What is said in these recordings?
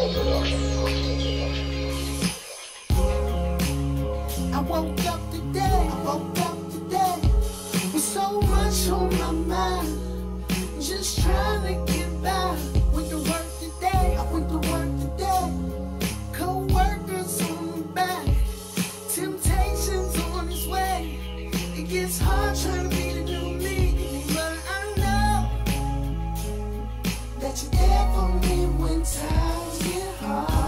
I woke up today with so much on my mind, just trying to get by. Went to work today, co-workers on the back, temptations on its way. It gets hard trying to be the new me, but I know that you're there for me when times get hard.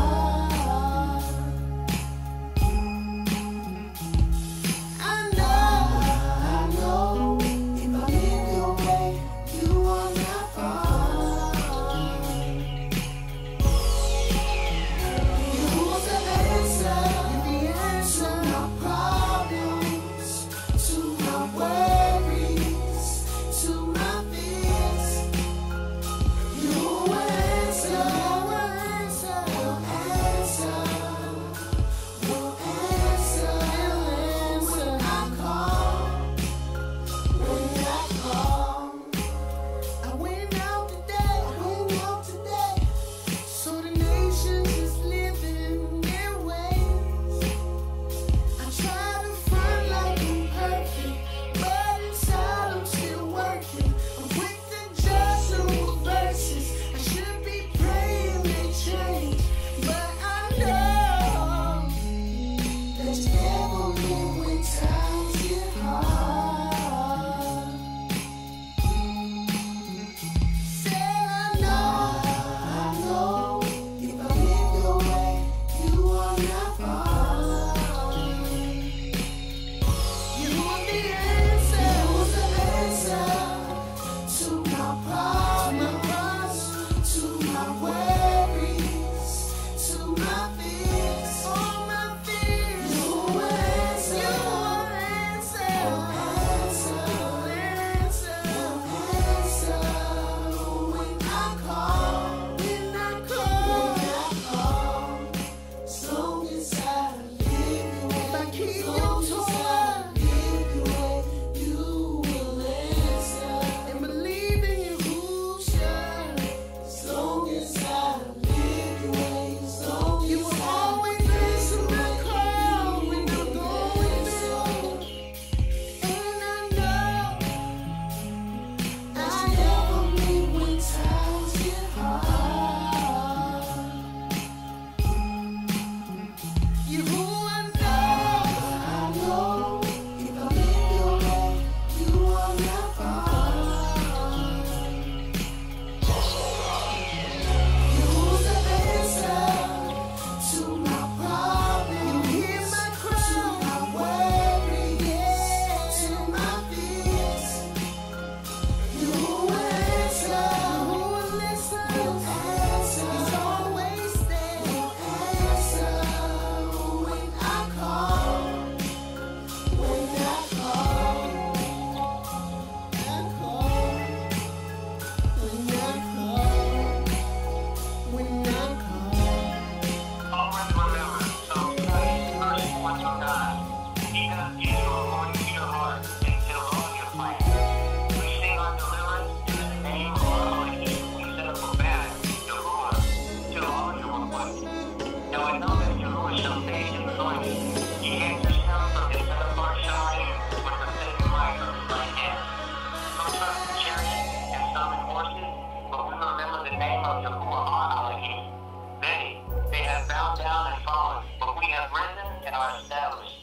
They have bowed down and fallen, but we have risen and are established.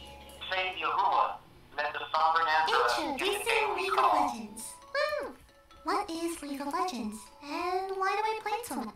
Say Yahuah, let the sovereign answer us in the day Introducing we League of call. Legends. What is League of Legends, and why do I play it so much?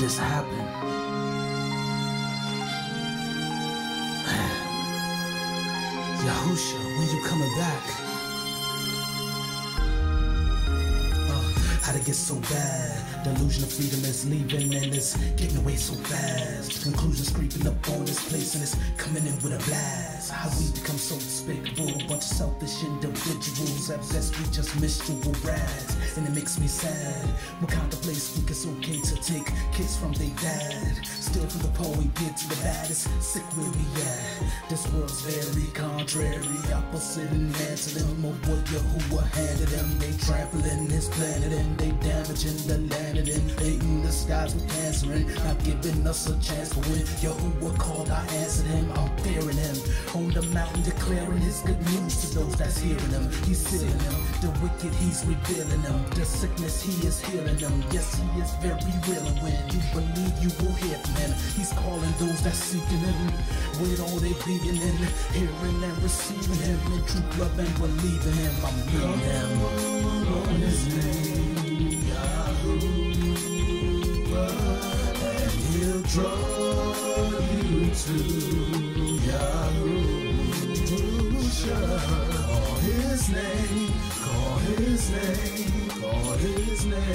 this happened, Yahusha, when you coming back? How'd it get so bad? Delusion of freedom is leaving and it's getting away so fast. Conclusions creeping up on this place and it's coming in with a blast. How we become so despicable, a bunch of selfish individuals. At best we just miserable brats, and it makes me sad. What kind of place think it's okay to take kids from their dad? Steal from the poor and give to the bad, it's sick where we at. This world's very contrary, opposite and anthem of what Yahuah handed them. They trampling this planet and they damaging the land and invading the skies with cancer and not giving us a chance. But when Yahuah called, I answered him. I'm fearing him on the mountain, declaring his good news to those that's hearing him. He's sealing them, the wicked he's revealing them, the sickness he is healing them. Yes, he is very real, and when you believe you will hear from him. He's calling those that's seeking him with all they being in, hearing and receiving him in truth, love and believing him. I'm meeting him on his name, and he'll draw you to Yahusha. Call his name, call his name, call his name.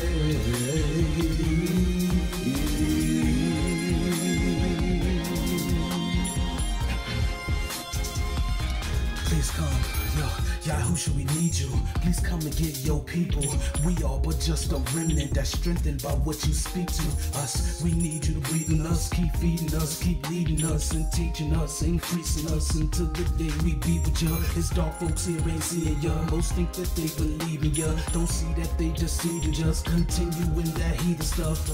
Please come, yo, Yahusha, we need you. Please come and get your people. We are but just a remnant that's strengthened by what you speak to us. We need you to breathe in us, keep feeding us, keep leading us and teaching us, increasing us until the day we be with you. It's dark folks here ain't seeing ya. Most think that they believe in ya, don't see that they deceiving. Just continue in that heathen stuff.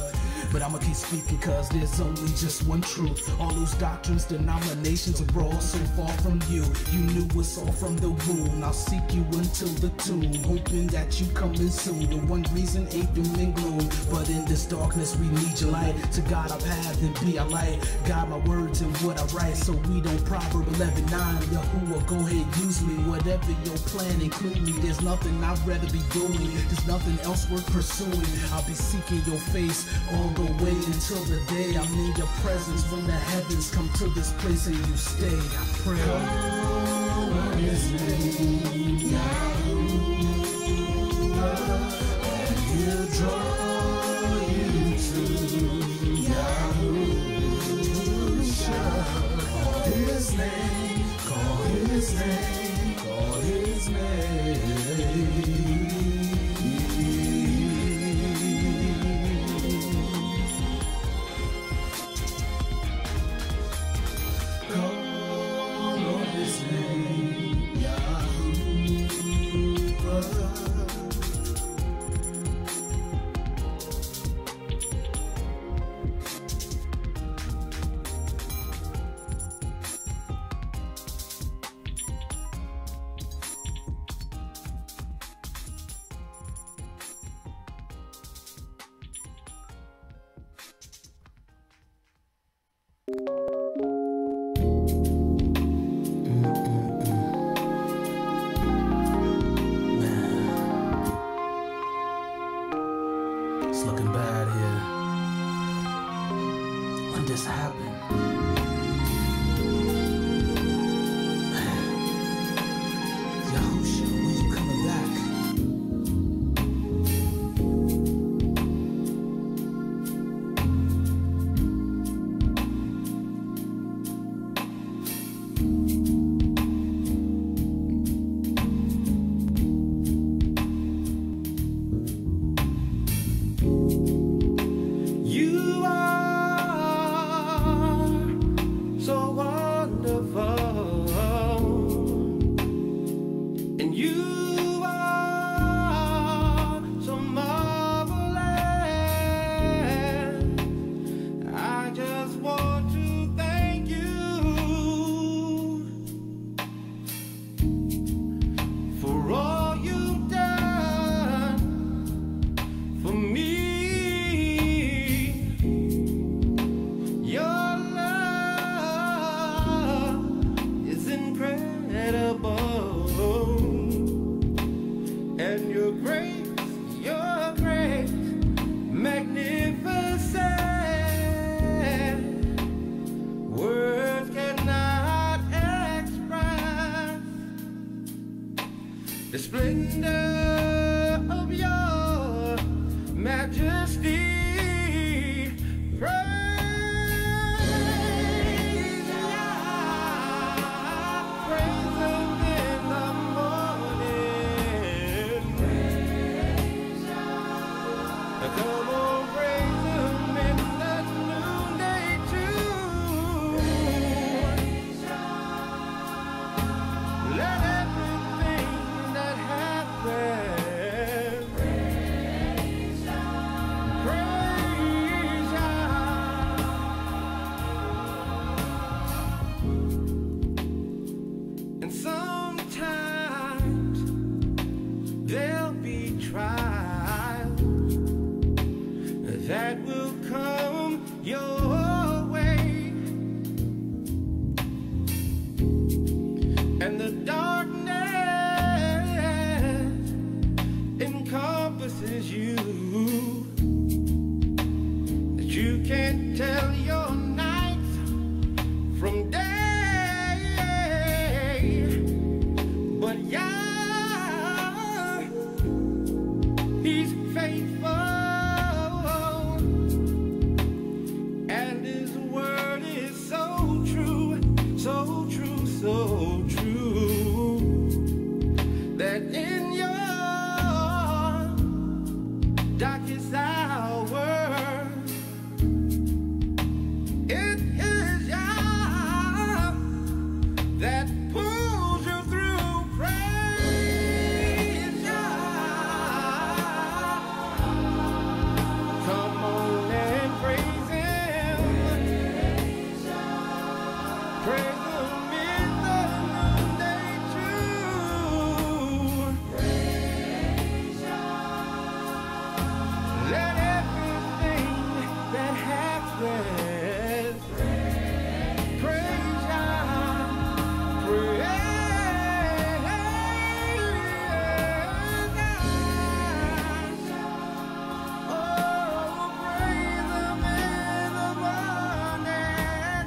But I'ma keep speaking cause there's only just one truth. All those doctrines, denominations are all so far from you. You knew it's all from the womb. I'll seek you until the tomb, hoping that you coming soon. The one reason ain't doom and gloom, but in this darkness we need your light. To guide our path and be our light. Guide my words and what I write so we don't. Proverbs 11:9. Yahuah, go ahead, use me. Whatever your plan, include me. There's nothing I'd rather be doing. There's nothing else worth pursuing. I'll be seeking your face all the way until the day I'm in your presence. When the heavens come to this place and you stay, I pray. Call on his name, Yahuah, and he'll draw you to Yahusha. Call his name, call his name, call his name. It's looking bad here. When this happened, Yahusha, when you coming back? the splendor of your majesty. Praise Yah, praise Him in the morning. Praise Yah. Come on, praise Him in the noonday too. Praise Yah. Let everything that happens praise Yah. Praise Yah. And sometimes there'll be trials that will come your way, and the darkness encompasses you, that you can't tell your nights from day. But Yah, He's faithful, and His word is so true, so true, so true, that in your darkest hour, it is Yah that pulls you through. Praise Yah. Come on and praise Him. Praise Him in the noonday too. Praise Yah. Let everything that happens praise Yah. Praise Yah. Oh, praise Him in the morning.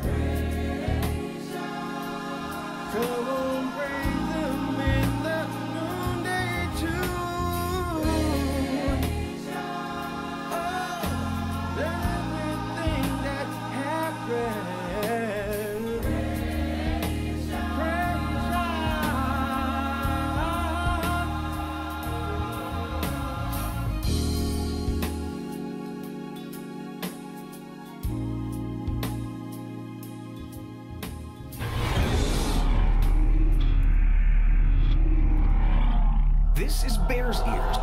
Praise Yah. Come on, praise Him in the noonday too. Praise Yah. Oh, let everything that happens praise Yah. This is Bear's Ears.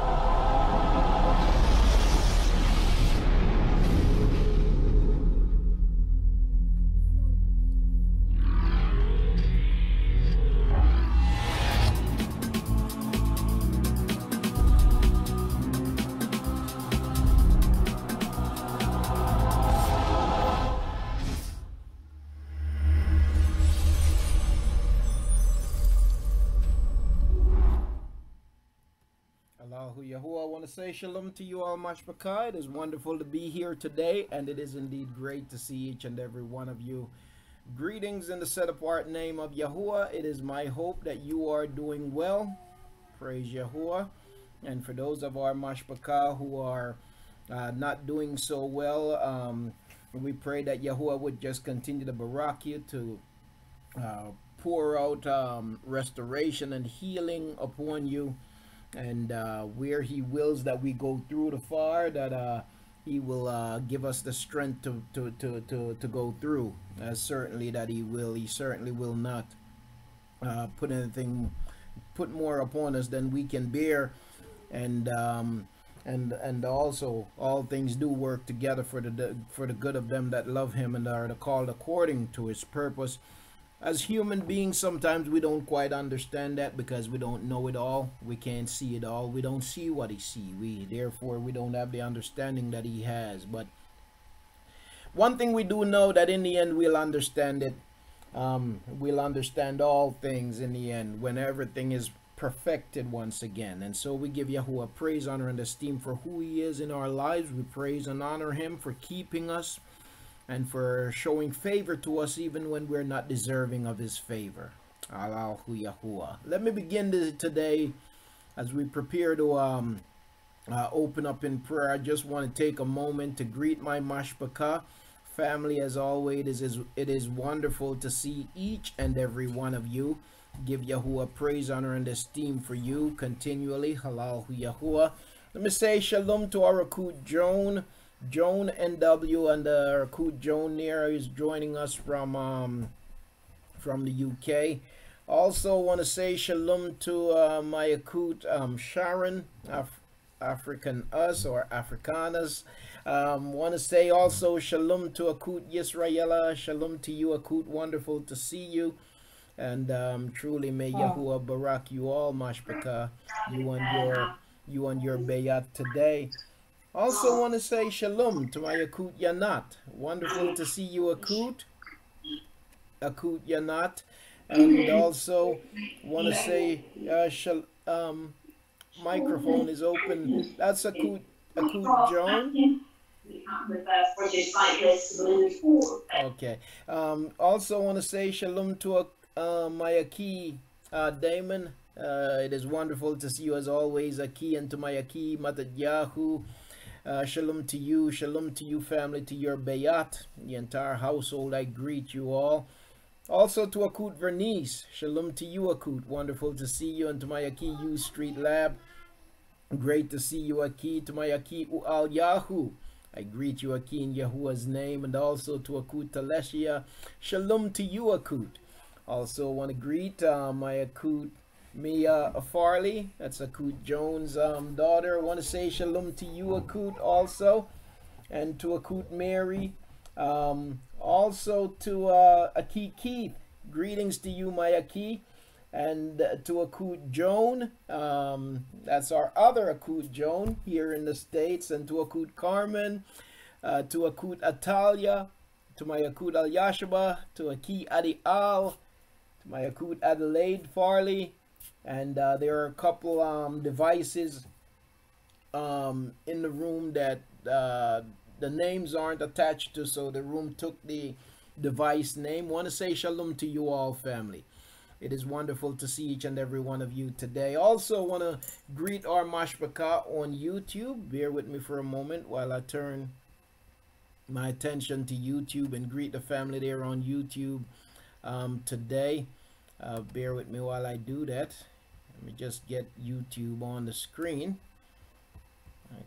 Allahu Yahuah, I want to say shalom to you all, Mashpaka. It is wonderful to be here today, and it is indeed great to see each and every one of you. Greetings in the set-apart name of Yahuah. It is my hope that you are doing well. Praise Yahuah. And for those of our Mashpaka who are not doing so well, we pray that Yahuah would just continue to barak you, to pour out restoration and healing upon you. And where He wills that we go through the fire, that He will give us the strength to go through. Certainly that He will. He certainly will not put more upon us than we can bear. And also all things do work together for the good of them that love Him and are called according to His purpose. As human beings, sometimes we don't quite understand that, because we don't know it all. We can't see it all. We don't see what He sees. Therefore, we don't have the understanding that He has. But one thing we do know, that in the end we'll understand it. We'll understand all things in the end, when everything is perfected once again. And so we give Yahuah praise, honor, and esteem for who He is in our lives. We praise and honor Him for keeping us, and for showing favor to us even when we're not deserving of His favor. Allahu Yahuah. Let me begin today as we prepare to open up in prayer. I just want to take a moment to greet my Mashpaka family. As always, it is wonderful to see each and every one of you. Give Yahuah praise, honor, and esteem for you continually. Allahu Yahuah. Let me say shalom to our Rakut Joan NW, and Rakut Joan there is joining us from the UK. Also want to say shalom to my Akut Sharon, African Us or Africanas. Want to say also shalom to Akut Yisraela. Shalom to you, Akut. Wonderful to see you. And truly may Yahuah barak you all, Mashpaka, you and your Bayat today. Also want to say shalom to my Akut Yanat. Wonderful to see you, Akut Yanat. And also want to say microphone is open. That's Akut Joan. Okay. Also want to say shalom to my Aki Damon. It is wonderful to see you as always, Aki, and to my Aki Matat Yahu. Shalom to you family, to your Bayat, the entire household. I greet you all. Also to Akut Vernice, shalom to you, Akut. Wonderful to see you. And to my Aki U Street Lab, great to see you, Aki. To my Aki Ual Yahu, I greet you, Aki, in Yahuah's name. And also to Akut Taleshia, shalom to you, Akut. Also want to greet my Akut Mia Farley, that's Akut Jones' daughter. Want to say shalom to you, Akut, also. And to Akut Mary. Also to Aki Keith, greetings to you, my Aki. And to Akut Joan, that's our other Akut Joan here in the States. And to Akut Carmen, to Akut Atalia, to my Akut Al Yashaba, to Aki Adi Al, to my Akut Adelaide Farley. And there are a couple devices in the room that the names aren't attached to, so the room took the device name. Want to say shalom to you all, family. It is wonderful to see each and every one of you today. Also want to greet our Mashpaka on YouTube. Bear with me for a moment while I turn my attention to YouTube and greet the family there on YouTube today. Bear with me while I do that. Let me just get YouTube on the screen.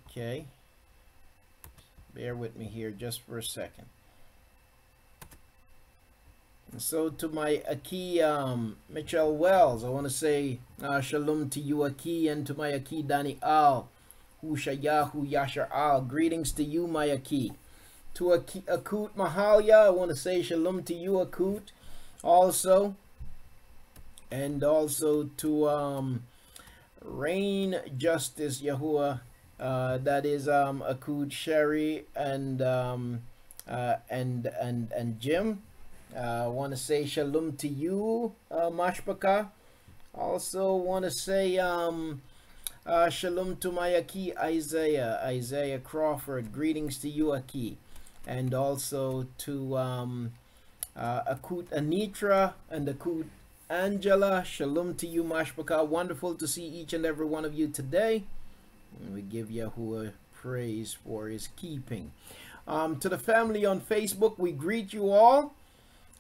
Okay. Bear with me here just for a second. And so to my Aki Mitchell Wells, I want to say shalom to you, Aki, and to my Aki Dani Al, Husha Yahu Yashar Al. Greetings to you, my Aki. To Aki Akut Mahalia, I want to say shalom to you, Akut, also. And also to Rain Justice Yahuah. That is Akut Sherry and Jim. Want to say shalom to you, Mashpaka. Also want to say shalom to my Aki Isaiah Crawford. Greetings to you, Aki. And also to Akut Anitra and Akut Angela. Shalom to you, Mashpaka. Wonderful to see each and every one of you today. And we give Yahuah praise for his keeping. To the family on Facebook, we greet you all.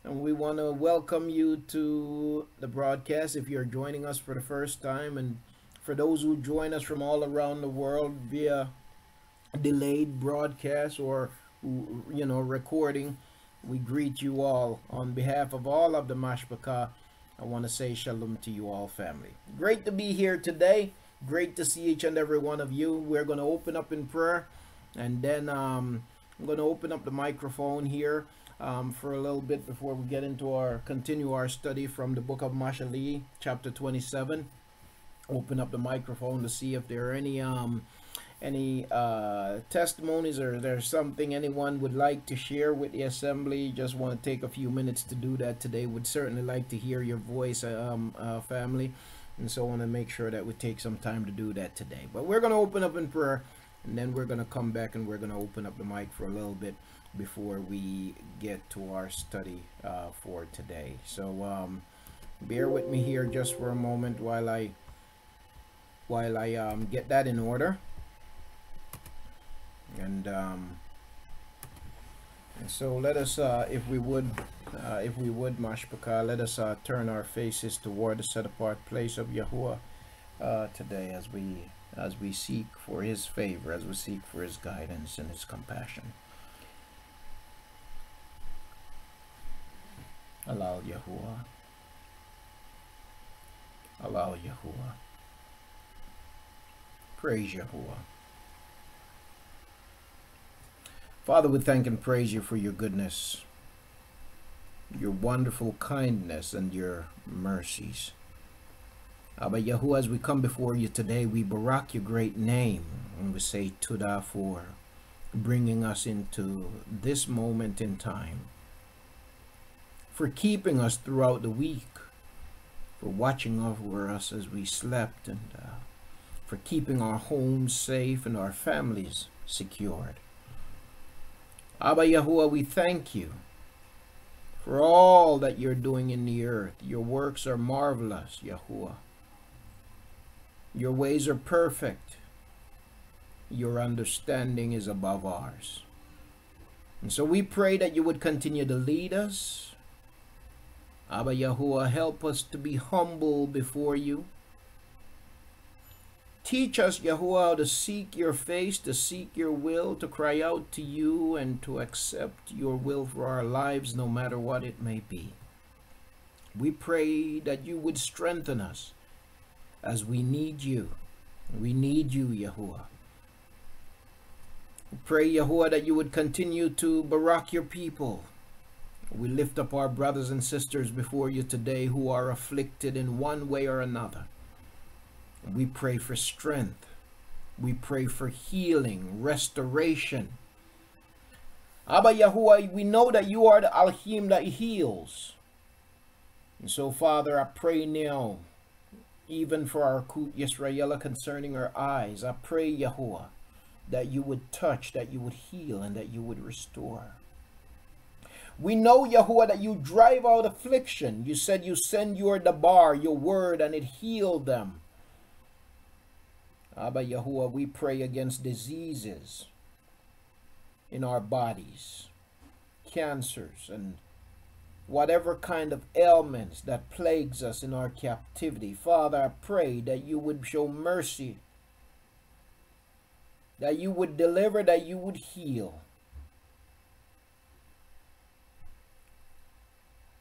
And we want to welcome you to the broadcast if you're joining us for the first time. And for those who join us from all around the world via delayed broadcast or, you know, recording, we greet you all. On behalf of all of the Mashpaka, I want to say shalom to you all, family. Great to be here today. Great to see each and every one of you. We're going to open up in prayer, and then I'm going to open up the microphone here for a little bit before we get into continue our study from the book of Mashali, chapter 27. Open up the microphone to see if there are any testimonies, or there's something anyone would like to share with the assembly. Just want to take a few minutes to do that today. Would certainly like to hear your voice, family. And so I want to make sure that we take some time to do that today. But we're going to open up in prayer, and then we're going to come back and we're going to open up the mic for a little bit before we get to our study for today. So Bear with me here just for a moment while I get that in order. And so let us, if we would, Mashpaka, let us turn our faces toward the set-apart place of Yahuah today, as we seek for His favor, as we seek for His guidance and His compassion. Allow Yahuah. Allow Yahuah. Praise Yahuah. Father, we thank and praise you for your goodness, your wonderful kindness, and your mercies. Abba Yahuah, as we come before you today, we barak your great name, and we say Tudah for bringing us into this moment in time, for keeping us throughout the week, for watching over us as we slept, and for keeping our homes safe and our families secured. Abba Yahuah, we thank you for all that you're doing in the earth. Your works are marvelous, Yahuah. Your ways are perfect. Your understanding is above ours. And so we pray that you would continue to lead us. Abba Yahuah, help us to be humble before you. Teach us, Yahuah, how to seek your face, to seek your will, to cry out to you, and to accept your will for our lives, no matter what it may be. We pray that you would strengthen us as we need you. We need you, Yahuah. We pray, Yahuah, that you would continue to barak your people. We lift up our brothers and sisters before you today who are afflicted in one way or another. We pray for strength. We pray for healing, restoration. Abba Yahuah, we know that you are the Alhim that heals. And so, Father, I pray now, even for our Kut Yisrael concerning our eyes, I pray, Yahuah, that you would touch, that you would heal, and that you would restore. We know, Yahuah, that you drive out affliction. You said you send your dabar, your word, and it healed them. Abba Yahuah, we pray against diseases in our bodies, cancers, and whatever kind of ailments that plagues us in our captivity. Father, I pray that you would show mercy, that you would deliver, that you would heal.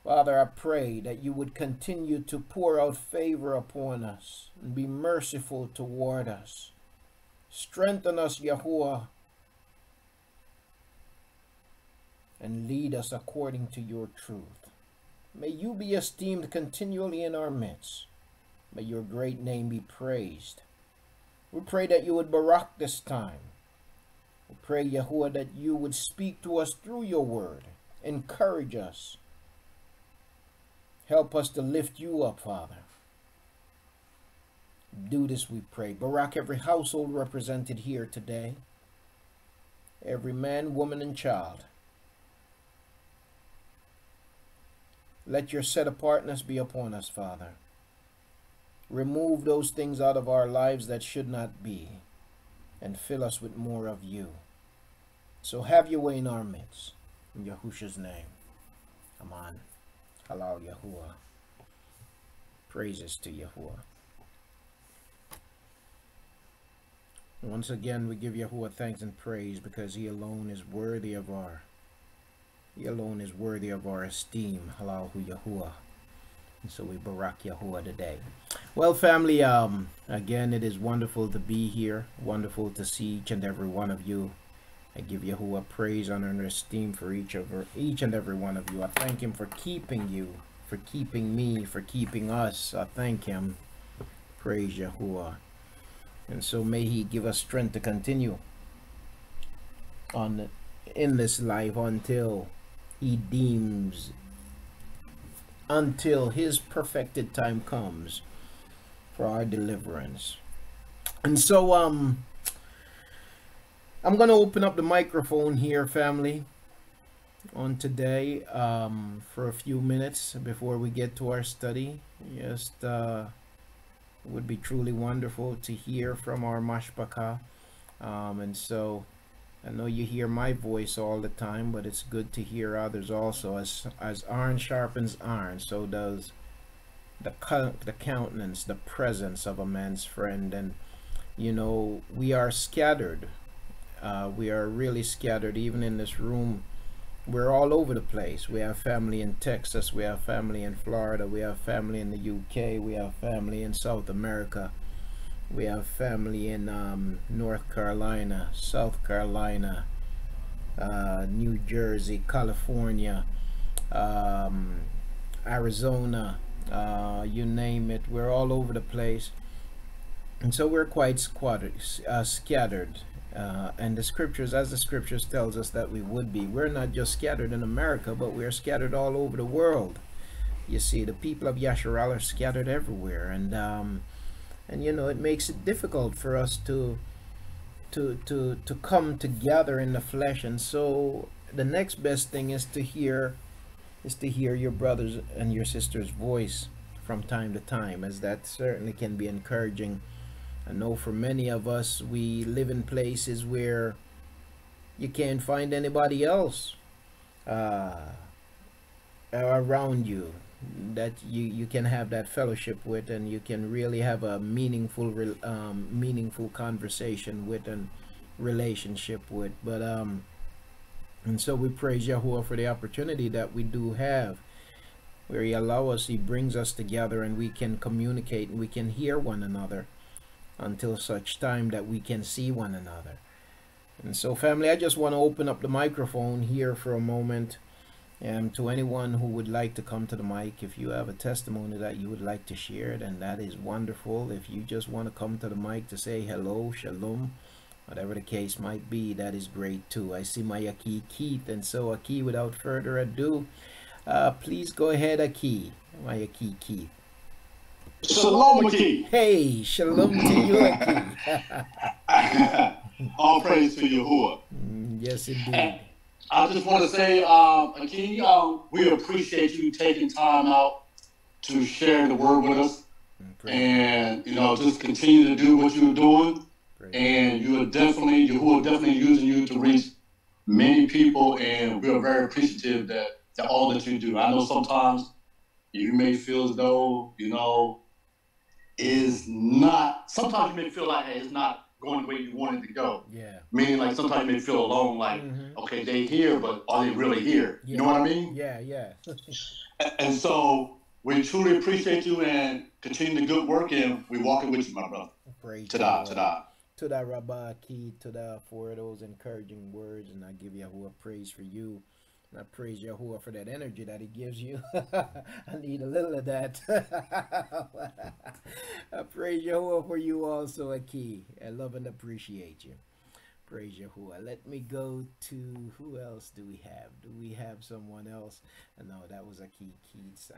Father, I pray that you would continue to pour out favor upon us and be merciful toward us. Strengthen us, Yahuah, and lead us according to your truth. May you be esteemed continually in our midst. May your great name be praised. We pray that you would barak this time. We pray, Yahuah, that you would speak to us through your word. Encourage us. Help us to lift you up, Father. Do this, we pray. Barak every household represented here today. Every man, woman, and child. Let your set-apartness be upon us, Father. Remove those things out of our lives that should not be, and fill us with more of you. So have your way in our midst. In Yahusha's name. Amen. Allow Yahuah. Praises to Yahuah. Once again, we give Yahuah thanks and praise because he alone is worthy of our esteem. Allow Yahuah. And so we barak Yahuah today. Well, family, again, it is wonderful to be here. Wonderful to see each and every one of you. I give Yahuah praise, honor, and esteem for each and every one of you. I thank him for keeping you, for keeping me, for keeping us. I thank him. Praise Yahuah. And so may he give us strength to continue in this life until his perfected time comes for our deliverance. And so I'm going to open up the microphone here, family. on today for a few minutes before we get to our study. Just would be truly wonderful to hear from our mashpaka. And so I know you hear my voice all the time, but it's good to hear others also. As iron sharpens iron, so does the countenance, the presence of a man's friend. And you know, we are scattered. We are really scattered, even in this room. We're all over the place. We have family in Texas, we have family in Florida, we have family in the UK, we have family in South America, we have family in North Carolina, South Carolina, New Jersey, California, Arizona, you name it. We're all over the place. And so we're quite scattered. And the scriptures, as the scriptures tells us that we would be, we're not just scattered in America, but we're scattered all over the world. You see, the people of Yasharal are scattered everywhere, and you know, it makes it difficult for us to come together in the flesh. And so the next best thing is to hear your brothers and your sisters' voice from time to time, as that certainly can be encouraging. I know for many of us, we live in places where you can't find anybody else around you that you can have that fellowship with, and you can really have a meaningful conversation with and relationship with. But and so we praise Yahuah for the opportunity that we do have, where He allows us, He brings us together, and we can communicate and we can hear one another until such time that we can see one another. And so, family, I just want to open up the microphone here for a moment, and to anyone who would like to come to the mic, if you have a testimony that you would like to share, then that is wonderful. If you just want to come to the mic to say hello, shalom, whatever the case might be, that is great too. I see my Aki Keith, and so Aki, without further ado, please go ahead, Aki, my Aki Keith. Shalom, Aki. Hey, shalom to you, Aki. All praise to Yahuah. Yes, indeed. And I just want to say, Aki, we appreciate you taking time out to share the word with us. And, you know, just continue to do what you're doing. And Yahuah definitely using you to reach many people. And we are very appreciative that all that you do. I know sometimes you may feel as though, you know, sometimes you may feel like, hey, it's not going the way you want it to go. Yeah. Meaning, like, sometimes you may feel alone, like, okay, they here, but are they really here? Yeah. You know what I mean? Yeah, yeah. And so we truly appreciate you and continue the good work, and we walking with you, my brother. Praise Tada. To that Rabbi Aki, to that for those encouraging words, and I give Yahuah praise for you. I praise Yahuah for that energy that He gives you. I need a little of that. I praise Yahuah for you also, Aki. I love and appreciate you. Praise Yahuah. Let me go to, who else do we have? Do we have someone else? No, that was Aki Keith's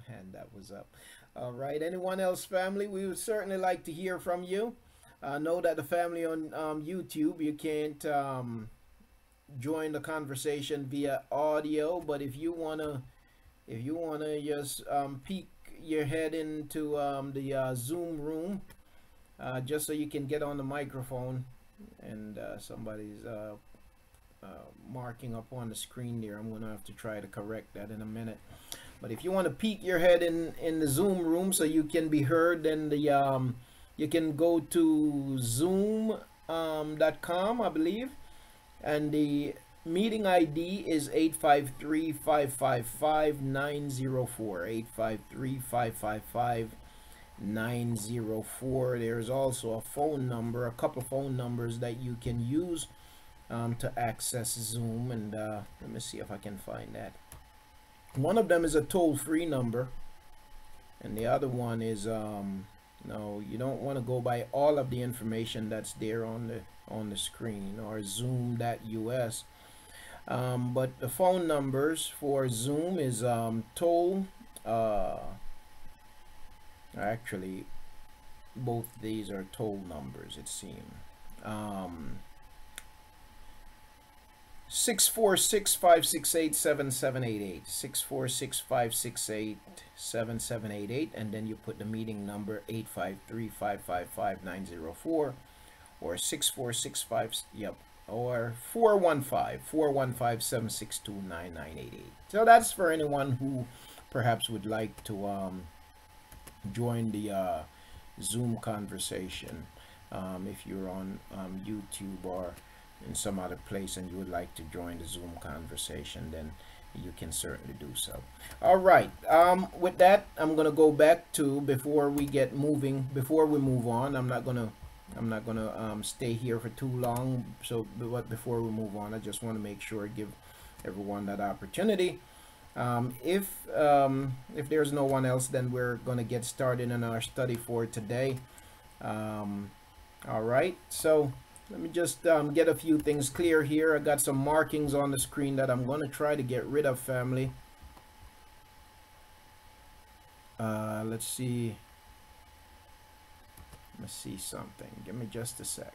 hand that was up. All right. Anyone else, family? We would certainly like to hear from you. I know that the family on YouTube, you can't join the conversation via audio, but if you wanna just peek your head into the Zoom room, just so you can get on the microphone, and somebody's marking up on the screen there. I'm gonna have to try to correct that in a minute. But if you want to peek your head in the Zoom room so you can be heard, then you can go to zoom.com, I believe. And the meeting ID is 853-555-904. 853-555-904. There's also a phone number, a couple of phone numbers that you can use to access Zoom. And let me see if I can find that. One of them is a toll-free number, and the other one is no, you don't want to go by all of the information that's there on the screen, or zoom.us. But the phone numbers for Zoom is actually both these are toll numbers, it seems. 646-568-7788. 646-568-7788, and then you put the meeting number 853-555-904 or 6465, yep, or 415-762-9988. So that's for anyone who perhaps would like to join the Zoom conversation. If you're on YouTube or in some other place and you would like to join the Zoom conversation, then you can certainly do so. All right, with that, I'm gonna go back to, before we move on, I'm not gonna stay here for too long. So but before we move on, I just want to make sure, give everyone that opportunity. If there's no one else, then we're gonna get started in our study for today. All right, so let me just get a few things clear here. I got some markings on the screen that I'm going to try to get rid of, family. Let's see. Let's see something. Give me just a sec.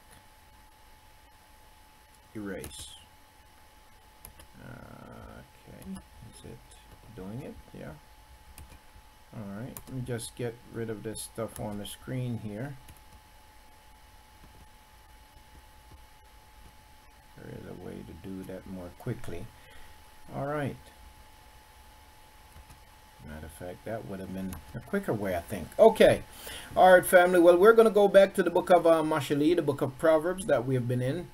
Erase. Okay, is it doing it? Yeah. All right, let me just get rid of this stuff on the screen here. There is a way to do that more quickly. All right. Matter of fact, that would have been a quicker way, I think. Okay. All right, family. Well, we're going to go back to the book of Mashali, the book of Proverbs that we have been in.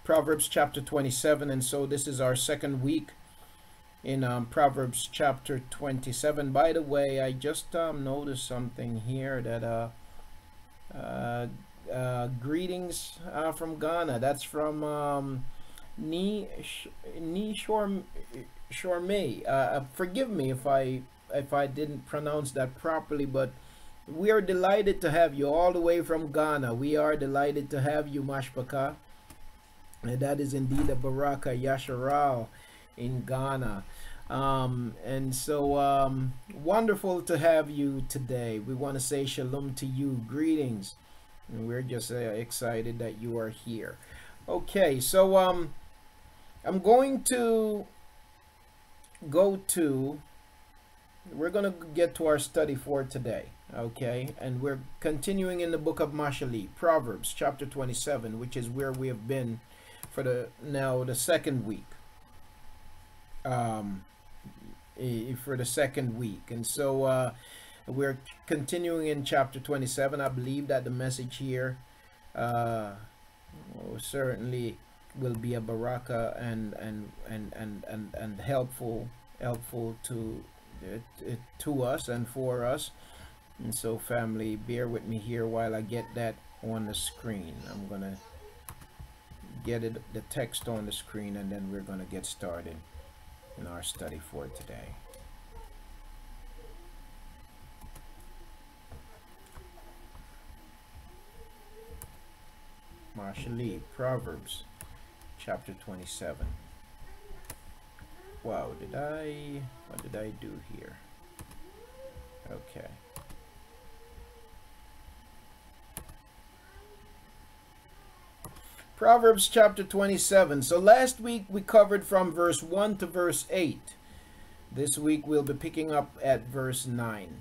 Proverbs chapter 27. And so this is our second week in Proverbs chapter 27. By the way, I just noticed something here that greetings from Ghana. That's from Shorme. Forgive me if I didn't pronounce that properly, but we are delighted to have you all the way from Ghana. We are delighted to have you, Mashpaka. And that is indeed a Baraka Yasharal in Ghana. And so wonderful to have you today. We want to say shalom to you, greetings, and we're just excited that you are here. Okay, so I'm going to we're going to get to our study for today. Okay, and we're continuing in the book of Mashali, Proverbs chapter 27, which is where we have been for the second week. For the second week, and so we're continuing in chapter 27. I believe that the message here certainly will be a baraka and helpful to us and for us. And so, family, bear with me here while I get that on the screen. I'm gonna get the text on the screen, and then we're gonna get started in our study for today. Mashali, Proverbs chapter 27. Wow, what did I do here? Okay. Proverbs chapter 27. So last week we covered from verse 1 to verse 8. This week we'll be picking up at verse 9.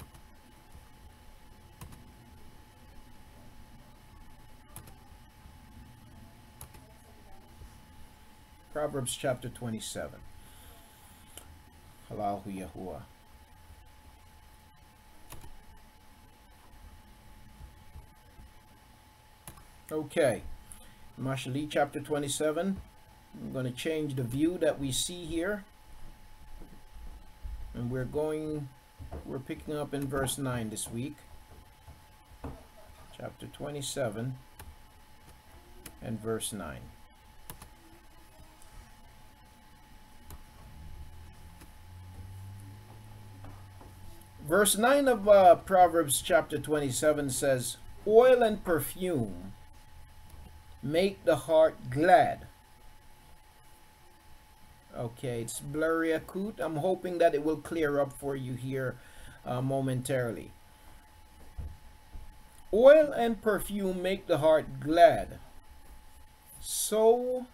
Proverbs chapter 27. Allahu Yahuah. Okay. Mashali chapter 27. I'm going to change the view that we see here. And we're picking up in verse 9 this week. Chapter 27 and verse 9. Verse 9 of Proverbs chapter 27 says, "Oil and perfume make the heart glad." Okay, it's blurry akut. I'm hoping that it will clear up for you here momentarily. Oil and perfume make the heart glad. So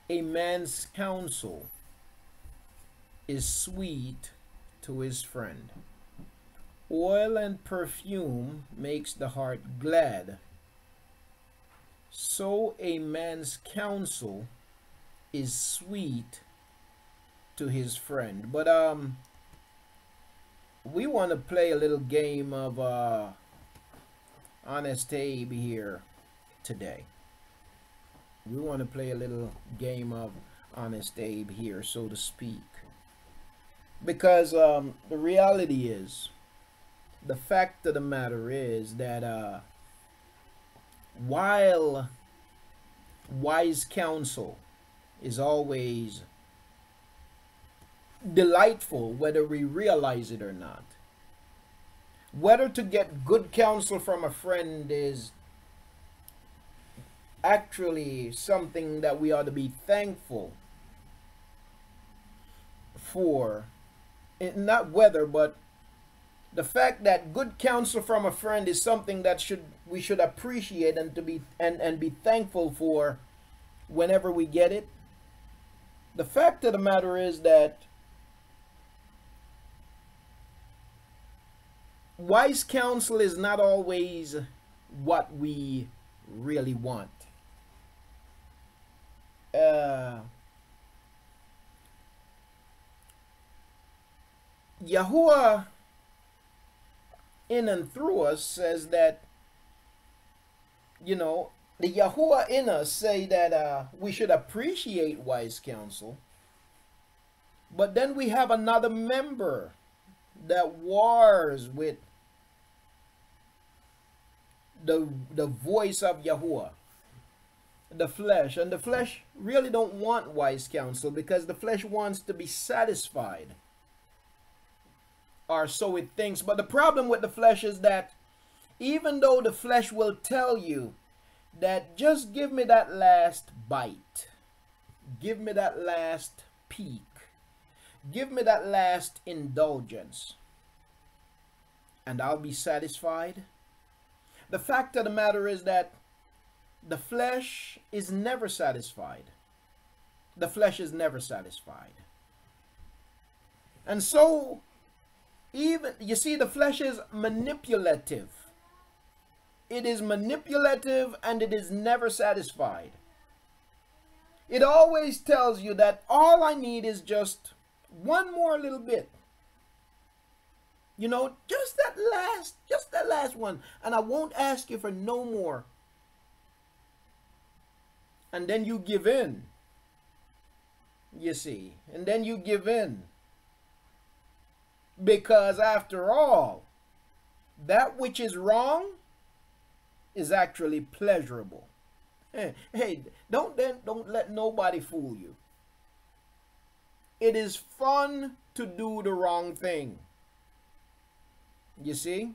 A man's counsel is sweet to his friend. Oil and perfume makes the heart glad. So a man's counsel is sweet to his friend. But we want to play a little game of Honest Abe here today. We want to play a little game of Honest Abe here, so to speak. Because the reality is, the fact of the matter is that while wise counsel is always delightful, whether we realize it or not, whether to get good counsel from a friend is actually something that we ought to be thankful for. Not whether, but the fact that good counsel from a friend is something that we should appreciate and be thankful for whenever we get it. The fact of the matter is that wise counsel is not always what we really want. Yahuah in and through us says that, you know, the Yahuah in us say that we should appreciate wise counsel. But then we have another member that wars with the voice of Yahuah, the flesh. And the flesh really don't want wise counsel because the flesh wants to be satisfied, or so it thinks. But the problem with the flesh is that even though the flesh will tell you that just give me that last bite, give me that last peek, give me that last indulgence, and I'll be satisfied. The fact of the matter is that the flesh is never satisfied. The flesh is never satisfied. And so, even, you see, the flesh is manipulative. It is manipulative and it is never satisfied. It always tells you that all I need is just one more little bit. You know, just that last one. And I won't ask you for no more. And then you give in. You see. And then you give in. Because after all, that which is wrong is actually pleasurable. Hey, don't let nobody fool you. It is fun to do the wrong thing. You see?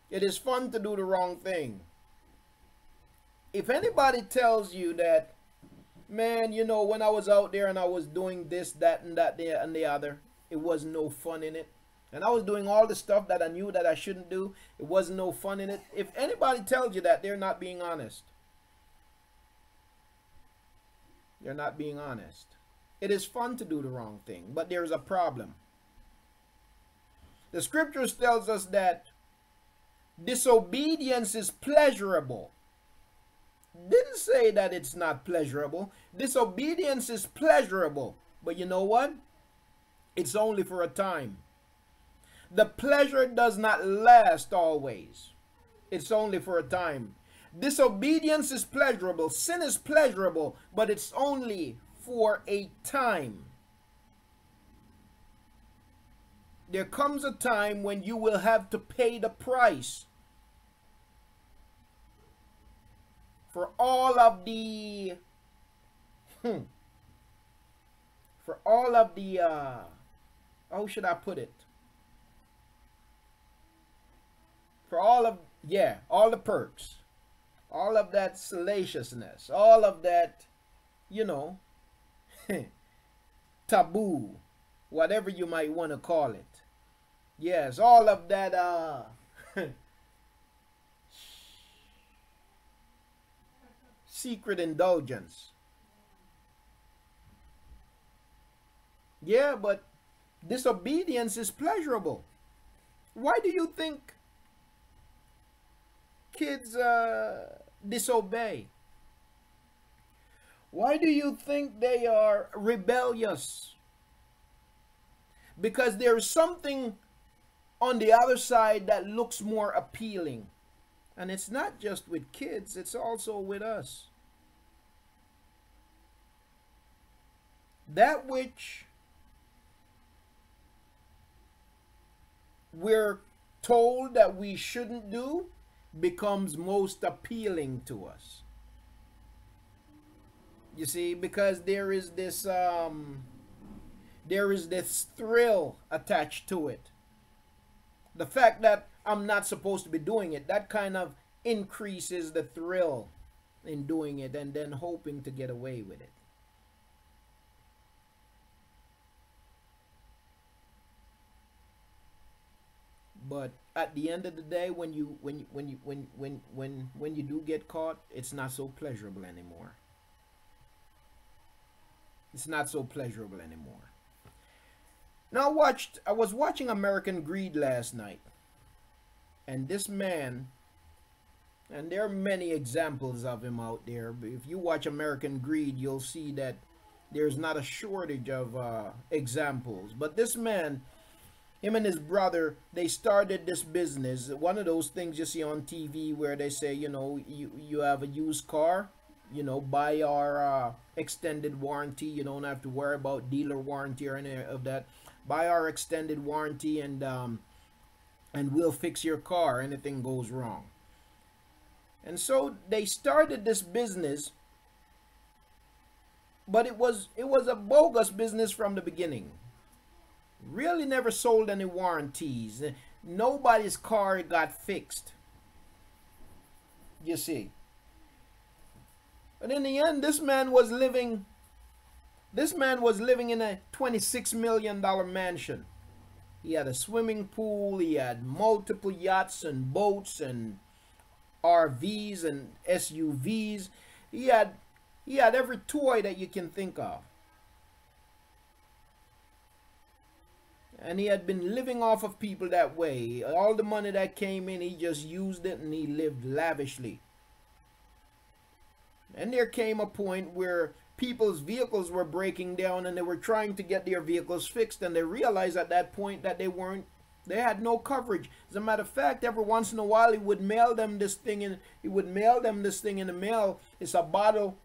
It is fun to do the wrong thing. If anybody tells you that, man, you know, when I was out there and I was doing this, that, and that, there, and the other, it was no fun in it. And I was doing all the stuff that I knew that I shouldn't do, it wasn't no fun in it. If anybody tells you that, they're not being honest. They're not being honest. It is fun to do the wrong thing, but there is a problem. The scriptures tells us that disobedience is pleasurable. Didn't say that it's not pleasurable. Disobedience is pleasurable. But you know what? It's only for a time. The pleasure does not last always. It's only for a time. Disobedience is pleasurable. Sin is pleasurable, but it's only for a time. There comes a time when you will have to pay the price for all of the how should I put it? For all the perks, all of that salaciousness, all of that, you know, taboo, whatever you might want to call it. Yes, all of that secret indulgence. Yeah, but disobedience is pleasurable. Why do you think kids disobey? Why do you think they are rebellious? Because there's something on the other side that looks more appealing. And it's not just with kids, it's also with us. That which we're told that we shouldn't do becomes most appealing to us. You see, because there is this thrill attached to it. The fact that I'm not supposed to be doing it, that kind of increases the thrill in doing it and then hoping to get away with it. But at the end of the day, when you do get caught, it's not so pleasurable anymore. It's not so pleasurable anymore. Now I was watching American Greed last night. And this man, and there are many examples of him out there. If you watch American Greed, you'll see that there's not a shortage of examples. But this man, him and his brother, they started this business. One of those things you see on TV where they say, you know, you have a used car, you know, buy our extended warranty. You don't have to worry about dealer warranty or any of that. Buy our extended warranty and we'll fix your car anything goes wrong. And so they started this business, but it was a bogus business from the beginning. Really never sold any warranties. Nobody's car got fixed. You see. But in the end, this man was living in a $26 million mansion. He had a swimming pool, he had multiple yachts and boats and RVs and SUVs. He had every toy that you can think of. And he had been living off of people that way. All the money that came in, he just used it and he lived lavishly. And there came a point where people's vehicles were breaking down and they were trying to get their vehicles fixed, and they realized at that point that they had no coverage. As a matter of fact, every once in a while he would mail them this thing in the mail. It's a bottle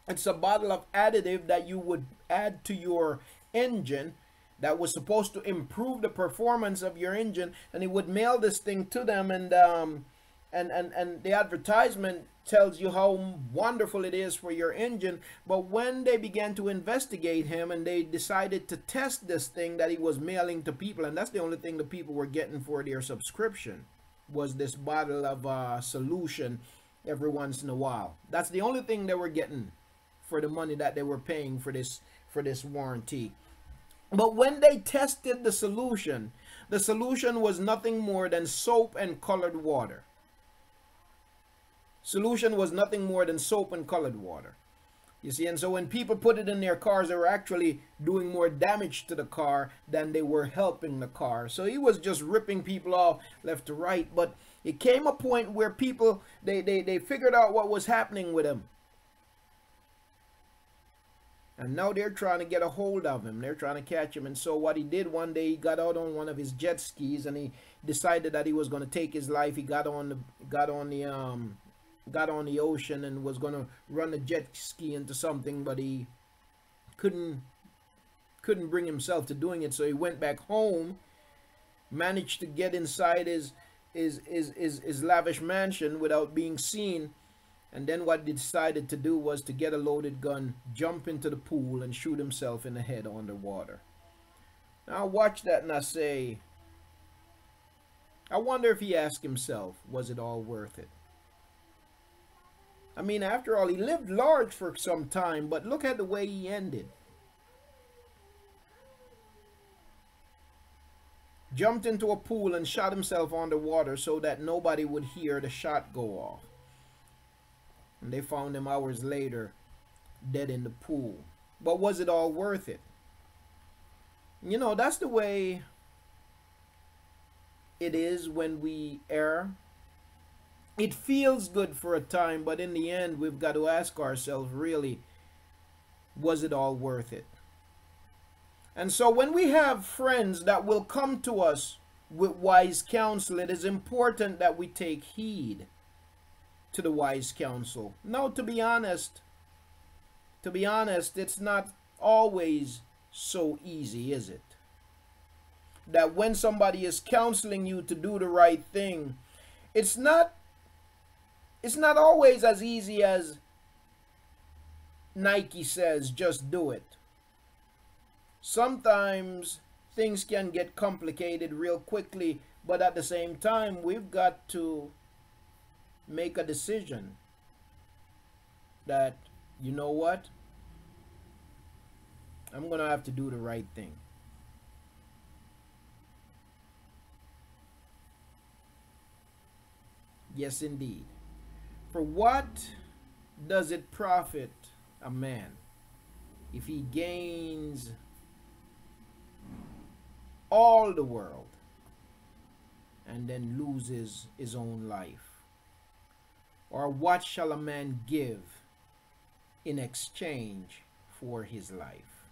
of additive that you would add to your engine that was supposed to improve the performance of your engine, and he would mail this thing to them, and the advertisement tells you how wonderful it is for your engine. But when they began to investigate him and they decided to test this thing that he was mailing to people, and that's the only thing the people were getting for their subscription, was this bottle of solution every once in a while. That's the only thing they were getting for the money that they were paying for this warranty. But when they tested the solution was nothing more than soap and colored water. Solution was nothing more than soap and colored water. You see, and so when people put it in their cars, they were actually doing more damage to the car than they were helping the car. So he was just ripping people off left to right. But it came a point where people, they figured out what was happening with him. And now they're trying to get a hold of him. They're trying to catch him. And so what he did one day, he got out on one of his jet skis and he decided that he was going to take his life. He got on the ocean and was going to run a jet ski into something, but he couldn't bring himself to doing it. So he went back home, managed to get inside his lavish mansion without being seen. And then what he decided to do was to get a loaded gun, jump into the pool, and shoot himself in the head underwater. Now I watch that and I say, I wonder if he asked himself, was it all worth it? I mean, after all, he lived large for some time, but look at the way he ended. Jumped into a pool and shot himself underwater so that nobody would hear the shot go off. And they found him hours later, dead in the pool. But was it all worth it? You know, that's the way it is when we err. It feels good for a time, but in the end, we've got to ask ourselves, really, was it all worth it? And so when we have friends that will come to us with wise counsel, it is important that we take heed to the wise counsel. Now, to be honest, it's not always so easy, is it? That when somebody is counseling you to do the right thing, it's not always as easy as Nike says, just do it. Sometimes things can get complicated real quickly, but at the same time, we've got to make a decision that, you know what, I'm going to have to do the right thing. Yes, indeed. For what does it profit a man if he gains all the world and then loses his own life? Or what shall a man give in exchange for his life?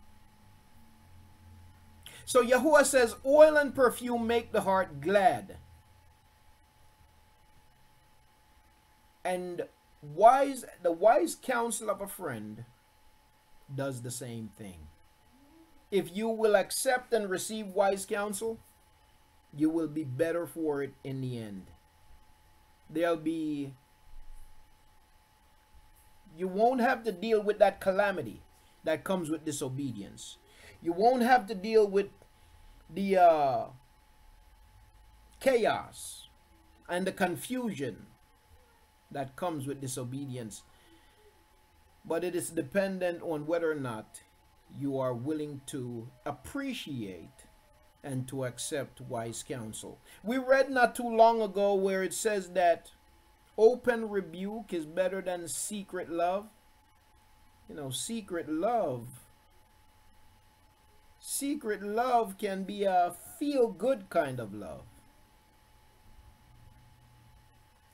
So Yahuah says, oil and perfume make the heart glad. And the wise counsel of a friend does the same thing. If you will accept and receive wise counsel, you will be better for it in the end. You won't have to deal with that calamity that comes with disobedience. You won't have to deal with the chaos and the confusion that comes with disobedience. But it is dependent on whether or not you are willing to appreciate and to accept wise counsel. We read not too long ago where it says that open rebuke is better than secret love. You know, secret love can be a feel-good kind of love.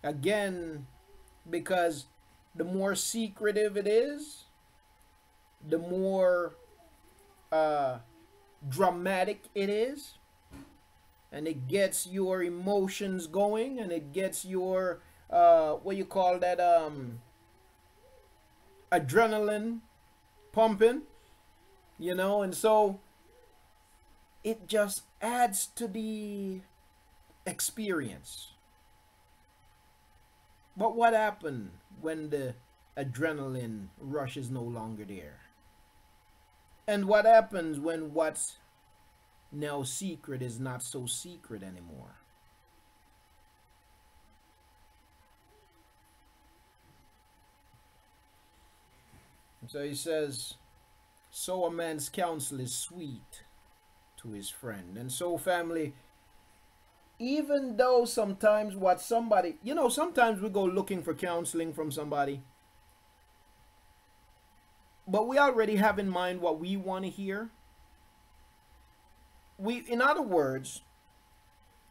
Again, because the more secretive it is, the more dramatic it is, and it gets your emotions going, and it gets your what you call that, adrenaline pumping, you know. And so it just adds to the experience. But what happened when the adrenaline rush is no longer there? And what happens when what's now secret is not so secret anymore? So he says, so a man's counsel is sweet to his friend. And so, family, even though sometimes what somebody, you know, sometimes we go looking for counseling from somebody, but we already have in mind what we want to hear. In other words,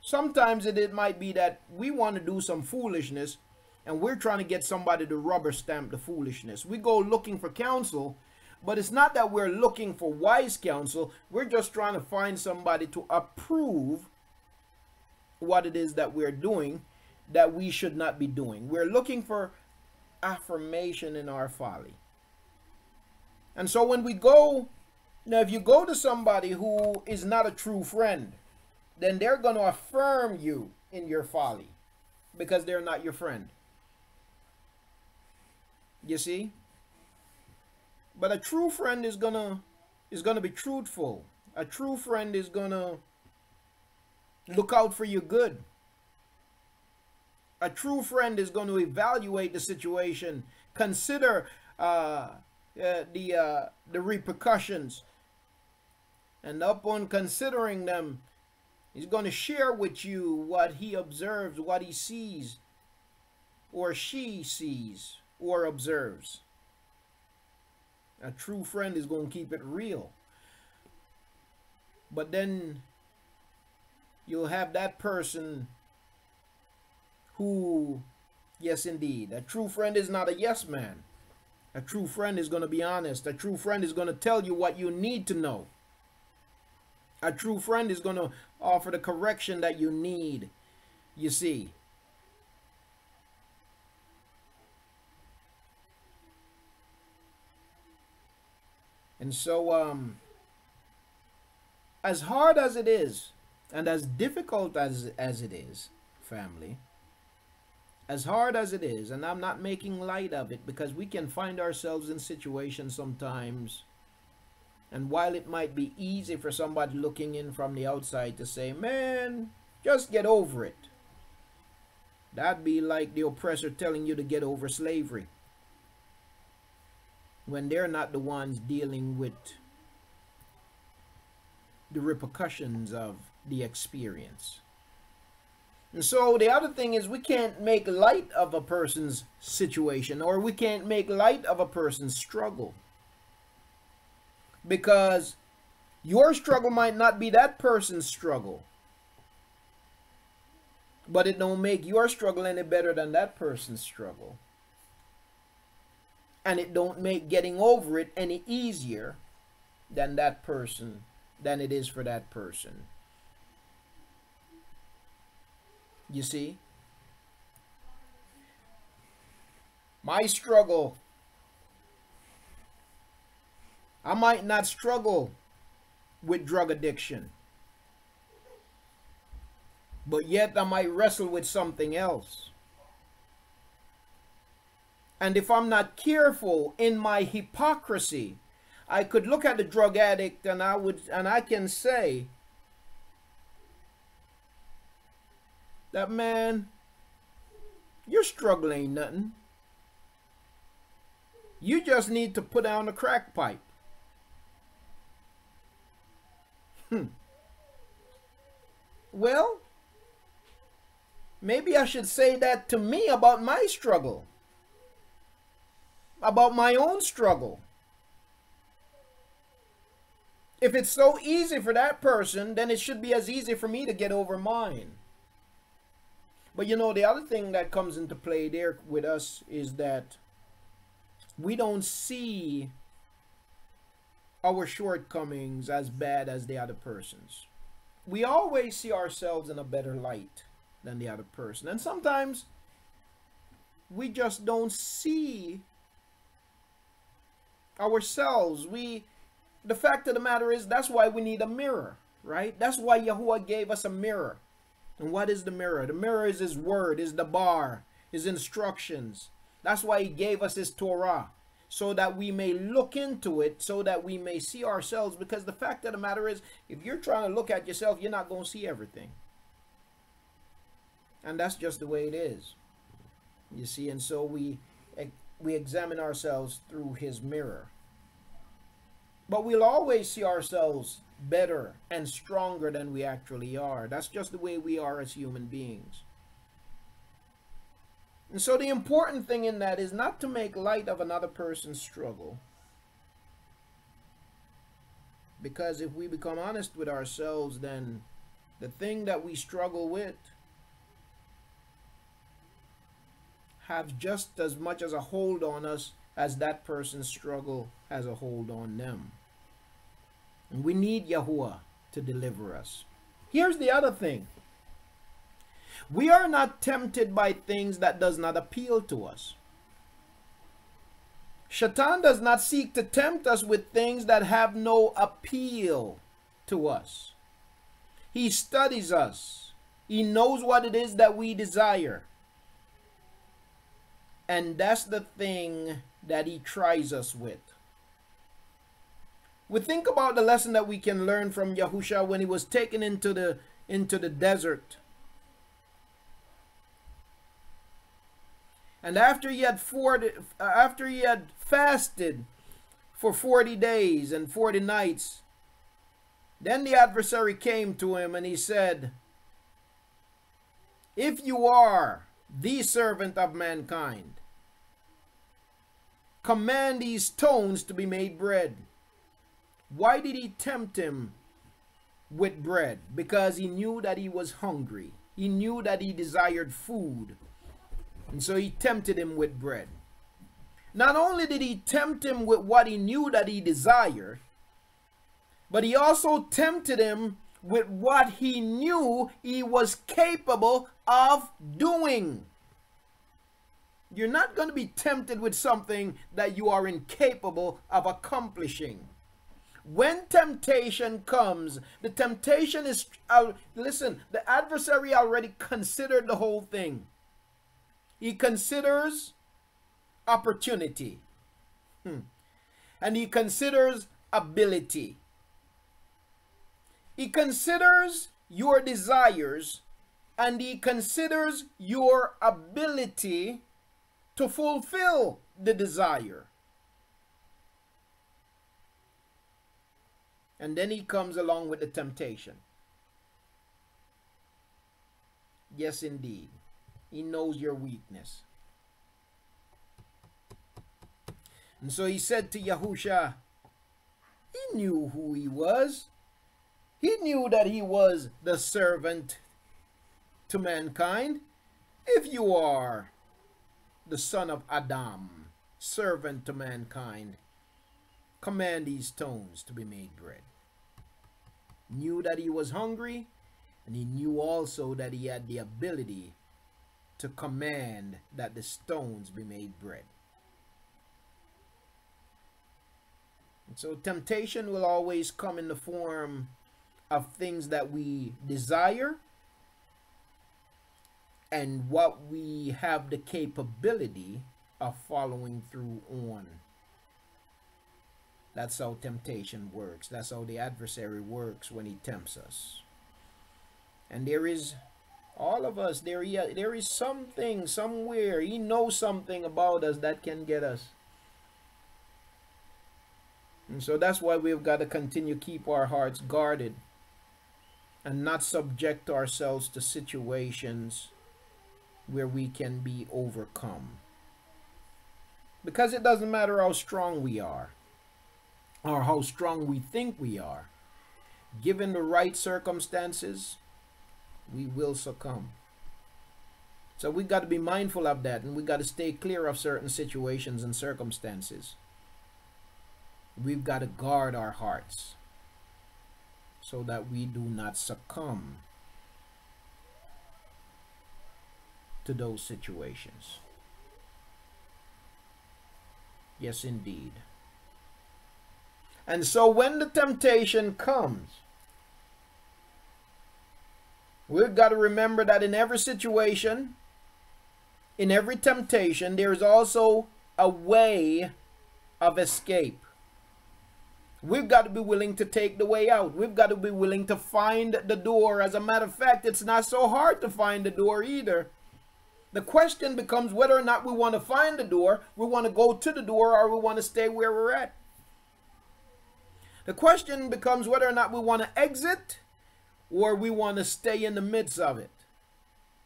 sometimes it might be that we want to do some foolishness and we're trying to get somebody to rubber stamp the foolishness. We go looking for counsel, but it's not that we're looking for wise counsel. We're just trying to find somebody to approve what it is that we're doing that we should not be doing. We're looking for affirmation in our folly. And so when we go, now if you go to somebody who is not a true friend, then they're going to affirm you in your folly because they're not your friend. You see? But a true friend is gonna be truthful. A true friend is gonna look out for your good. A true friend is going to evaluate the situation, consider the repercussions, and upon considering them, he's going to share with you what he observes, what he sees, or she sees or observes. A true friend is going to keep it real. But then you'll have that person who, yes indeed, a true friend is not a yes man. A true friend is going to be honest. A true friend is going to tell you what you need to know. A true friend is going to offer the correction that you need, you see. And so, as hard as it is, and as difficult as it is, family, as hard as it is, and I'm not making light of it, because we can find ourselves in situations sometimes, and while it might be easy for somebody looking in from the outside to say, man, just get over it. That'd be like the oppressor telling you to get over slavery, when they're not the ones dealing with the repercussions of the experience. And so the other thing is, we can't make light of a person's situation, or we can't make light of a person's struggle, because your struggle might not be that person's struggle, but it don't make your struggle any better than that person's struggle, and it don't make getting over it any easier than that person, than it is for that person. You see, my struggle, I might not struggle with drug addiction, but yet I might wrestle with something else. And if I'm not careful in my hypocrisy, I could look at the drug addict and I can say that, man, your struggle ain't nothing. You just need to put down the crack pipe. Well, maybe I should say that to me about my struggle, about my own struggle. If it's so easy for that person, then it should be as easy for me to get over mine. But you know, the other thing that comes into play there with us is that we don't see our shortcomings as bad as the other person's. We always see ourselves in a better light than the other person. And sometimes we just don't see ourselves. The fact of the matter is, that's why we need a mirror, right? That's why Yahuah gave us a mirror. And what is the mirror? The mirror is his word, is the bar, his instructions. That's why he gave us his Torah, so that we may look into it, so that we may see ourselves. Because the fact of the matter is, if you're trying to look at yourself, you're not going to see everything. And that's just the way it is. You see, and so we examine ourselves through his mirror. But we'll always see ourselves better and stronger than we actually are. That's just the way we are as human beings. And so the important thing in that is not to make light of another person's struggle. Because if we become honest with ourselves, then the thing that we struggle with have just as much as a hold on us as that person's struggle has a hold on them. And we need Yahuah to deliver us. Here's the other thing. We are not tempted by things that does not appeal to us. Shaitan does not seek to tempt us with things that have no appeal to us. He studies us. He knows what it is that we desire. And that's the thing that he tries us with. We think about the lesson that we can learn from Yahusha when he was taken into the desert. And after he had fasted for 40 days and 40 nights, then the adversary came to him and he said, "If you are the servant of mankind, command these stones to be made bread." Why did he tempt him with bread because he knew that he was hungry. He knew that he desired food. And so he tempted him with bread. Not only did he tempt him with what he knew that he desired, but he also tempted him with what he knew he was capable of doing. You're not going to be tempted with something that you are incapable of accomplishing. When temptation comes, the temptation is, listen, the adversary already considered the whole thing. He considers opportunity. And he considers ability. He considers your desires, and he considers your ability to fulfill the desire. And then he comes along with the temptation. Yes, indeed. He knows your weakness. And so he said to Yahusha, he knew who he was. He knew that he was the servant to mankind. If you are the son of Adam, servant to mankind, command these stones to be made bread. Knew that he was hungry, and he knew also that he had the ability to command that the stones be made bread. And so temptation will always come in the form of things that we desire and what we have the capability of following through on. That's how temptation works. That's how the adversary works when he tempts us. And there is, all of us, there is something somewhere. He knows something about us that can get us. And so that's why we've got to continue to keep our hearts guarded and not subject ourselves to situations where we can be overcome. Because it doesn't matter how strong we are or how strong we think we are. Given the right circumstances, we will succumb. So we got to be mindful of that, and we got to stay clear of certain situations and circumstances. We've got to guard our hearts so that we do not succumb to those situations. Yes, indeed. And so when the temptation comes, we've got to remember that in every situation, in every temptation, there is also a way of escape. We've got to be willing to take the way out. We've got to be willing to find the door. As a matter of fact, it's not so hard to find the door either. The question becomes whether or not we want to find the door, we want to go to the door, or we want to stay where we're at. The question becomes whether or not we want to exit or we want to stay in the midst of it.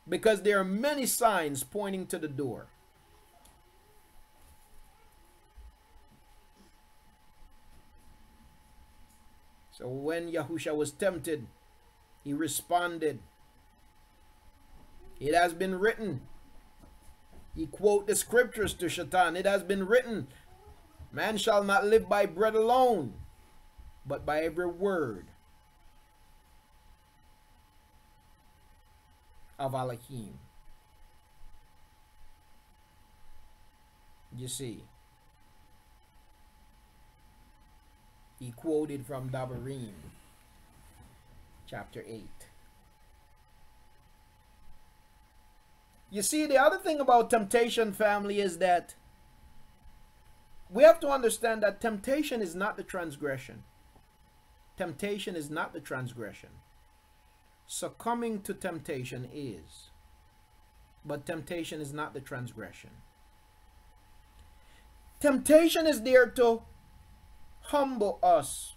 Because there are many signs pointing to the door. So when Yahusha was tempted, he responded, "It has been written." He quoted the scriptures to Shaitan. It has been written, "Man shall not live by bread alone, but by every word of Elohim." You see, he quoted from Dabarim, chapter 8. You see, the other thing about temptation, family, is that we have to understand that temptation is not the transgression. Temptation is not the transgression. Succumbing to temptation is. But temptation is not the transgression. Temptation is there to humble us,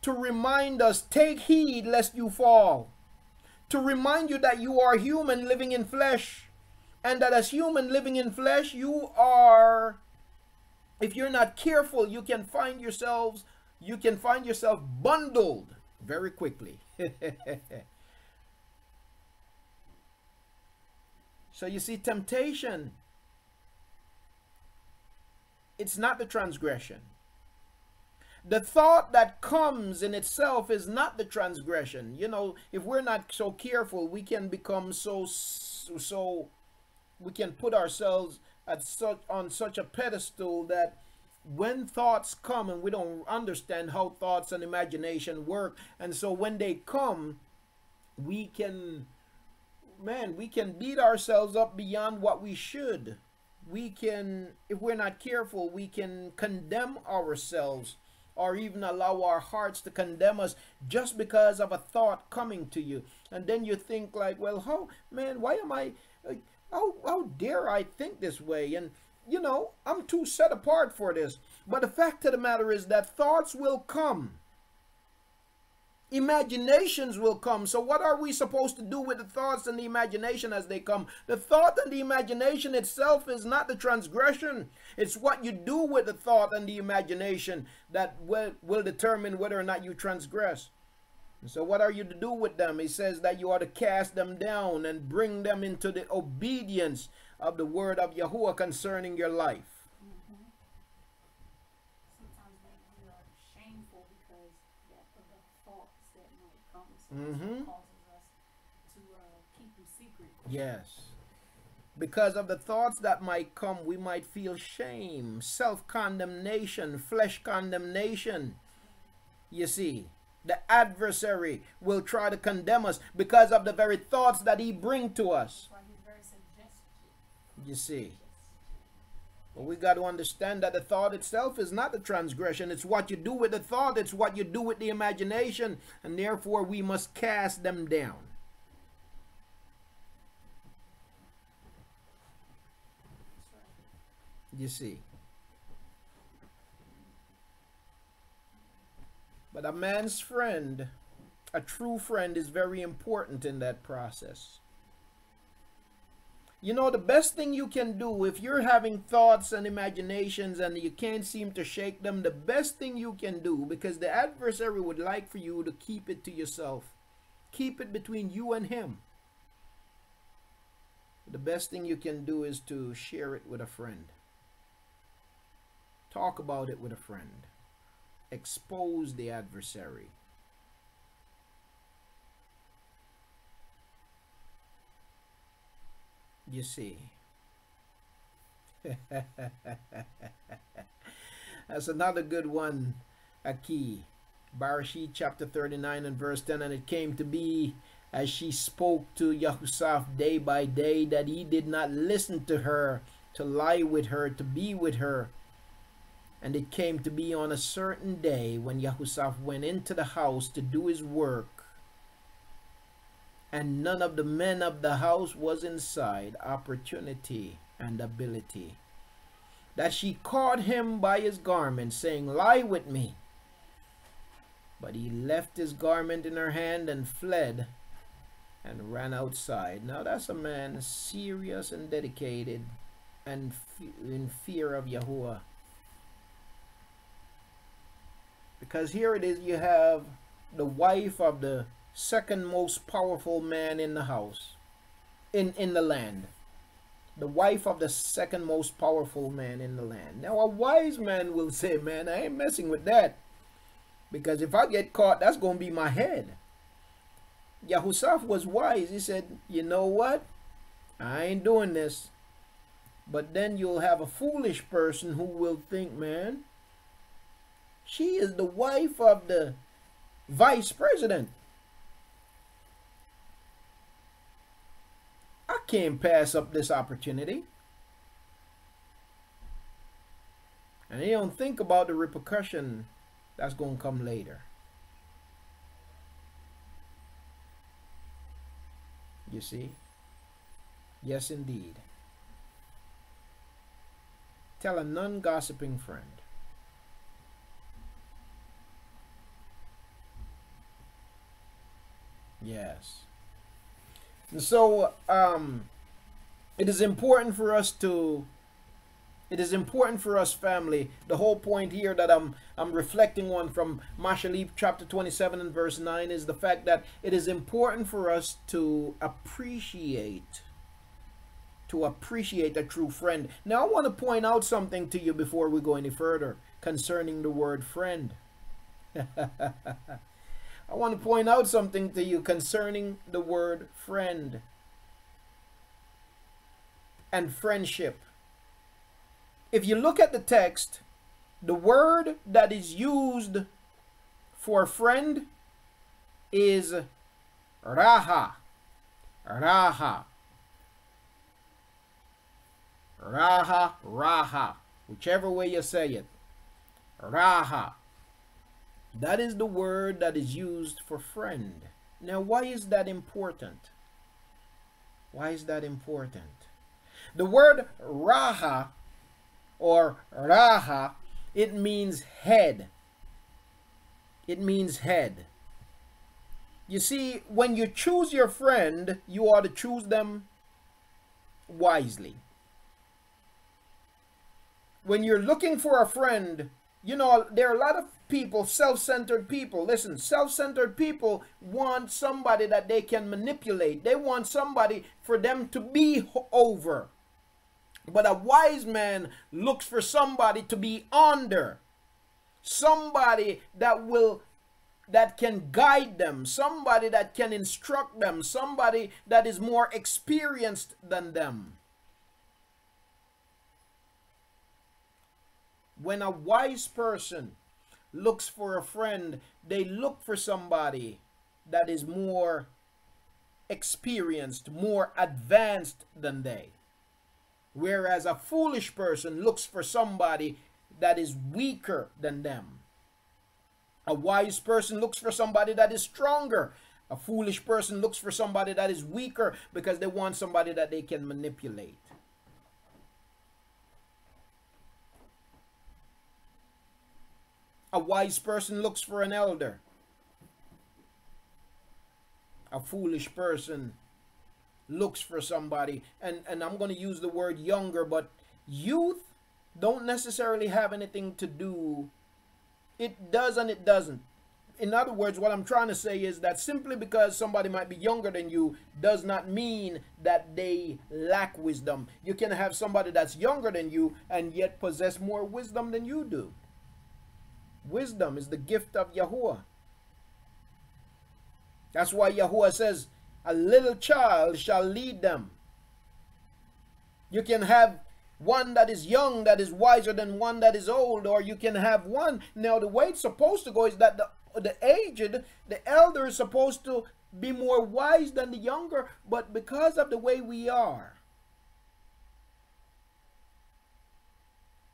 to remind us, take heed lest you fall, to remind you that you are human living in flesh, and that as human living in flesh, you are, if you're not careful, you can find yourself bundled very quickly. So you see, temptation, it's not the transgression. The thought that comes in itself is not the transgression. You know, if we're not so careful, we can become so we can put ourselves on such a pedestal that when thoughts come, and we don't understand how thoughts and imagination work, and so when they come, we can beat ourselves up beyond what we should. We can, if we're not careful, we can condemn ourselves, or even allow our hearts to condemn us just because of a thought coming to you. And then you think like, well, why am I, how dare I think this way? And you know, I'm too set apart for this. But the fact of the matter is that thoughts will come. Imaginations will come. So what are we supposed to do with the thoughts and the imagination as they come? The thought and the imagination itself is not the transgression. It's what you do with the thought and the imagination that will determine whether or not you transgress. And so what are you to do with them? He says that you are to cast them down and bring them into the obedience of the word of Yahuah concerning your life. Sometimes we are shameful because of the thoughts that might come. So that's what causes us to keep them secret. Yes. Because of the thoughts that might come, we might feel shame, self-condemnation, flesh condemnation. You see, the adversary will try to condemn us because of the very thoughts that he brings to us. You see, but we got to understand that the thought itself is not the transgression. It's what you do with the thought. It's what you do with the imagination. And therefore, we must cast them down. You see. But a man's friend, a true friend, is very important in that process. You know, the best thing you can do if you're having thoughts and imaginations and you can't seem to shake them, the best thing you can do, because the adversary would like for you to keep it to yourself. Keep it between you and him. The best thing you can do is to share it with a friend. Talk about it with a friend. Expose the adversary. You see. That's another good one, Aki. Barashit chapter 39 and verse 10. And it came to be, as she spoke to Yahusha day by day, that he did not listen to her, to lie with her, to be with her. And it came to be on a certain day when Yahusha went into the house to do his work, and none of the men of the house was inside, opportunity and ability, that she caught him by his garment, saying, lie with me. But he left his garment in her hand and fled and ran outside. Now that's a man serious and dedicated and in fear of Yahuah. Because here it is, you have the wife of the second most powerful man in the house, in the land. The wife of the second most powerful man in the land. Now a wise man will say, man, I ain't messing with that. Because if I get caught, that's going to be my head. Yahusha was wise. He said, you know what? I ain't doing this. But then you'll have a foolish person who will think, man, she is the wife of the vice president. I can't pass up this opportunity. And they don't think about the repercussion that's going to come later. You see? Yes, indeed. Tell a non-gossiping friend. Yes. And so it is important for us to It is important for us, family. The whole point here that I'm reflecting on from Mashalib chapter 27 and verse 9 is the fact that it is important for us to appreciate a true friend. Now I want to point out something to you before we go any further concerning the word friend. I want to point out something to you concerning the word friend and friendship. If you look at the text, the word that is used for friend is raha. Raha. Raha, raha. Whichever way you say it. Raha. That is the word that is used for friend. Now, why is that important? Why is that important? The word raha or raha, it means head. It means head. You see, when you choose your friend, you ought to choose them wisely. When you're looking for a friend, you know, there are a lot of people, self-centered people. Listen, self-centered people want somebody that they can manipulate. They want somebody for them to be over. But a wise man looks for somebody to be under. Somebody that can guide them. Somebody that can instruct them. Somebody that is more experienced than them. When a wise person looks for a friend, they look for somebody that is more experienced, more advanced than they. Whereas a foolish person looks for somebody that is weaker than them. A wise person looks for somebody that is stronger. A foolish person looks for somebody that is weaker because they want somebody that they can manipulate. A wise person looks for an elder. A foolish person looks for somebody, and I'm going to use the word younger, but youth don't necessarily have anything to do. It does and it doesn't. In other words, what I'm trying to say is that simply because somebody might be younger than you does not mean that they lack wisdom. You can have somebody that's younger than you and yet possess more wisdom than you do. Wisdom is the gift of Yahuah. That's why Yahuah says, a little child shall lead them. You can have one that is young, that is wiser than one that is old, or you can have one. Now, the way it's supposed to go is that the aged, the elder is supposed to be more wise than the younger, but because of the way we are,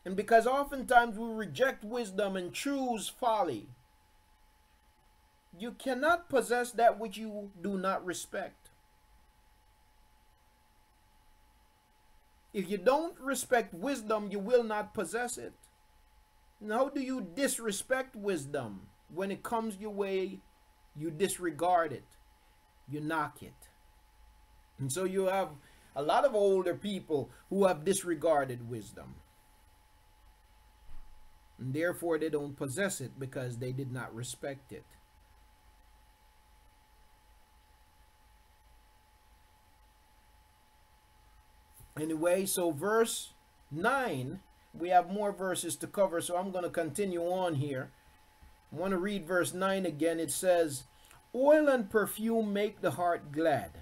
and because oftentimes we reject wisdom and choose folly, you cannot possess that which you do not respect. If you don't respect wisdom, you will not possess it. And how do you disrespect wisdom? When it comes your way, you disregard it. You knock it. And so you have a lot of older people who have disregarded wisdom. And therefore they don't possess it because they did not respect it. Anyway, so verse 9, we have more verses to cover, so I'm going to continue on here. I want to read verse 9 again. It says, oil and perfume make the heart glad.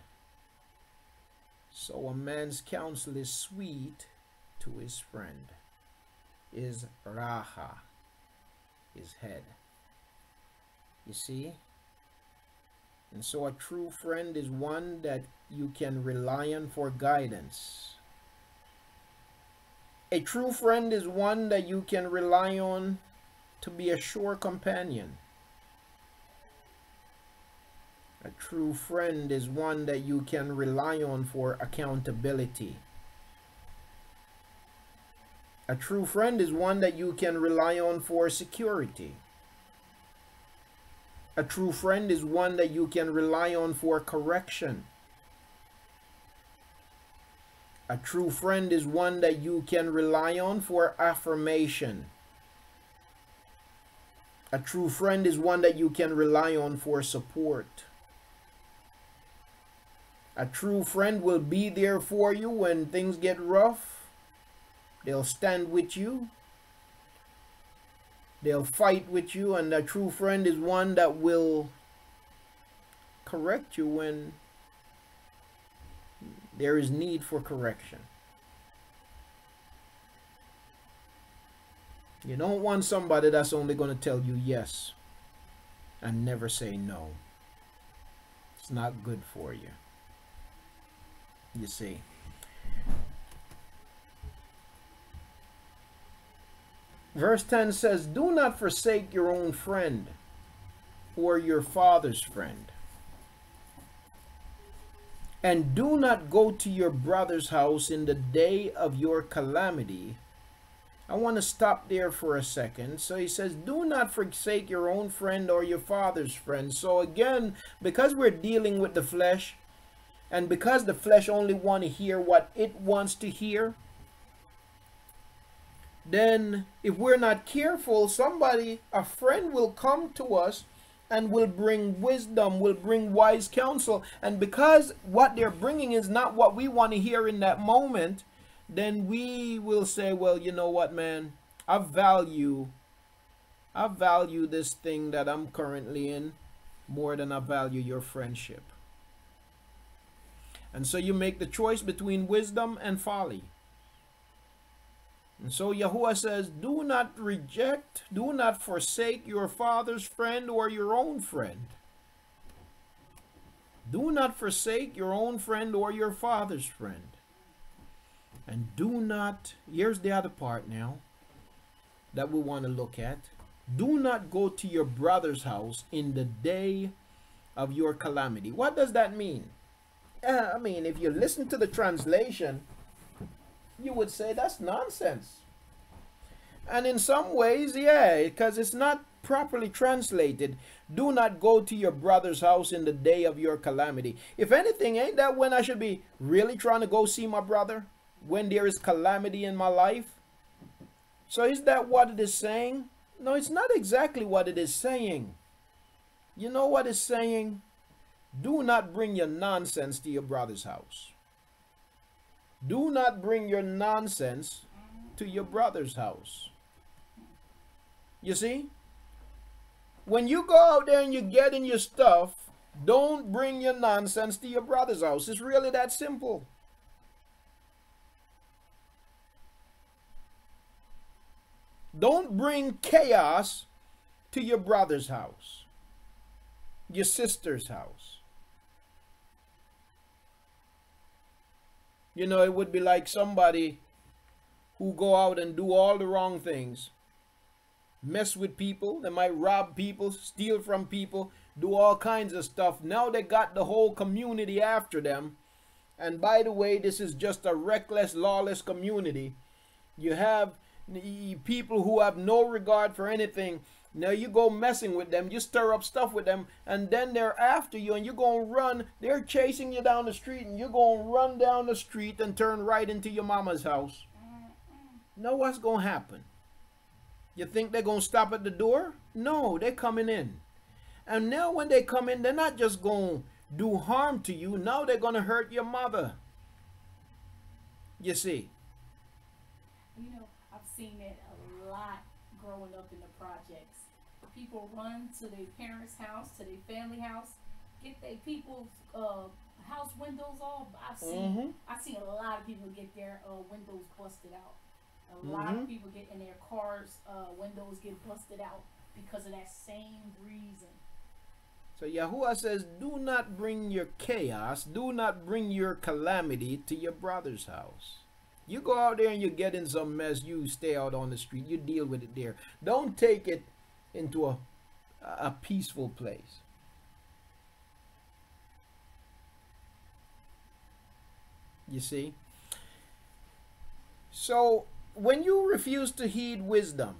So a man's counsel is sweet to his friend. Is raha, his head. You see? And so a true friend is one that you can rely on for guidance. A true friend is one that you can rely on to be a sure companion. A true friend is one that you can rely on for accountability. A true friend is one that you can rely on for security. A true friend is one that you can rely on for correction. A true friend is one that you can rely on for affirmation. A true friend is one that you can rely on for support. A true friend will be there for you when things get rough. They'll stand with you. They'll fight with you. And a true friend is one that will correct you when there is need for correction. You don't want somebody that's only going to tell you yes and never say no. It's not good for you. You see. Verse 10 says, do not forsake your own friend or your father's friend. And do not go to your brother's house in the day of your calamity. I want to stop there for a second. So he says, do not forsake your own friend or your father's friend. So again, because we're dealing with the flesh, and because the flesh only want to hear what it wants to hear, then if we're not careful, a friend will come to us and will bring wisdom, will bring wise counsel. And because what they're bringing is not what we want to hear in that moment, then we will say, well, you know what, man, I value this thing that I'm currently in more than I value your friendship. And so you make the choice between wisdom and folly. And so Yahuah says, do not reject, do not forsake your father's friend or your own friend. Do not forsake your own friend or your father's friend. And do not, here's the other part now that we want to look at. Do not go to your brother's house in the day of your calamity. What does that mean? I mean, if you listen to the translation, you would say that's nonsense. And in some ways, yeah, because it's not properly translated. Do not go to your brother's house in the day of your calamity. If anything, ain't that when I should be really trying to go see my brother? When there is calamity in my life? So is that what it is saying? No, it's not exactly what it is saying. You know what it's saying? Do not bring your nonsense to your brother's house. Do not bring your nonsense to your brother's house. You see? When you go out there and you get in your stuff, don't bring your nonsense to your brother's house. It's really that simple. Don't bring chaos to your brother's house, your sister's house. You know, it would be like somebody who go out and do all the wrong things, mess with people. They might rob people, steal from people, do all kinds of stuff. Now they got the whole community after them. And by the way, this is just a reckless, lawless community. You have people who have no regard for anything. Now you go messing with them, you stir up stuff with them, and then they're after you and you're going to run. They're chasing you down the street and you're going to run down the street and turn right into your mama's house. Now what's going to happen? You think they're going to stop at the door? No, they're coming in. And now when they come in, they're not just going to do harm to you. Now they're going to hurt your mother. You see? You know, I've seen it a lot growing up in the projects. People run to their parents' house, to their family house, get their people's house windows off. I've seen a lot of people get their windows busted out. A lot of people get in their cars, windows get busted out because of that same reason. So Yahuah says, do not bring your chaos, do not bring your calamity to your brother's house. You go out there and you get in some mess, you stay out on the street, you deal with it there. Don't take it into a peaceful place. You see? So, when you refuse to heed wisdom,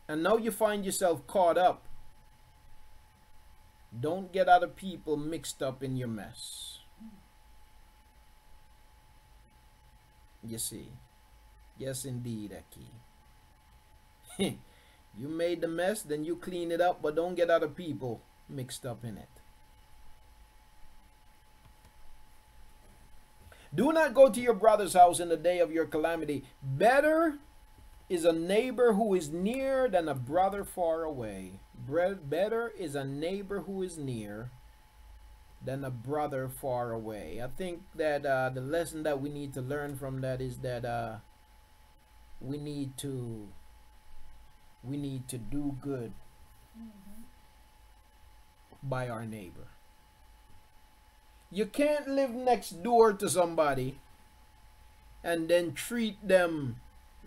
and now you find yourself caught up, don't get other people mixed up in your mess. You see. Yes, indeed, Aki. You made the mess, then you clean it up, but don't get other people mixed up in it. Do not go to your brother's house in the day of your calamity. Better is a neighbor who is near than a brother far away. Better is a neighbor who is near than a brother far away. I think that the lesson that we need to learn from that is that we need to do good by our neighbor. You can't live next door to somebody and then treat them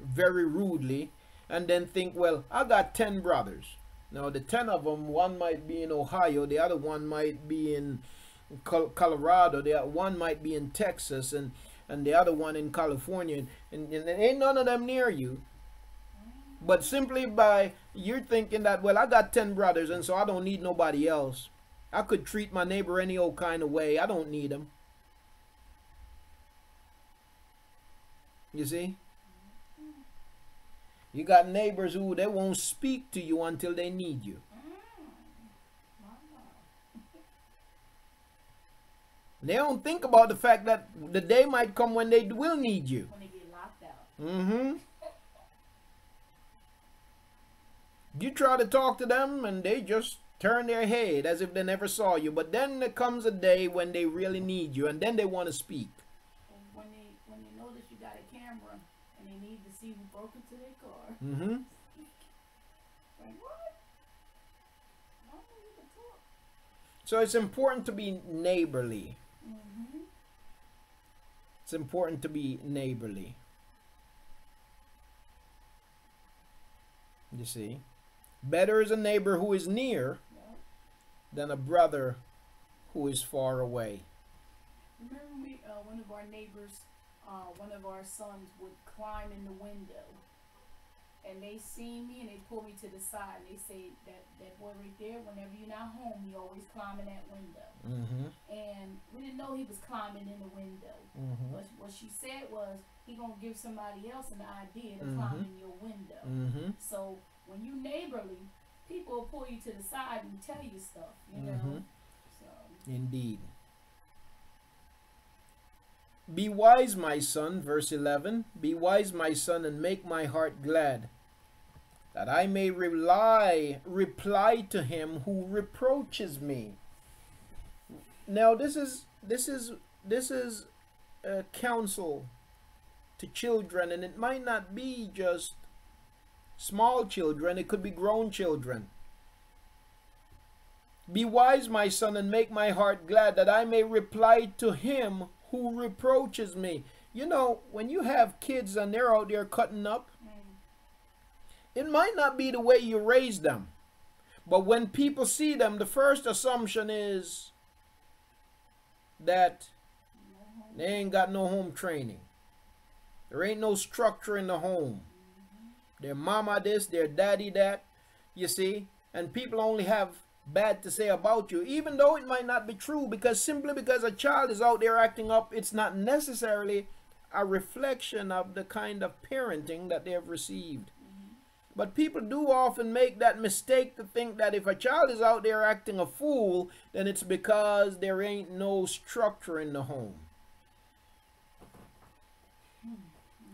very rudely and then think, well, I got 10 brothers. Now, the 10 of them, one might be in Ohio, the other one might be in Colorado, the other one might be in Texas, and the other one in California, and ain't none of them near you. But simply by you're thinking that, well, I got 10 brothers, and so I don't need nobody else. I could treat my neighbor any old kind of way. I don't need him. You see? You got neighbors who they won't speak to you until they need you. They don't think about the fact that the day might come when they will need you. When they get locked out. Mm-hmm. You try to talk to them and they just turn their head as if they never saw you. But then there comes a day when they really need you and then they want to speak. And when they notice you got a camera and they need to see who broke into their car. Mm-hmm. Like, what? I don't know you can talk. So it's important to be neighborly. Mm-hmm. It's important to be neighborly. You see? Better is a neighbor who is near than a brother who is far away. Remember one of our neighbors, one of our sons would climb in the window. And they seen me and they pulled me to the side. And they say that boy right there, whenever you're not home, he always climbing that window. Mm-hmm. And we didn't know he was climbing in the window. Mm-hmm. But what she said was, he gonna give somebody else an idea to Mm-hmm. climb in your window. Mm-hmm. So when you neighborly, people will pull you to the side and tell you stuff, you Mm-hmm. know. So Indeed. Be wise, my son, verse 11. Be wise, my son, and make my heart glad, that I may reply to him who reproaches me. Now this is a counsel to children, and it might not be just small children, it could be grown children. Be wise, my son, and make my heart glad, that I may reply to him who reproaches me. You know, when you have kids and they're out there cutting up, it might not be the way you raised them. But when people see them, the first assumption is that they ain't got no home training. There ain't no structure in the home. Their mama this, their daddy that, you see. And people only have bad to say about you, even though it might not be true, because simply because a child is out there acting up, it's not necessarily a reflection of the kind of parenting that they have received. But people do often make that mistake to think that if a child is out there acting a fool, then it's because there ain't no structure in the home.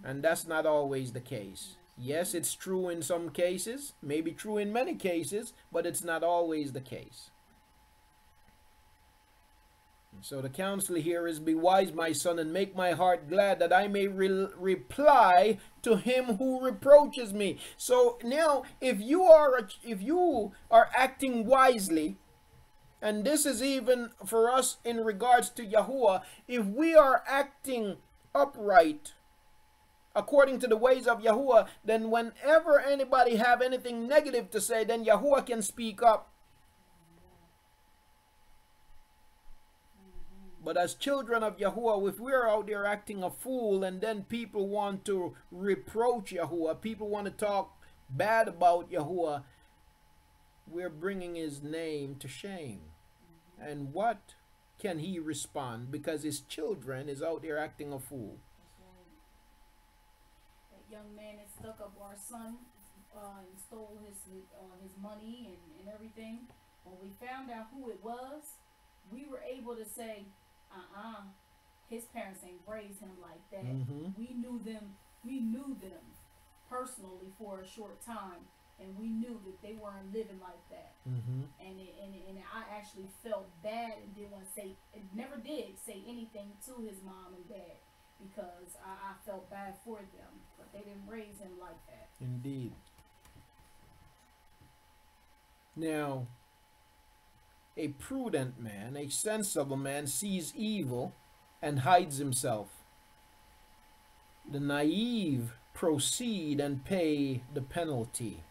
And that's not always the case. Yes, it's true in some cases, maybe true in many cases, but it's not always the case. So the counsel here is, be wise, my son, and make my heart glad, that I may reply to him who reproaches me. So now, if you are acting wisely, and this is even for us in regards to Yahuah, if we are acting upright according to the ways of Yahuah, then whenever anybody have anything negative to say, then Yahuah can speak up. But as children of Yahuah, if we're out there acting a fool and then people want to reproach Yahuah, people want to talk bad about Yahuah, we're bringing his name to shame. And what can he respond? Because his children is out there acting a fool. young man that stuck up our son and stole his money and everything. When we found out who it was, we were able to say, his parents ain't raised him like that. We knew them personally for a short time, and we knew that they weren't living like that. And I actually felt bad and never did say anything to his mom and dad, because I felt bad for them, but they didn't raise him like that. Indeed. Now, a prudent man, a sensible man, sees evil and hides himself. The naive proceed and pay the penalty.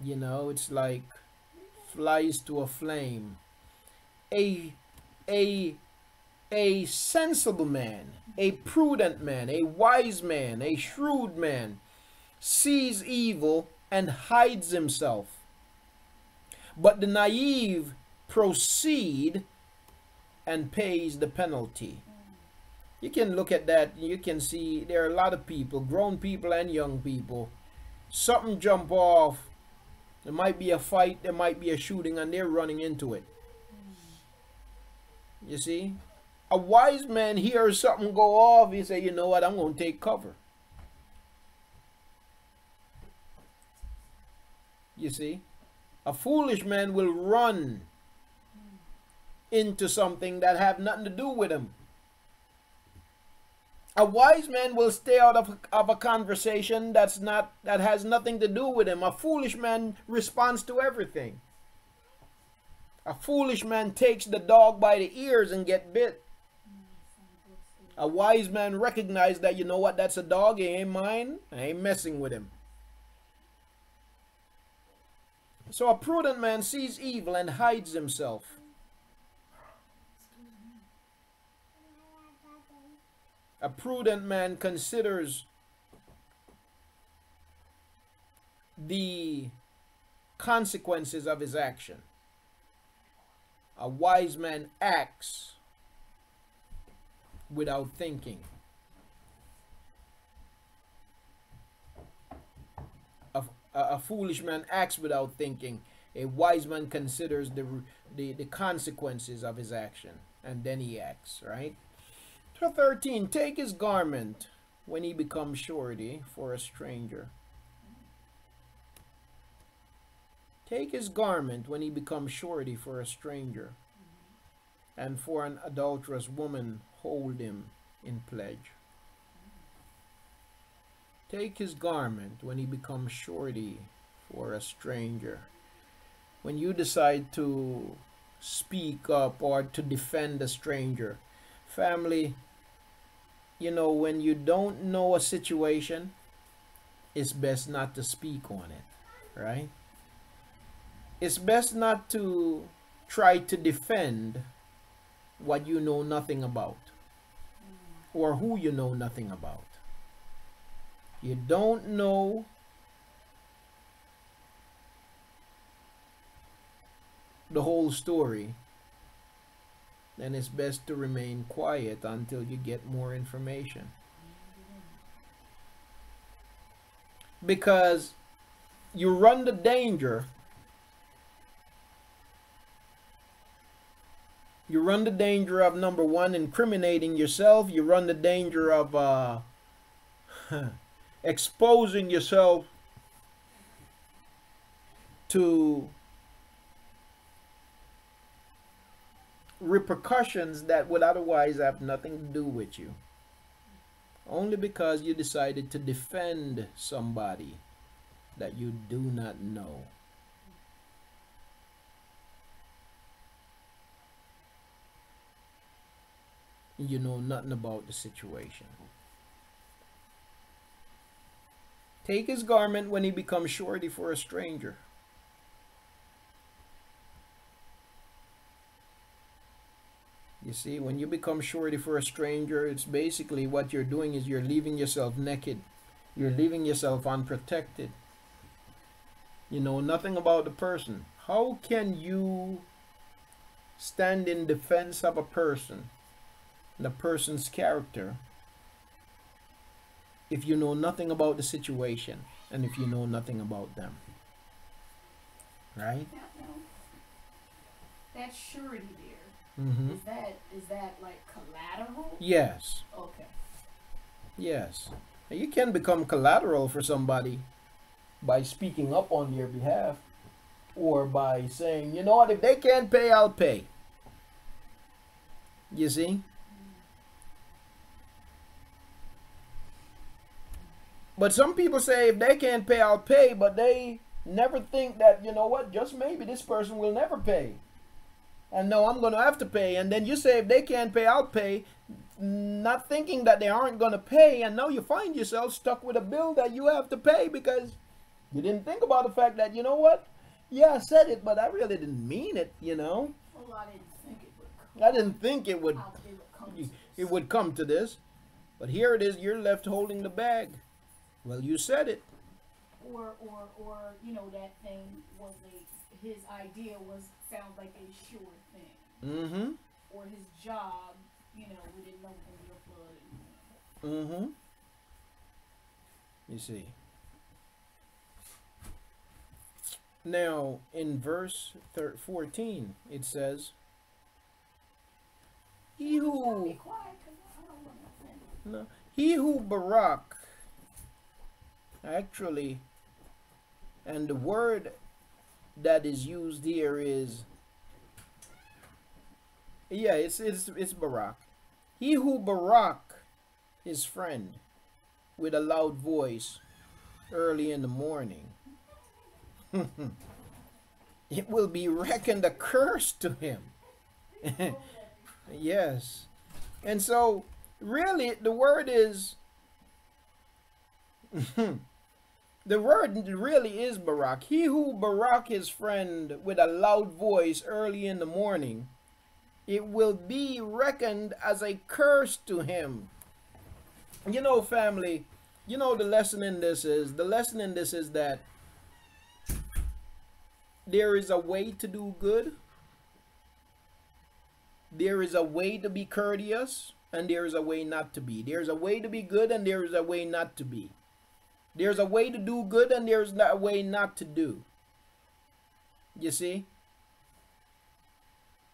You know, it's like flies to a flame. A sensible man, a prudent man, a wise man, a shrewd man sees evil and hides himself. But the naive proceed and pays the penalty. You can look at that, you can see there are a lot of people, grown people and young people, something jump off, there might be a fight, there might be a shooting, and they're running into it. You see? A wise man hears something go off, he say, you know what, I'm going to take cover. You see? A foolish man will run into something that have nothing to do with him. A wise man will stay out of a conversation that has nothing to do with him. A foolish man responds to everything. A foolish man takes the dog by the ears and get bit. A wise man recognizes that, you know what, that's a dog, he ain't mine, I ain't messing with him. So a prudent man sees evil and hides himself. A prudent man considers the consequences of his action. A wise man acts without thinking. A foolish man acts without thinking. A wise man considers the consequences of his action, and then he acts, right? 13, take his garment when he becomes surety for a stranger. Take his garment when he becomes surety for a stranger, and for an adulterous woman hold him in pledge. Take his garment when he becomes surety for a stranger. When you decide to speak up or to defend a stranger, family, you know, when you don't know a situation, it's best not to speak on it, right? It's best not to try to defend what you know nothing about or who you know nothing about. You don't know the whole story, then it's best to remain quiet until you get more information. Because you run the danger, of, number one, incriminating yourself. You run the danger of exposing yourself to repercussions that would otherwise have nothing to do with you, only because you decided to defend somebody that you do not know. You know nothing about the situation. Take his garment when he becomes surety for a stranger. You see, when you become surety for a stranger, it's basically what you're doing is you're leaving yourself naked. You're leaving yourself unprotected. You know nothing about the person. How can you stand in defense of a person, the person's character, if you know nothing about the situation and if you know nothing about them. Right? Now, that surety there, Mm-hmm. is that like collateral? Yes. Okay. Yes. And you can become collateral for somebody by speaking up on their behalf, or by saying, you know what, if they can't pay, I'll pay. You see? But some people say if they can't pay, I'll pay, but they never think that, you know what, just maybe this person will never pay. And no, I'm going to have to pay. And then you say if they can't pay, I'll pay, not thinking that they aren't going to pay. And now you find yourself stuck with a bill that you have to pay because you didn't think about the fact that, you know what, yeah, I said it, but I really didn't mean it, you know. Well, I didn't think it would come. I didn't think it would come to this. it would come to this. But here it is, you're left holding the bag. Well, you said it. Or you know, that thing was his idea sounds like a sure thing. Mm-hmm. Or his job, you know, we didn't know when we were flooded. Mm-hmm. You see. Now, in verse 14, it says, He who... Be quiet, 'cause I don't want to offend. No, he who Barak, actually, and the word that is used here is, yeah, it's Barak. He who Barak his friend with a loud voice early in the morning, it will be reckoned a curse to him. Yes. And so, really, the word is, the word really is Barak. He who Barak his friend with a loud voice early in the morning, it will be reckoned as a curse to him. You know, family, you know the lesson in this is that there is a way to do good. There is a way to be courteous, and there is a way not to be. There's a way to be good, and there is a way not to be. There's a way to do good, and there's a way not to do. You see?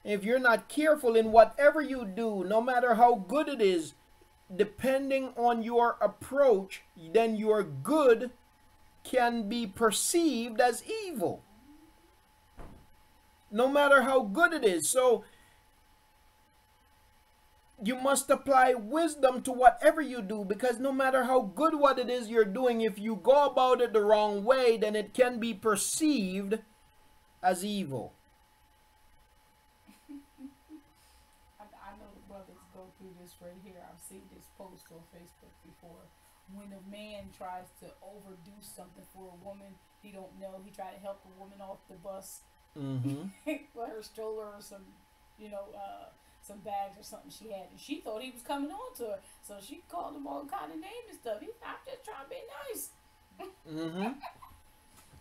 If you're not careful in whatever you do, no matter how good it is, depending on your approach, then your good can be perceived as evil. No matter how good it is. So, you must apply wisdom to whatever you do, because no matter how good what it is you're doing, if you go about it the wrong way, then it can be perceived as evil. I know the brothers go through this right here. I've seen this post on Facebook before. When a man tries to overdo something for a woman, he don't know. He tried to help a woman off the bus. Let her stroller or some, some bags or something she had, and she thought he was coming on to her, so she called him all kind of names and stuff. I'm just trying to be nice.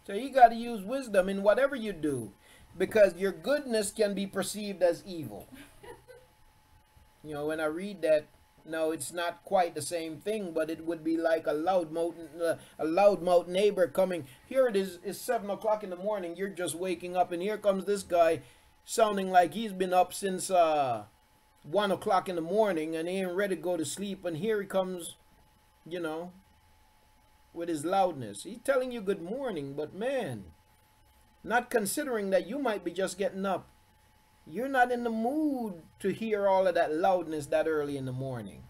So you got to use wisdom in whatever you do, because your goodness can be perceived as evil. When I read that, no, it's not quite the same thing, but it would be like a loudmouth neighbor coming. Here it is, it's 7 o'clock in the morning. You're just waking up, and here comes this guy sounding like he's been up since 1 o'clock in the morning, and he ain't ready to go to sleep. And here he comes, with his loudness. He's telling you good morning, but man, not considering that you might be just getting up. You're not in the mood to hear all of that loudness that early in the morning.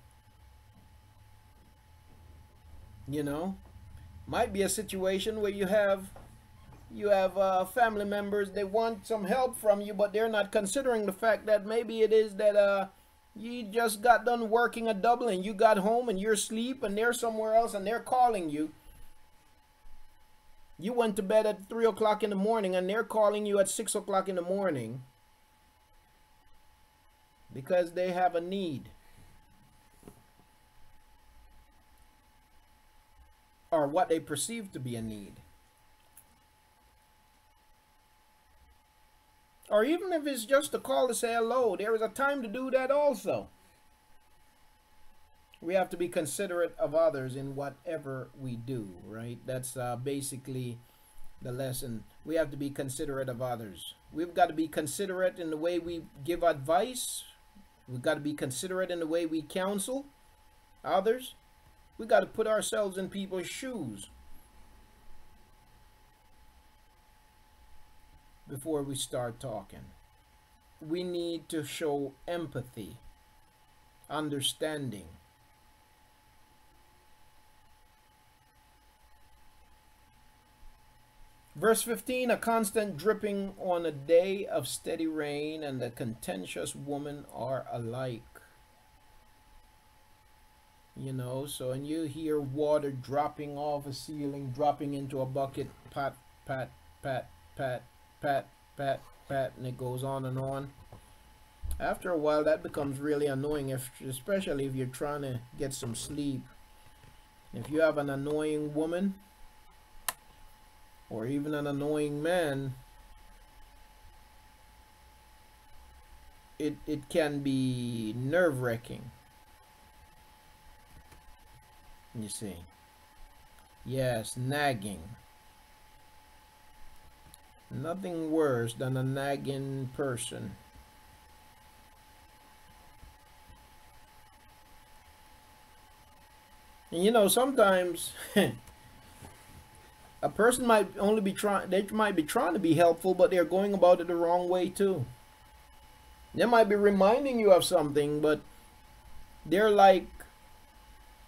Might be a situation where you have family members, they want some help from you, but they're not considering the fact that maybe it is that you just got done working a double and you got home and you're asleep and they're somewhere else and they're calling you. You went to bed at 3 o'clock in the morning and they're calling you at 6 o'clock in the morning because they have a need. Or what they perceive to be a need. Or even if it's just a call to say hello, there is a time to do that also. We have to be considerate of others in whatever we do, right? That's basically the lesson. We have to be considerate of others. We've got to be considerate in the way we give advice. We've got to be considerate in the way we counsel others. We've got to put ourselves in people's shoes before we start talking. We need to show empathy, understanding. Verse 15, a constant dripping on a day of steady rain and a contentious woman are alike. You know, so when you hear water dropping off a ceiling, dropping into a bucket, pat, pat, pat, pat, pat, pat, pat, and it goes on and on. After a while, that becomes really annoying, especially if you're trying to get some sleep. If you have an annoying woman, or even an annoying man, it can be nerve-wracking. You see. Yes, nagging. Nothing worse than a nagging person. And you know, sometimes a person might only be trying, they might be trying to be helpful, but they're going about it the wrong way too. They might be reminding you of something, but they're like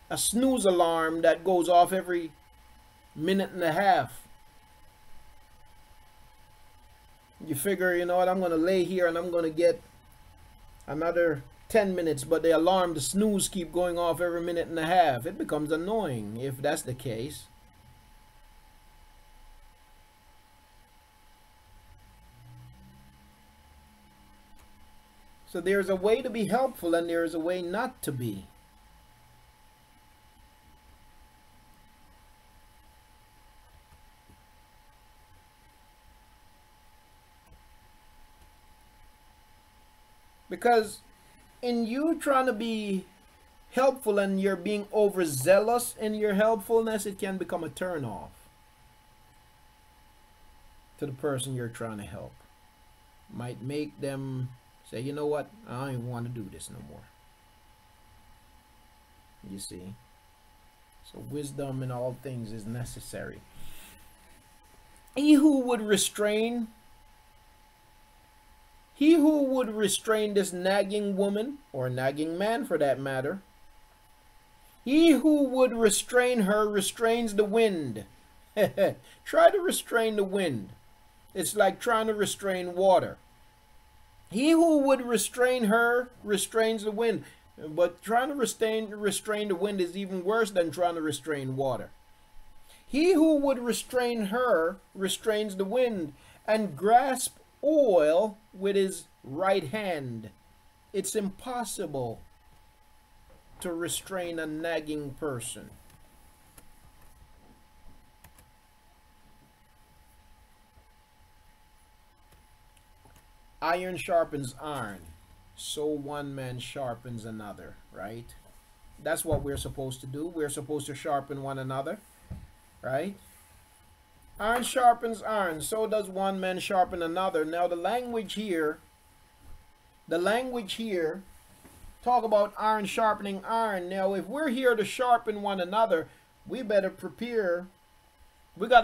a snooze alarm that goes off every minute and a half. You figure, you know what, I'm going to lay here and I'm going to get another 10 minutes, but the alarm, the snooze, keep going off every minute and a half. It becomes annoying if that's the case. So there's a way to be helpful and there's a way not to be. Because in you trying to be helpful and you're being overzealous in your helpfulness, it can become a turn off to the person you're trying to help. Might make them say, you know what, I don't even want to do this no more. You see? So wisdom in all things is necessary. He who would restrain this nagging woman, or nagging man for that matter, he who would restrain her restrains the wind. Try to restrain the wind. It's like trying to restrain water. He who would restrain her restrains the wind. But trying to restrain the wind is even worse than trying to restrain water. He who would restrain her restrains the wind and grasp oil with his right hand. It's impossible to restrain a nagging person. Iron sharpens iron, so one man sharpens another, right? That's what we're supposed to do. We're supposed to sharpen one another, right? Iron sharpens iron, so does one man sharpen another. Now the language here talk about iron sharpening iron. Now if we're here to sharpen one another, we got to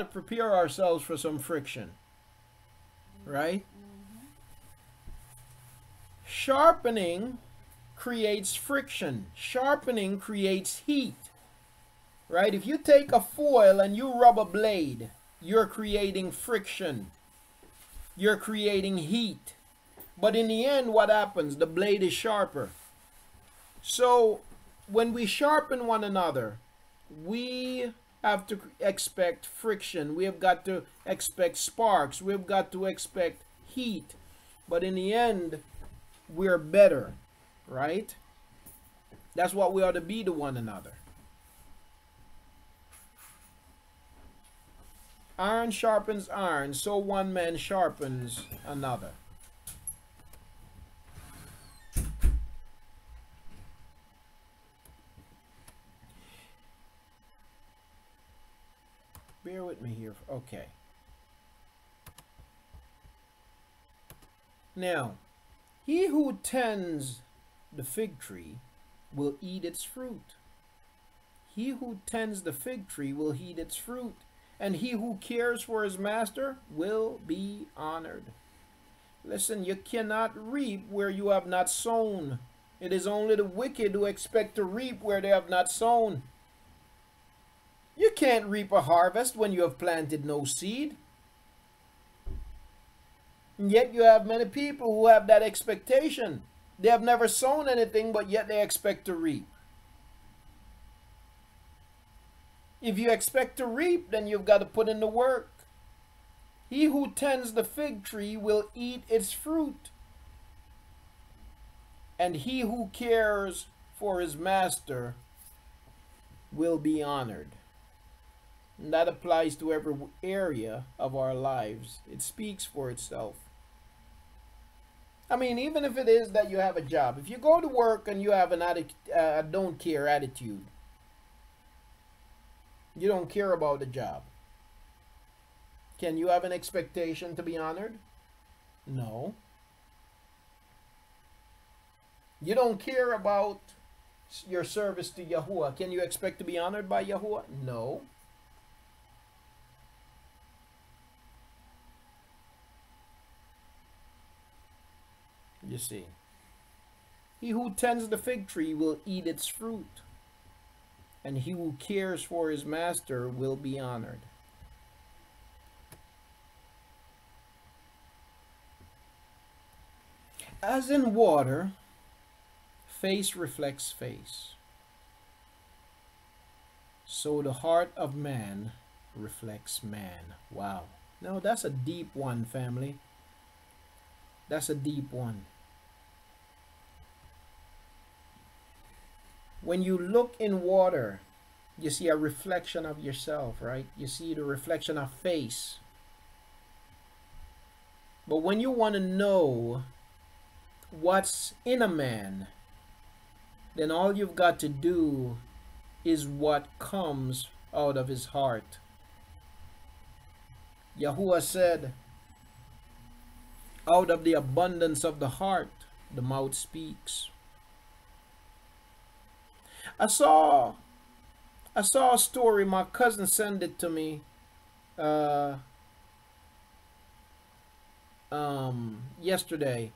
prepare ourselves for some friction, right? Sharpening creates friction. Sharpening creates heat, right? If you take a foil and you rub a blade, you're creating friction. You're creating heat. But in the end, what happens? The blade is sharper. So when we sharpen one another, we have to expect friction. We have got to expect sparks. We've got to expect heat. But in the end, we're better, right? That's what we ought to be to one another. Iron sharpens iron, so one man sharpens another. Bear with me here. Okay. Now, he who tends the fig tree will eat its fruit. He who tends the fig tree will eat its fruit, and he who cares for his master will be honored. Listen, you cannot reap where you have not sown. It is only the wicked who expect to reap where they have not sown. You can't reap a harvest when you have planted no seed. And yet you have many people who have that expectation. They have never sown anything, but yet they expect to reap. If you expect to reap, then you've got to put in the work. He who tends the fig tree will eat its fruit, and he who cares for his master will be honored. And that applies to every area of our lives. It speaks for itself. I mean, even if it is that you have a job, if you go to work and you have a don't care attitude, you don't care about the job, can you have an expectation to be honored? No. You don't care about your service to Yahuah. Can you expect to be honored by Yahuah? No. You see, he who tends the fig tree will eat its fruit, and he who cares for his master will be honored. As in water, face reflects face, so the heart of man reflects man. Wow. Now that's a deep one, family. That's a deep one. When you look in water, you see a reflection of yourself, right? You see the reflection of face. But when you want to know what's in a man, then all you've got to do is what comes out of his heart. Yahuah said, out of the abundance of the heart, the mouth speaks. I saw a story. My cousin sent it to me yesterday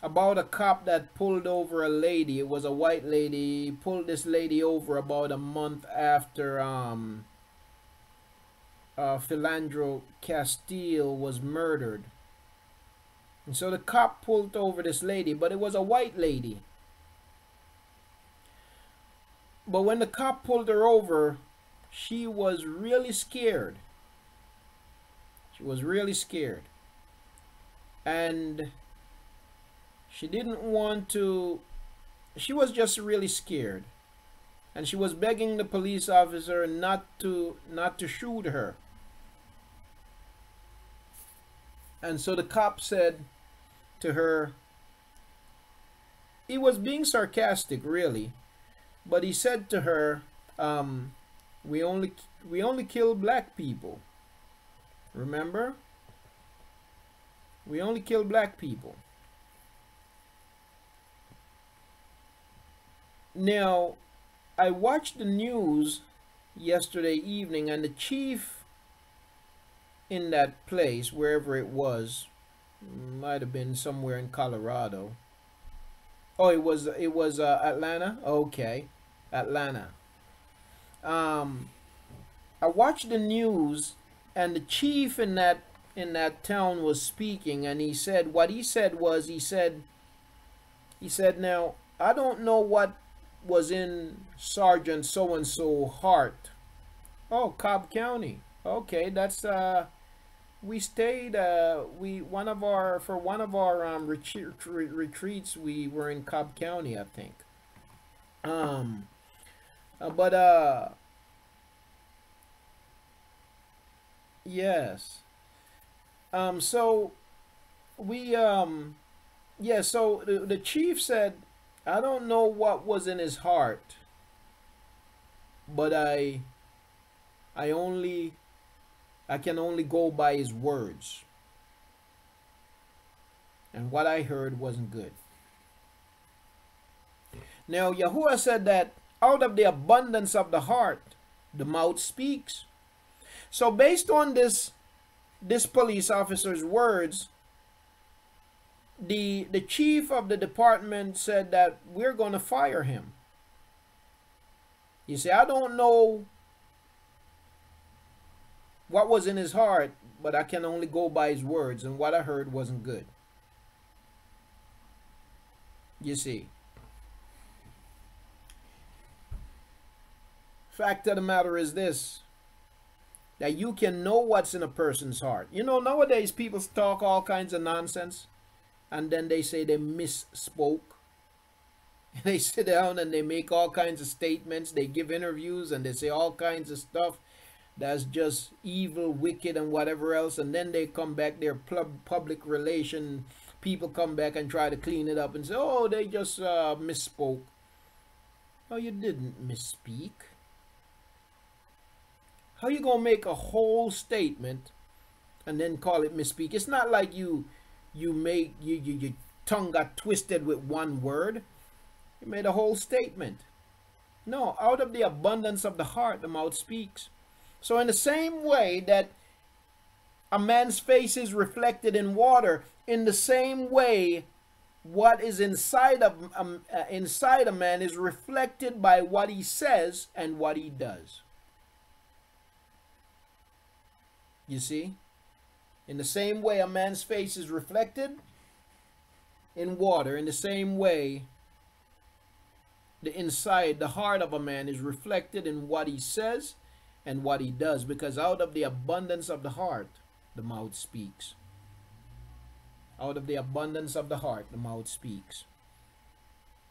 about a cop that pulled over a lady. It was a white lady. He pulled this lady over about a month after Philandro Castile was murdered. And so the cop pulled over this lady, but it was a white lady. But when the cop pulled her over, she was really scared. She was really scared. And she didn't want to, she was just really scared. And she was begging the police officer not to shoot her. And so the cop said to her, he was being sarcastic really, but he said to her, we only kill black people. Remember? We only kill black people. Now, I watched the news yesterday evening, and the chief in that place, wherever it was, might have been somewhere in Colorado. Oh, it was Atlanta. Okay, Atlanta. I watched the news, and the chief in that town was speaking, and he said what he said was he said now I don't know what was in Sergeant so and so heart. Oh, Cobb County. Okay, that's we stayed one of our retreats we were in Cobb County, I think. Yes. So we yeah, so the chief said, I don't know what was in his heart, but I I can only go by his words. And what I heard wasn't good. Now, Yahuah said that out of the abundance of the heart, the mouth speaks. So based on this police officer's words, the chief of the department said that we're going to fire him. You see, I don't know what was in his heart, but I can only go by his words, and what I heard wasn't good. You see. Fact of the matter is this, that you can know what's in a person's heart. You know, nowadays people talk all kinds of nonsense, and then they say they misspoke. They sit down and they make all kinds of statements. They give interviews and they say all kinds of stuff that's just evil, wicked, and whatever else. And then they come back, their public relation people come back and try to clean it up and say, oh, they just misspoke. No, you didn't misspeak. How you gonna make a whole statement and then call it misspeak? It's not like your tongue got twisted with one word. You made a whole statement. No, out of the abundance of the heart, the mouth speaks. So in the same way that a man's face is reflected in water, in the same way, what is inside a man is reflected by what he says and what he does. You see? In the same way a man's face is reflected in water, in the same way the heart of a man is reflected in what he says and what he does, because out of the abundance of the heart, the mouth speaks. Out of the abundance of the heart, the mouth speaks.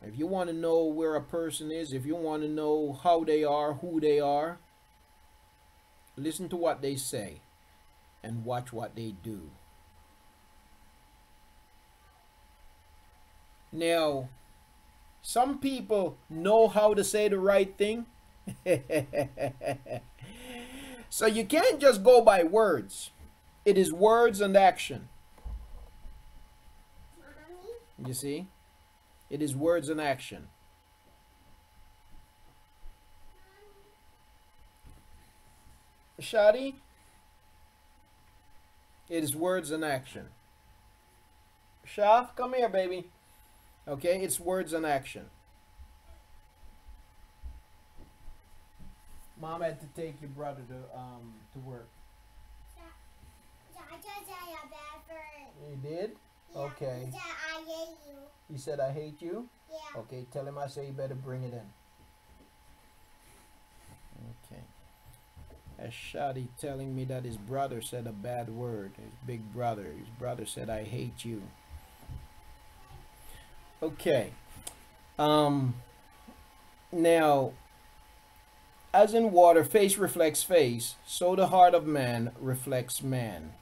If you want to know where a person is, if you want to know how they are, who they are, listen to what they say and watch what they do. Now, some people know how to say the right thing. So you can't just go by words. It is words and action. You see? It is words and action. Shadi? It is words and action. Shah, come here, baby. Okay, it's words and action. Mom had to take your brother to work. I just said you're bad for You did? Yeah, Okay. He said I hate you. He said I hate you? Yeah. Okay, tell him I say you better bring it in. Okay. That's Shadi telling me that his brother said a bad word. His big brother. His brother said I hate you. Okay. Now, as in water, face reflects face, so the heart of man reflects man.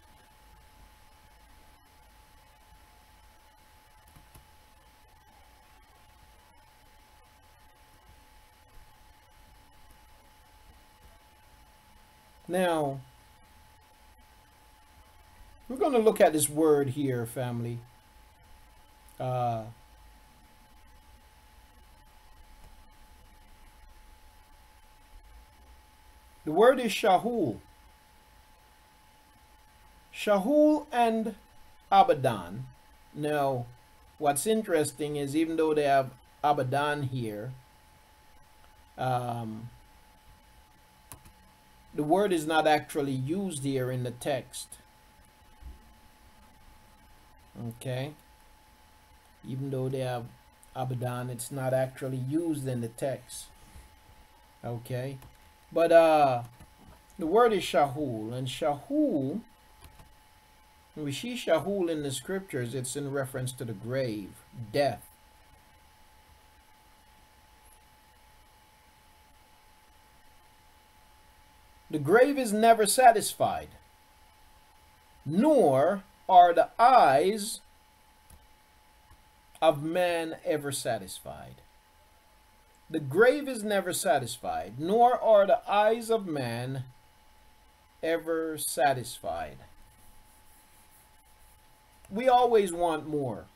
Now, we're going to look at this word here, family. The word is Shahul. Shahul and Abadan. Now, what's interesting is even though they have Abadan here, the word is not actually used here in the text. Okay? Even though they have Abadan, it's not actually used in the text. Okay? But the word is Shahul, and Shahul, when we see Shahul in the scriptures, it's in reference to the grave, death. The grave is never satisfied, nor are the eyes of man ever satisfied. The grave is never satisfied, nor are the eyes of man ever satisfied. We always want more.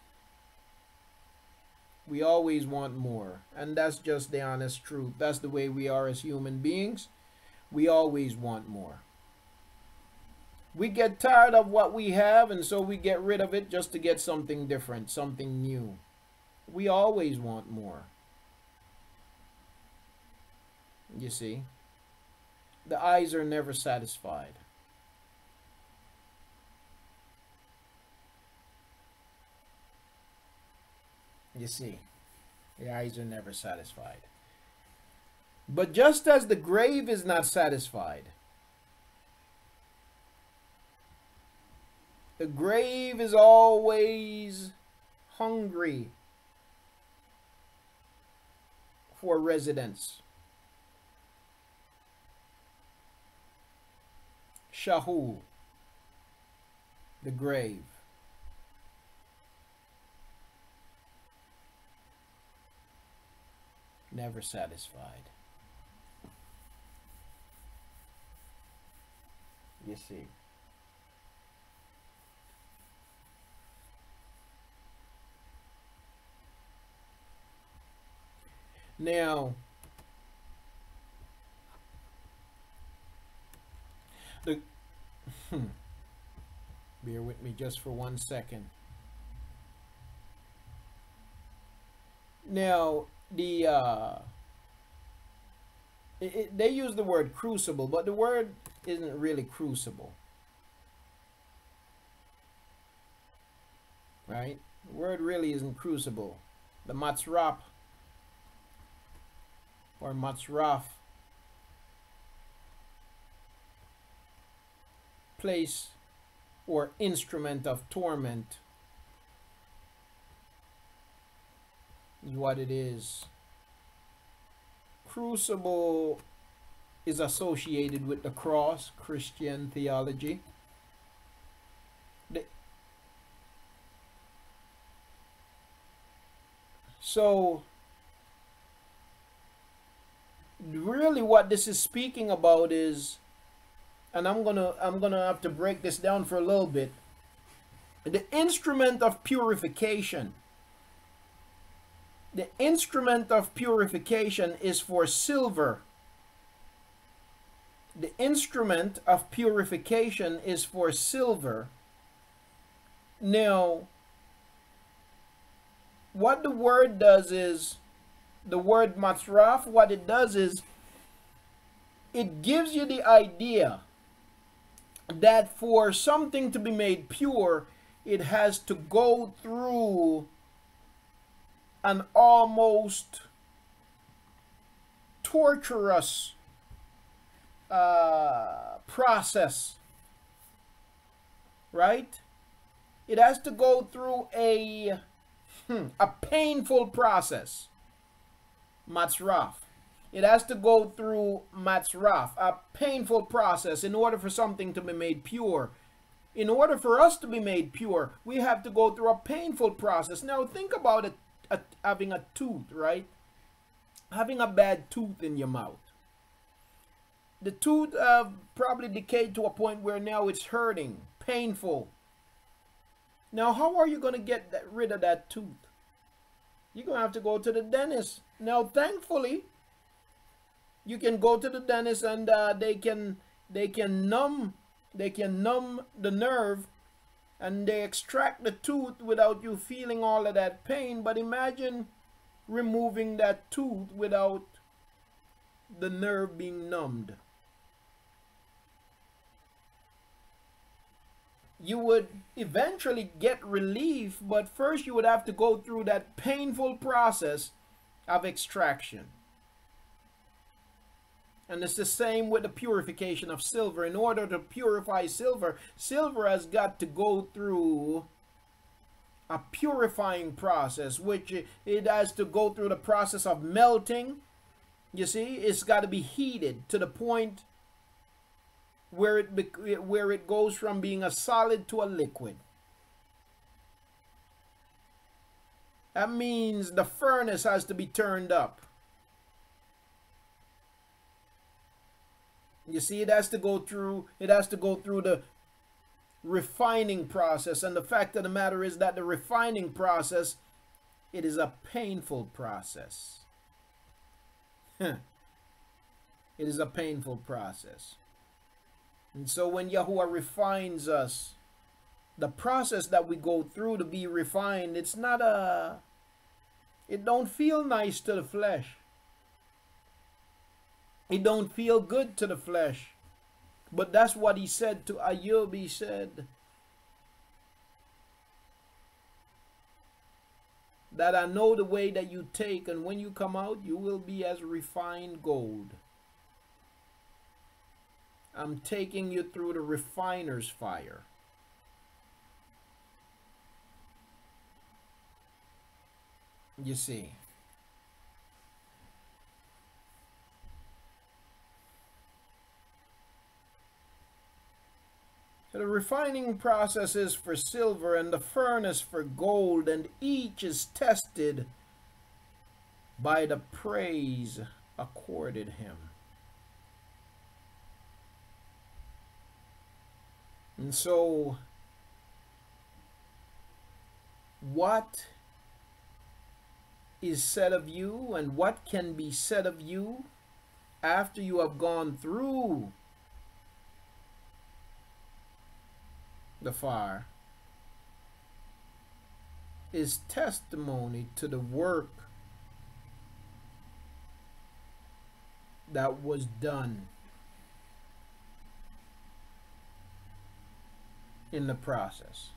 We always want more. And that's just the honest truth. That's the way we are as human beings. We always want more. We get tired of what we have, and so we get rid of it just to get something different, something new. We always want more. You see? The eyes are never satisfied. You see? The eyes are never satisfied. But just as the grave is not satisfied, the grave is always hungry for residents. Yahuah, the grave. Never satisfied. You see. Now, bear with me just for 1 second. Now, they use the word crucible, but the word isn't really crucible, right? The word really isn't crucible. The matzrap or matzraf, place or instrument of torment, is what it is. Crucible is associated with the cross, Christian theology. So really what this is speaking about is, and I'm gonna have to break this down for a little bit, the instrument of purification. The instrument of purification is for silver. The instrument of purification is for silver. Now, what the word does is, the word matzraf, what it does is, it gives you the idea that for something to be made pure, it has to go through an almost torturous process, right? It has to go through a painful process. Matzraf. It has to go through matzraf, a painful process, in order for something to be made pure. In order for us to be made pure, we have to go through a painful process. Now think about it, having a tooth, right? Having a bad tooth in your mouth. The tooth probably decayed to a point where now it's hurting, painful. Now how are you going to get rid of that tooth? You're going to have to go to the dentist. Now thankfully, you can go to the dentist and they can numb the nerve, and they extract the tooth without you feeling all of that pain. But imagine removing that tooth without the nerve being numbed. You would eventually get relief, but first you would have to go through that painful process of extraction. And it's the same with the purification of silver. In order to purify silver, silver has got to go through a purifying process, which it has to go through the process of melting. You see, it's got to be heated to the point where it goes from being a solid to a liquid. That means the furnace has to be turned up. You see, it has to go through the refining process. And the fact of the matter is that the refining process, it is a painful process. It is a painful process. And so when Yahuah refines us, the process that we go through to be refined, it don't feel nice to the flesh. It don't feel good to the flesh. But that's what he said to Ayub. He said that I know the way that you take, and when you come out, you will be as refined gold. I'm taking you through the refiner's fire. You see. So the refining process is for silver and the furnace for gold, and each is tested by the praise accorded him. And so, what is said of you and what can be said of you after you have gone through the fire is testimony to the work that was done in the process.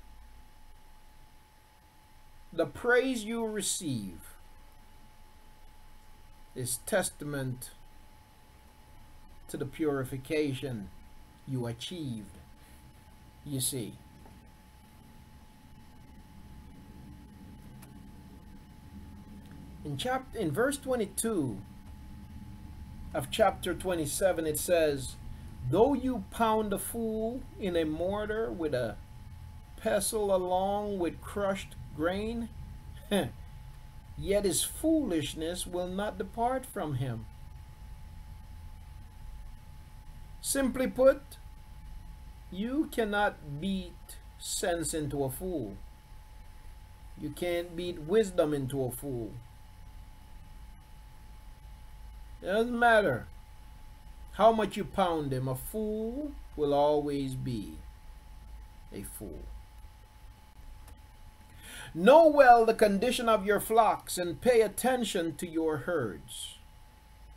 The praise you receive is testament to the purification you achieved. You see. In verse 22 of chapter 27, it says, though you pound a fool in a mortar with a pestle along with crushed grain, yet his foolishness will not depart from him. Simply put, you cannot beat sense into a fool. You can't beat wisdom into a fool. It doesn't matter how much you pound him, a fool will always be a fool. Know well the condition of your flocks and pay attention to your herds.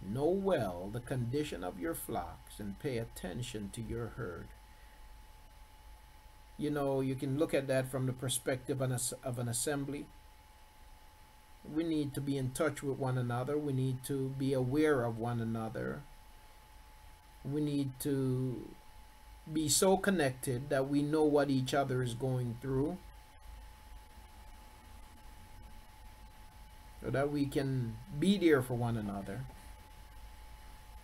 Know well the condition of your flocks and pay attention to your herd. You know, you can look at that from the perspective of an assembly. We need to be in touch with one another. We need to be aware of one another. We need to be so connected that we know what each other is going through, so that we can be there for one another.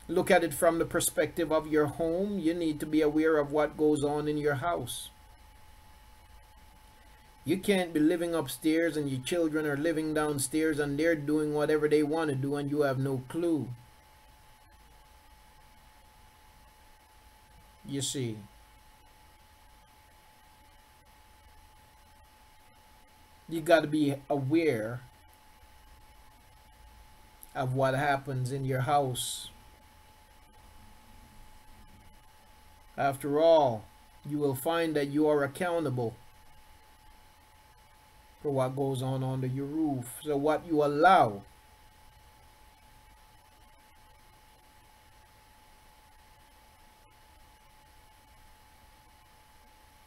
Look at it from the perspective of your home. You need to be aware of what goes on in your house. You can't be living upstairs and your children are living downstairs and they're doing whatever they want to do and you have no clue. You see. You got to be aware of what happens in your house. After all, you will find that you are accountable for what goes on under your roof. So what you allow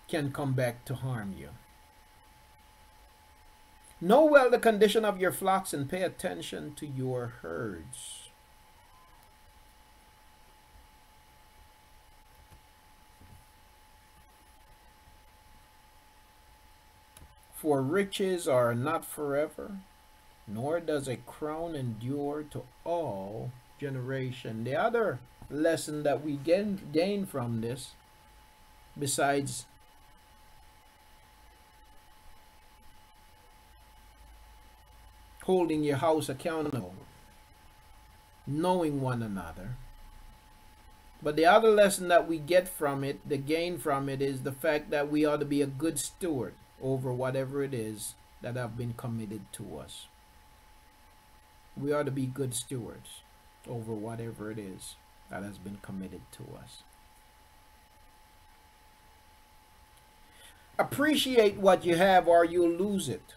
can come back to harm you. Know well the condition of your flocks and pay attention to your herds. For riches are not forever, nor does a crown endure to all generation. The other lesson that we gain from this, besides holding your house accountable, knowing one another, But the other lesson that we get from it, the gain from it, is the fact that we ought to be a good steward over whatever it is that have been committed to us. We ought to be good stewards over whatever it is that has been committed to us. Appreciate what you have or you'll lose it.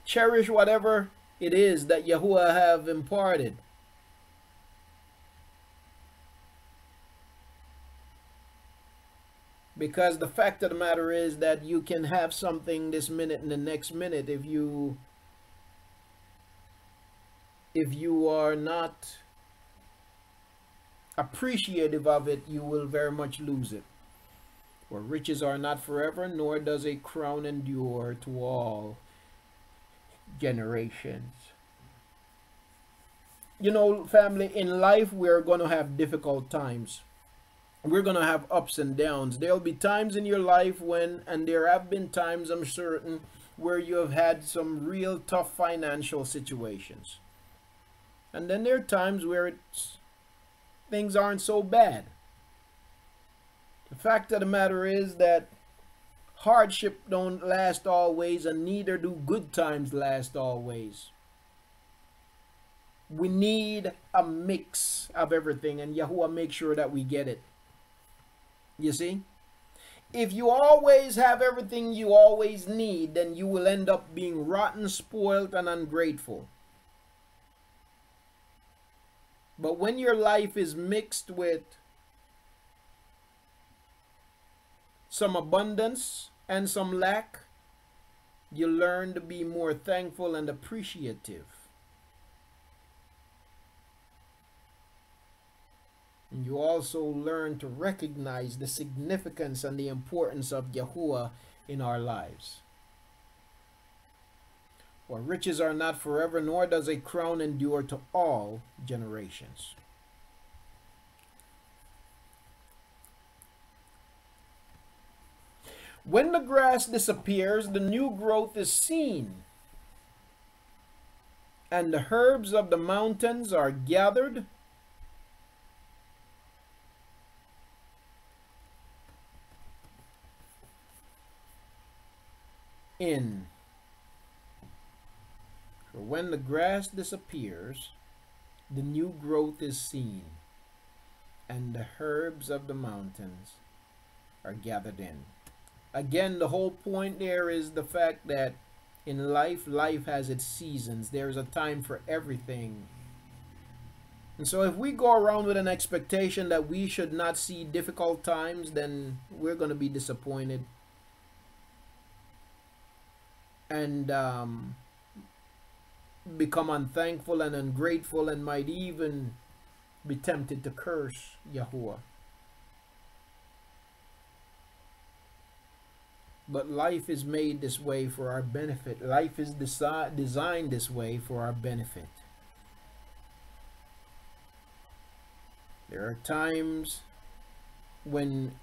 Cherish whatever it is that Yahuah have imparted. Because the fact of the matter is that you can have something this minute and the next minute, if you are not appreciative of it, you will very much lose it. For riches are not forever, nor does a crown endure to all generations. You know, family, in life we're going to have difficult times. We're going to have ups and downs. There'll be times in your life when, and there have been times, I'm certain, where you have had some real tough financial situations. And then there are times where things aren't so bad. The fact of the matter is that hardship don't last always, and neither do good times last always. We need a mix of everything, and Yahuah makes sure that we get it. You see? If you always have everything you always need, then you will end up being rotten, spoiled, and ungrateful. But when your life is mixed with some abundance and some lack, you learn to be more thankful and appreciative. And you also learn to recognize the significance and the importance of Yahuah in our lives. For riches are not forever, nor does a crown endure to all generations. When the grass disappears, the new growth is seen, and the herbs of the mountains are gathered. For when the grass disappears, the new growth is seen, and the herbs of the mountains are gathered in. Again, the whole point there is the fact that in life has its seasons. There's a time for everything. And so if we go around with an expectation that we should not see difficult times, then we're going to be disappointed. And become unthankful and ungrateful, and might even be tempted to curse Yahuah. But life is made this way for our benefit. Life is designed this way for our benefit. There are times when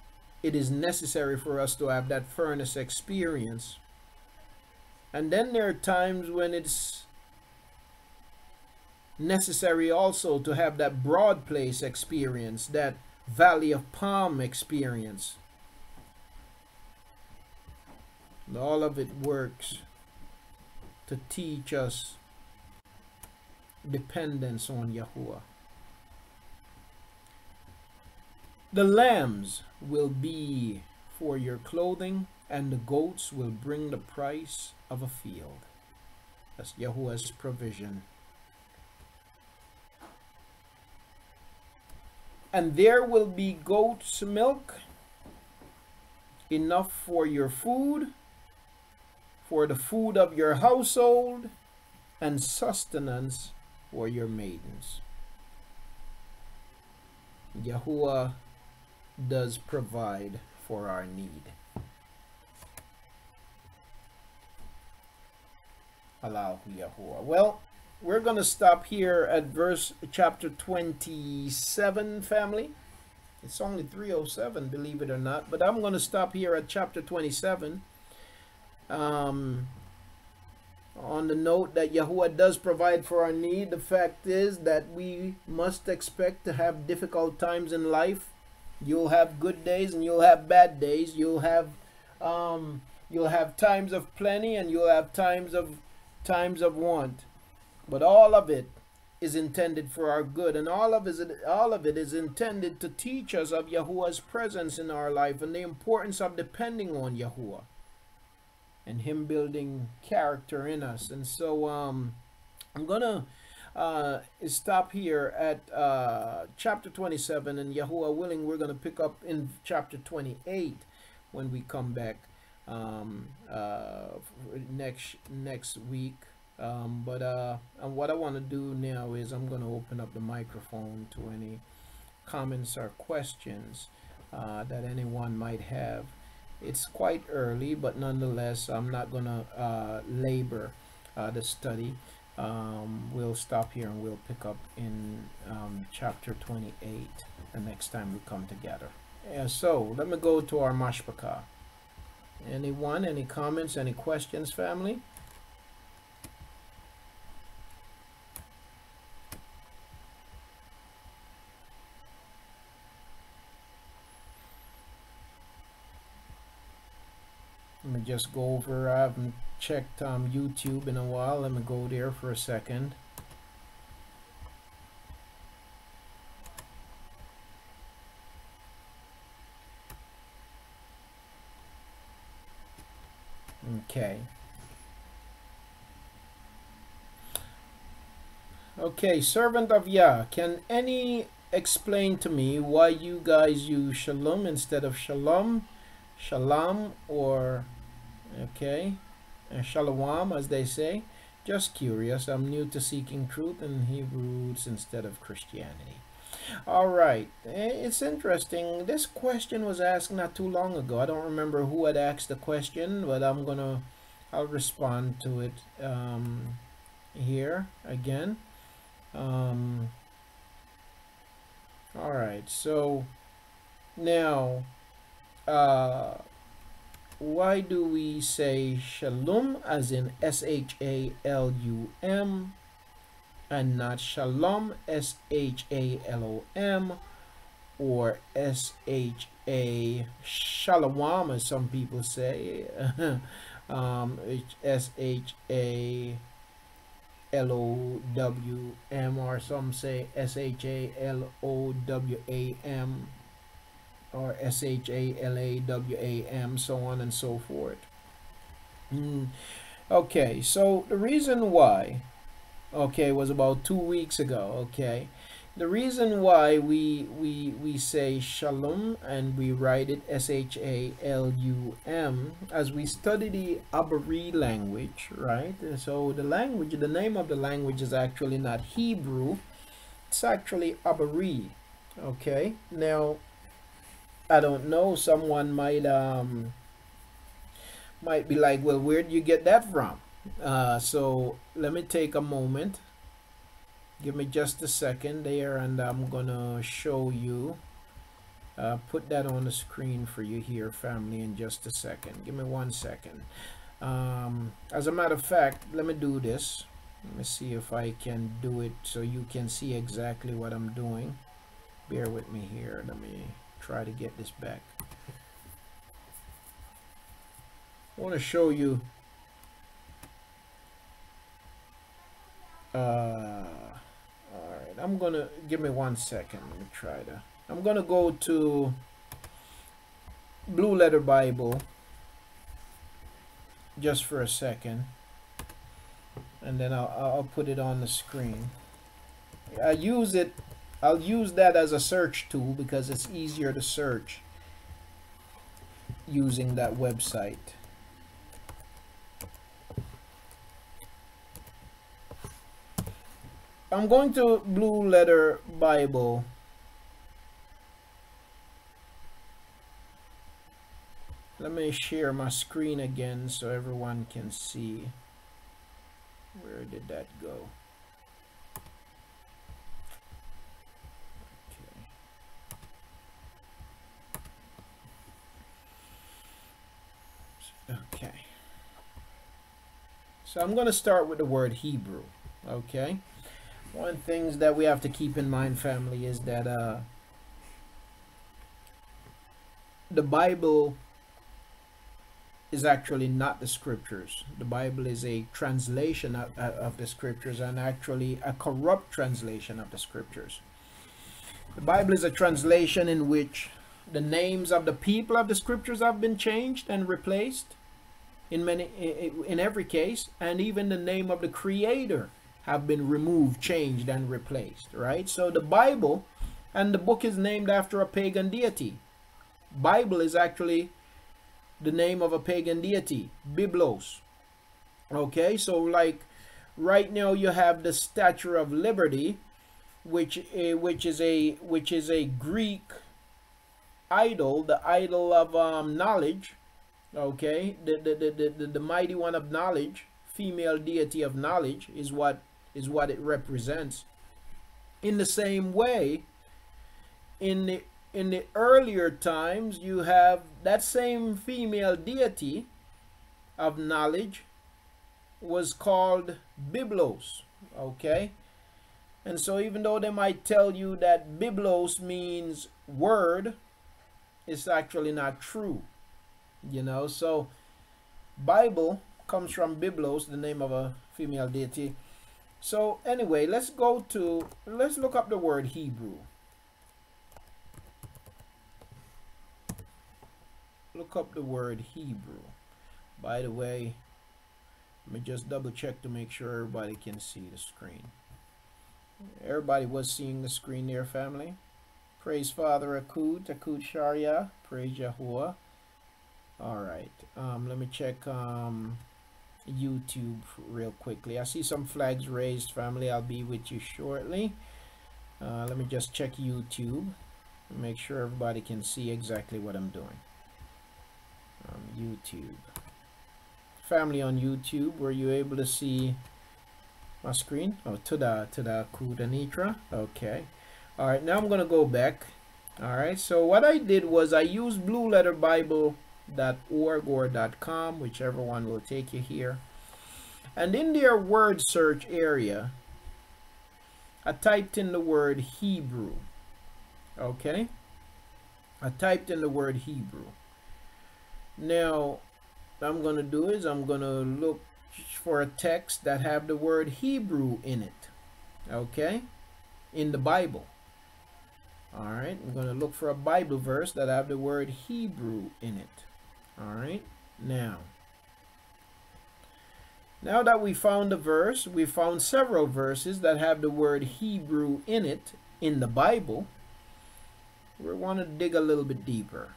it is necessary for us to have that furnace experience. And then there are times when it's necessary also to have that broad place experience, that valley of palm experience. And all of it works to teach us dependence on Yahuah. The lambs will be for your clothing, and the goats will bring the price of a field. That's Yahuah's provision. And there will be goat's milk, enough for your food, for the food of your household, and sustenance for your maidens. Yahuah does provide for our need. Allow Yahuah. Well, we're going to stop here at chapter 27, family. It's only 3:07, believe it or not. But I'm going to stop here at chapter 27. On on the note that Yahuah does provide for our need, the fact is that we must expect to have difficult times in life. You'll have good days and you'll have bad days. You'll have times of plenty and you'll have times of want. But all of it is intended for our good, and all of it is intended to teach us of Yahuwah's presence in our life and the importance of depending on Yahuah and Him building character in us. And so I'm gonna stop here at chapter 27, and Yahuah willing, we're gonna pick up in chapter 28 when we come back next week. And what I want to do now is I'm going to open up the microphone to any comments or questions that anyone might have. It's quite early, but nonetheless, I'm not going to labor the study. We'll stop here and we'll pick up in chapter 28 the next time we come together. So let me go to our mashpaka. Anyone, any comments, any questions, family? Let me just go over. I haven't checked YouTube in a while. Let me go there for a second. Okay. Okay, servant of Yah, can any explain to me why you guys use shalom instead of shalom, shalom, or okay, shalom as they say? Just curious. I'm new to seeking truth in Hebrew roots instead of Christianity. All right, it's interesting. This question was asked not too long ago. I don't remember who had asked the question, but I'll respond to it here again. All right, so now why do we say shalom as in SHALUM and not shalom SHALOM or shalom as some people say SHALOWM, or some say SHALOWAM or SHALAWAM, so on and so forth. Okay, so the reason why, okay, was about 2 weeks ago. Okay, the reason why we say shalom and we write it SHALUM, as we study the Abari language, right? So the language, the name of the language is actually not Hebrew, it's actually Abari. Okay, now I don't know, someone might be like, well, where do you get that from? So let me take a moment. Give me just a second there, and I'm gonna show you. Put that on the screen for you here, family, in just a second. Give me 1 second. As a matter of fact, let me do this. Let me see if I can do it so you can see exactly what I'm doing. Bear with me here. Let me try to get this back. I want to show you alright, I'm gonna, give me 1 second. Let me try to, I'm gonna go to Blue Letter Bible just for a second, and then I'll put it on the screen. I'll use that as a search tool because it's easier to search using that website. I'm going to Blue Letter Bible. Let me share my screen again so everyone can see. Where did that go? Okay. So I'm going to start with the word Hebrew. Okay. One things that we have to keep in mind, family, is that the Bible is actually not the scriptures. The Bible is a translation of the scriptures, and actually a corrupt translation of the scriptures. The Bible is a translation in which the names of the people of the scriptures have been changed and replaced in every case, and even the name of the creator have been removed, changed, and replaced, right? So the Bible, and the book is named after a pagan deity. Bible is actually the name of a pagan deity, Biblos. Okay, so like right now you have the Statue of Liberty, which is a Greek idol, the idol of knowledge. Okay, the mighty one of knowledge, female deity of knowledge, is what it represents. In the same way, in the earlier times, you have that same female deity of knowledge was called Biblos. Okay, and so even though they might tell you that Biblos means word, it's actually not true. You know, so Bible comes from Biblos, the name of a female deity. So anyway, let's look up the word Hebrew. Look up the word Hebrew. By the way, let me just double check to make sure everybody can see the screen. Everybody was seeing the screen there, family. Praise Father Akud Sharia. Praise Yahuah. All right, let me check YouTube real quickly. I see some flags raised, family. I'll be with you shortly. Let me just check YouTube and make sure everybody can see exactly what I'm doing. YouTube. Family on YouTube, were you able to see my screen? Oh, Tuda Kudanitra. Okay. All right, now I'm going to go back. All right, so what I did was I used blueletterbible.org or .com, whichever one will take you here, and in their word search area I typed in the word Hebrew. Okay, I typed in the word Hebrew. Now what I'm gonna do is I'm gonna look for a text that have the word Hebrew in it. Okay, in the Bible. All right, I'm gonna look for a Bible verse that have the word Hebrew in it. All right, now that we found a verse, we found several verses that have the word Hebrew in it in the Bible. We want to dig a little bit deeper.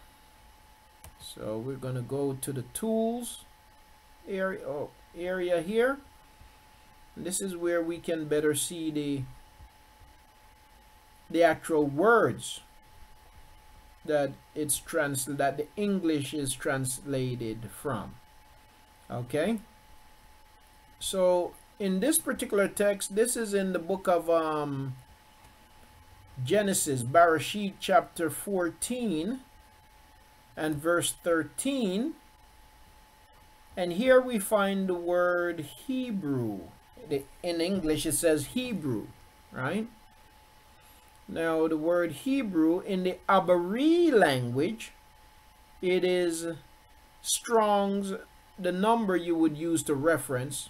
So we're going to go to the tools area here. And this is where we can better see the actual words that the English is translated from. Okay, so in this particular text, this is in the book of Genesis, Bereshit chapter 14 and verse 13, and here we find the word Hebrew. In English it says Hebrew, right? Now the word Hebrew in the Abari language, it is Strong's, the number you would use to reference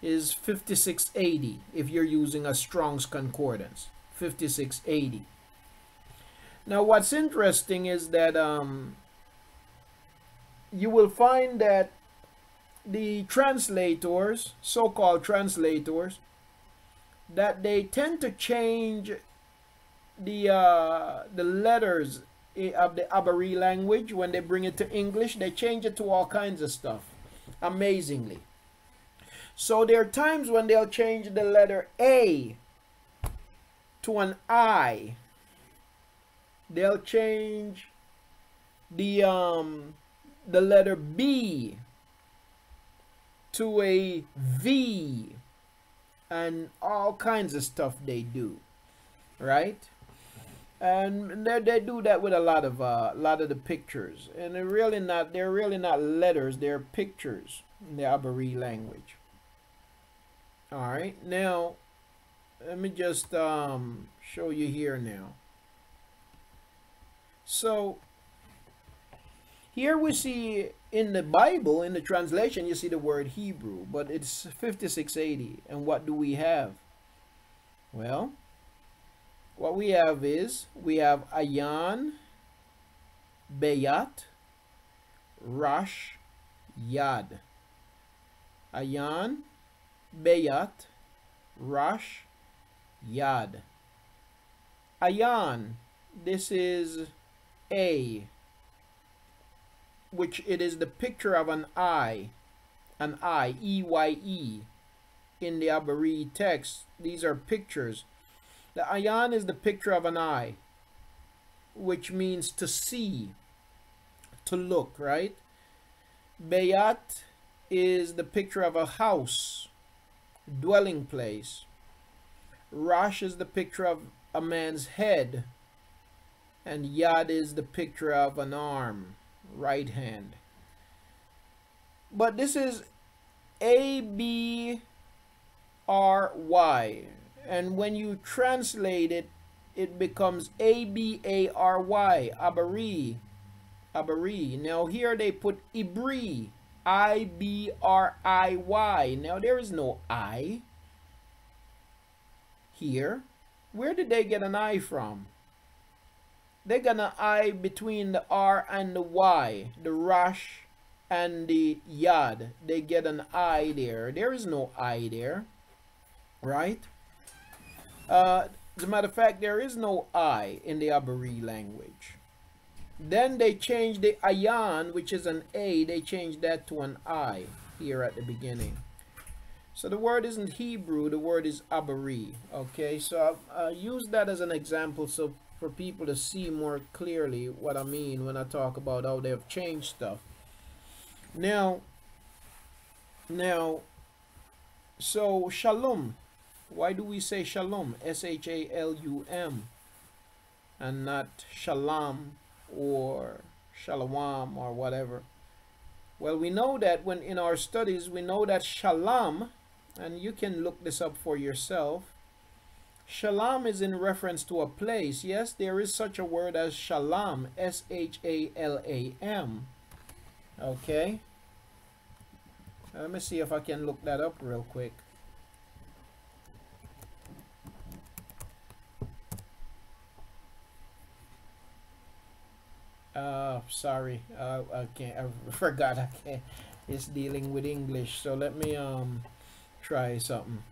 is 5680 if you're using a Strong's concordance, 5680. Now what's interesting is that you will find that the translators, so-called translators, that they tend to change the letters of the Abari language. When they bring it to English, they change it to all kinds of stuff, amazingly. So there are times when they'll change the letter A to an I. They'll change the letter B to a V, and all kinds of stuff they do, right? And they do that with a lot of the pictures, and they're really not letters, they're pictures in the Abari language. All right, now let me just show you here now. So here we see in the Bible, in the translation, you see the word Hebrew, but it's 5680. And what do we have? Well, what we have is, we have Ayan, Beyat, Rash, Yad. Ayan, Beyat, Rash, Yad. Ayan, this is A, which it is the picture of an eye, E-Y-E. In the Abari text, these are pictures. The ayan is the picture of an eye, which means to see, to look, right? Beyat is the picture of a house, dwelling place. Rash is the picture of a man's head, and Yad is the picture of an arm, right hand. But this is A-B-R-Y, and when you translate it, it becomes A-B-A-R-Y, Abari, Abari. Now here they put Ibri, I-B-R-I-Y. Now there is no I here. Where did they get an I from? They got an I between the R and the Y, the Rash and the Yad. They get an I there. There is no I there, right? As a matter of fact, there is no I in the Abari language. Then they changed the ayan, which is an A, they changed that to an I here at the beginning. So the word isn't Hebrew, the word is Abari. Okay, so I use that as an example so for people to see more clearly what I mean when I talk about how they have changed stuff. Now, so shalom. Why do we say shalom? S-H-A-L-U-M and not shalom or shalom or whatever. Well, we know that when in our studies, we know that shalom, and you can look this up for yourself. Shalom is in reference to a place. Yes, there is such a word as shalom, S-H-A-L-A-M. Okay. Let me see if I can look that up real quick. Sorry, I can't. I forgot. I can't. It's dealing with English. So let me try something.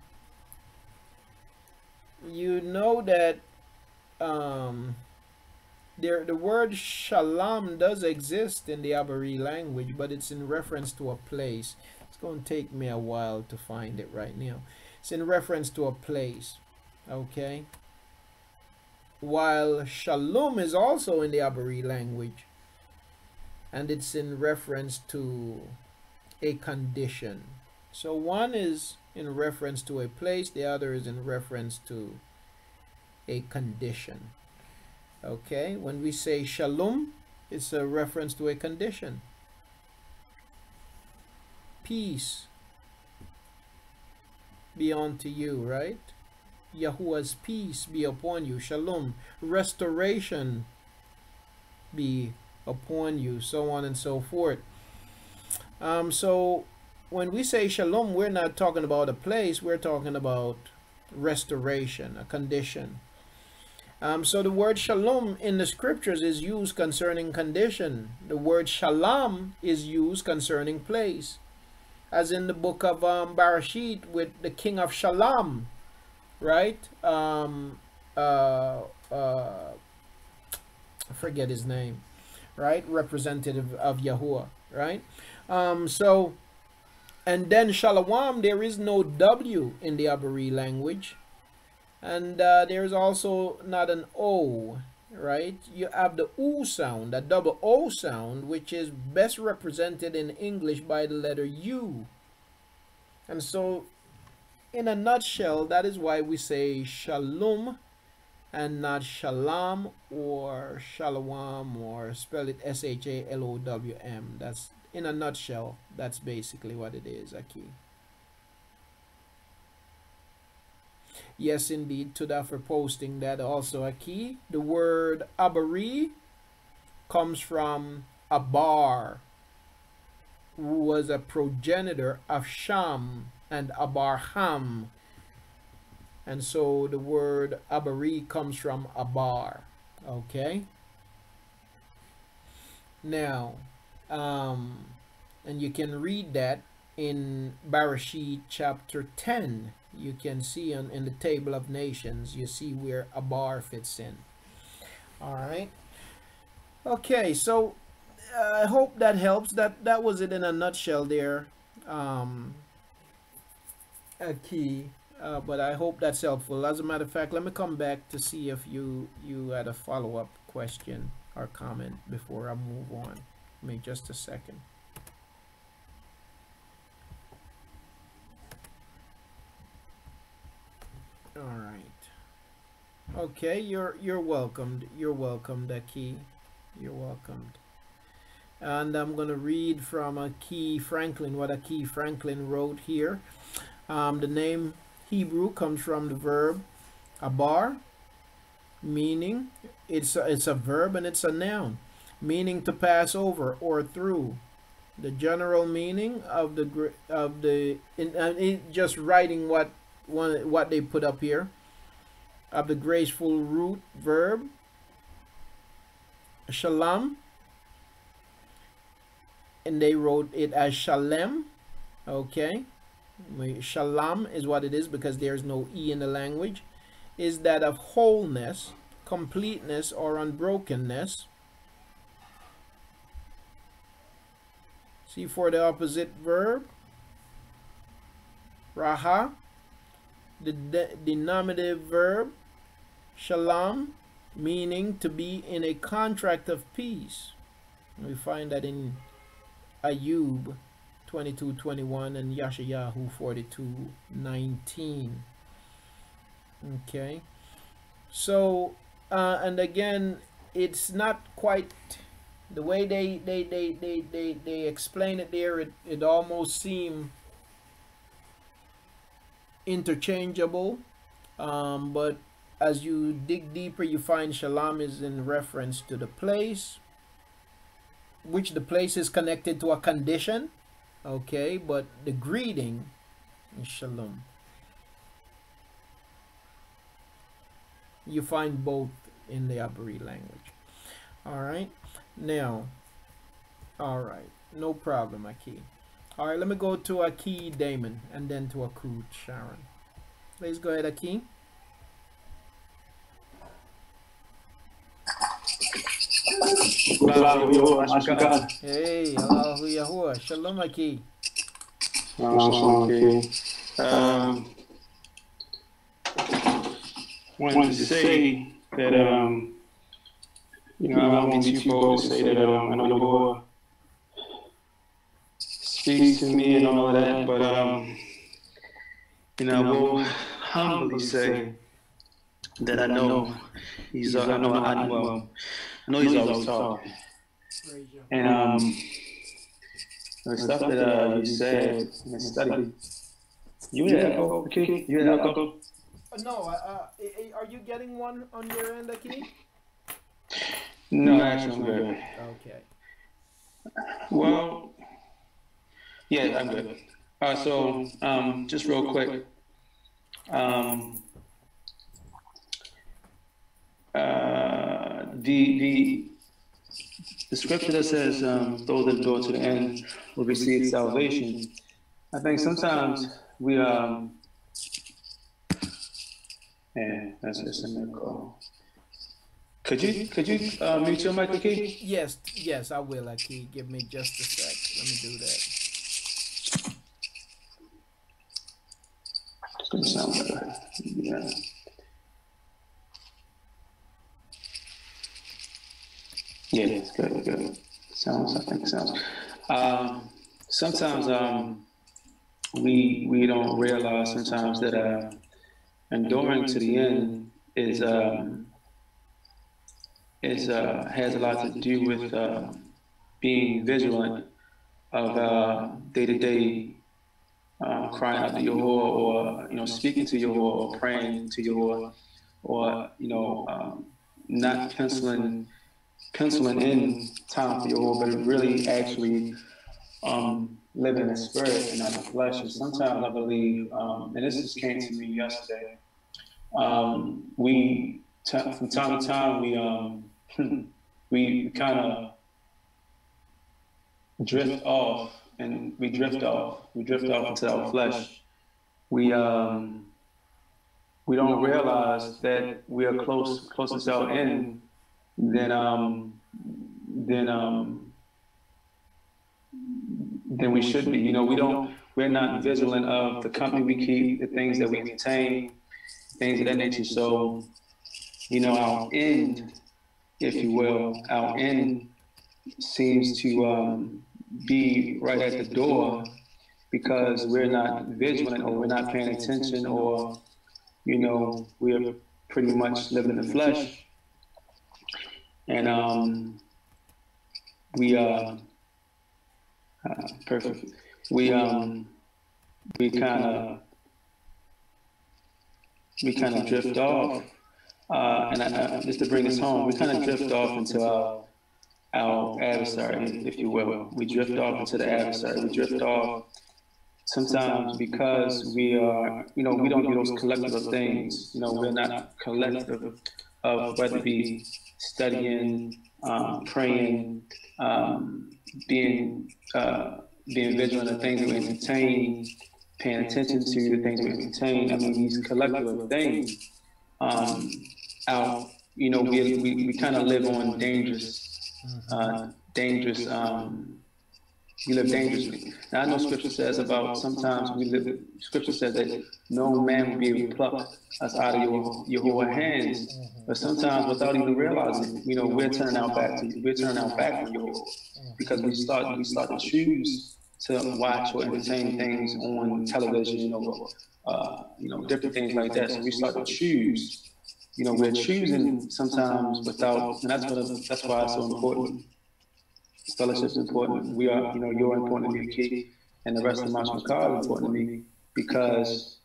You know that the word shalom does exist in the Abari language, but it's in reference to a place. It's going to take me a while to find it right now. It's in reference to a place. Okay. While shalom is also in the Abari language, and it's in reference to a condition. So one is in reference to a place, the other is in reference to a condition. Okay, when we say shalom, it's a reference to a condition. Peace be unto you, right? Yahuah's peace be upon you. Shalom. Restoration be upon you. So on and so forth. So when we say shalom, we're not talking about a place. We're talking about restoration, a condition. So the word shalom in the scriptures is used concerning condition. The word shalom is used concerning place. As in the book of Barashit with the king of Shalom. Right? I forget his name. Right? Representative of Yahuah. Right? So, and then Shalom, there is no W in the Abari language. And there's also not an O. Right? You have the U sound, the double O sound, which is best represented in English by the letter U. And so, in a nutshell, that is why we say shalom and not shalom or shalom, or spell it SHALOWM. That's, in a nutshell, that's basically what it is, Aki. Yes, indeed, Tuda for posting that also, Aki. The word Abari comes from Abar, who was a progenitor of Sham and Abarham. And so the word Abari comes from Abar. Okay? Now, and you can read that in Bereshit chapter 10. You can see in the table of nations, you see where Abar fits in. All right? Okay, so I hope that helps. That was it in a nutshell there. A key. But I hope that's helpful. As a matter of fact, let me come back to see if you had a follow-up question or comment before I move on. Give me just a second. All right. Okay, you're welcomed. You're welcomed, Aki. You're welcomed. And I'm gonna read from Aki Franklin, what Aki Franklin wrote here. The name Hebrew comes from the verb abar, meaning it's a verb and it's a noun, meaning to pass over or through. The general meaning of just writing what they put up here, of the graceful root verb shalom, and they wrote it as shalem. Okay, shalom is what it is because there's no E in the language, is that of wholeness, completeness, or unbrokenness. See, for the opposite verb, raha, the denominative verb shalom, meaning to be in a contract of peace. We find that in Ayub 22:21 and Yeshayahu 42:19. Okay, so and again, it's not quite the way they explain it there. It almost seems interchangeable, but as you dig deeper, you find shalom is in reference to the place, which the place is connected to a condition. Okay, but the greeting is shalom. You find both in the Abari language. All right, now, all right, no problem, Aki. All right, let me go to Aki Damon and then to Akut Sharon. Please go ahead, Aki. Hey, Allahu Yahuah. Shalom, Aki. Wanted to say that, I won't be too bold to say that, I know Yahuah speaks to me and all of that, but, I will humbly say that I know he's, I know he's always talking. And the stuff that you said in the study, you had echo, okay? You had echo? No, are you getting one on your end, Aki? No, actually, I'm good. Okay. Well, yeah, I'm good. So, just real quick, the scripture that says, those that go to the end will receive salvation. I think sometimes we, yeah, that's just a call. Could you mute your mic, Aki? Yes, I will, Aki. Give me just a sec. Let me do that. It's gonna sound better. Yeah. Yeah, good. Sounds, I think sounds. Sometimes we don't realize sometimes that enduring to the end is has a lot to do with being vigilant of day-to-day crying out to Yahuah, or speaking to Yahuah, or praying to Yahuah, or not penciling in time for Yahuah, but really actually living in the spirit and not the flesh. And sometimes I believe, and this just came to me yesterday. From time to time we kind of drift off, and we drift off into our flesh. We don't realize that we are closer to our end than we should be. We're not vigilant of the company we keep, the things that we entertain, things of that nature. So, our end, if you will, our end seems to be right at the door because we're not vigilant, or we're not paying attention, or, we're pretty much living in the flesh. And perfect. We kind of drift off, and just to bring this home, we kind of drift off into our adversary, if you will. We drift off into the adversary. We drift off sometimes because we are, we don't do those collective things. We're not collective of whether it be studying, praying, being vigilant of things that we entertain, paying attention to the things we entertain. I mean, these collective things. We kind of live on dangerous. We live dangerously. Now, I know Scripture says about sometimes Scripture says that no man will be able to pluck us out of your hands. But sometimes, without even realizing, we're turning our back on Yahuah because we start to choose to watch or entertain things on television, different things like that. So we start to choose. We're choosing sometimes without, and that's why it's so important. Fellowship is important. We are, you're important to me, Key, and the rest of my Haykal is important to me because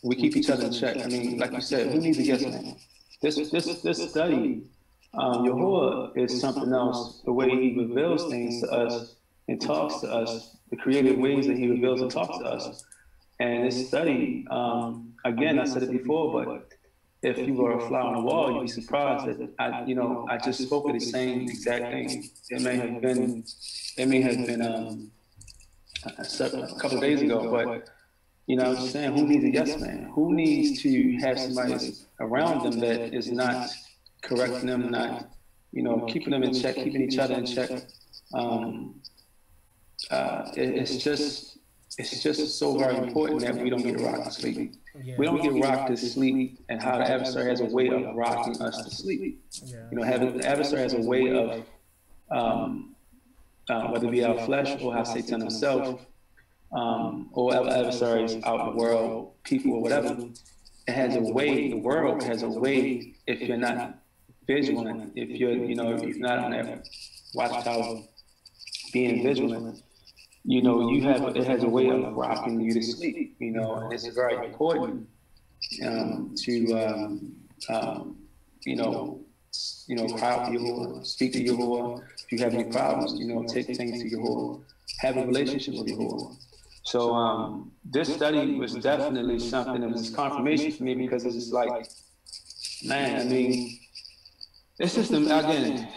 we keep each other in check. I mean, like you said, who needs a yes man? This study, Yahuah is something else. The way he reveals things to us and talks to us, the creative ways that he reveals and talks to us. And this study, again, I said it before, but if you were a fly on the wall, you'd be surprised that I just spoke of the same exact thing. It may have been a couple of days ago, but I was just saying, who needs a yes man? Who needs to have somebody around them that is not correcting them, not keeping them in check, keeping each other in check? It's just so very important that we don't get rocked to sleep. Yeah. We don't get rocked to sleep, and how the adversary has a way of rocking us to sleep. Yeah. The adversary has a way of, whether it be our flesh or how Satan himself, or other adversaries out in the world, people or whatever, it has a way, the world has a way, if you're not vigilant, if you're not on that watchtower being vigilant, it has a way of rocking you to sleep, and it's very important to cry out to Yahuah, speak to Yahuah. If you have any problems, take things to Yahuah, have a relationship with Yahuah. So this study was definitely something that was confirmation for me, because it's just like, man, I mean, it's just, again,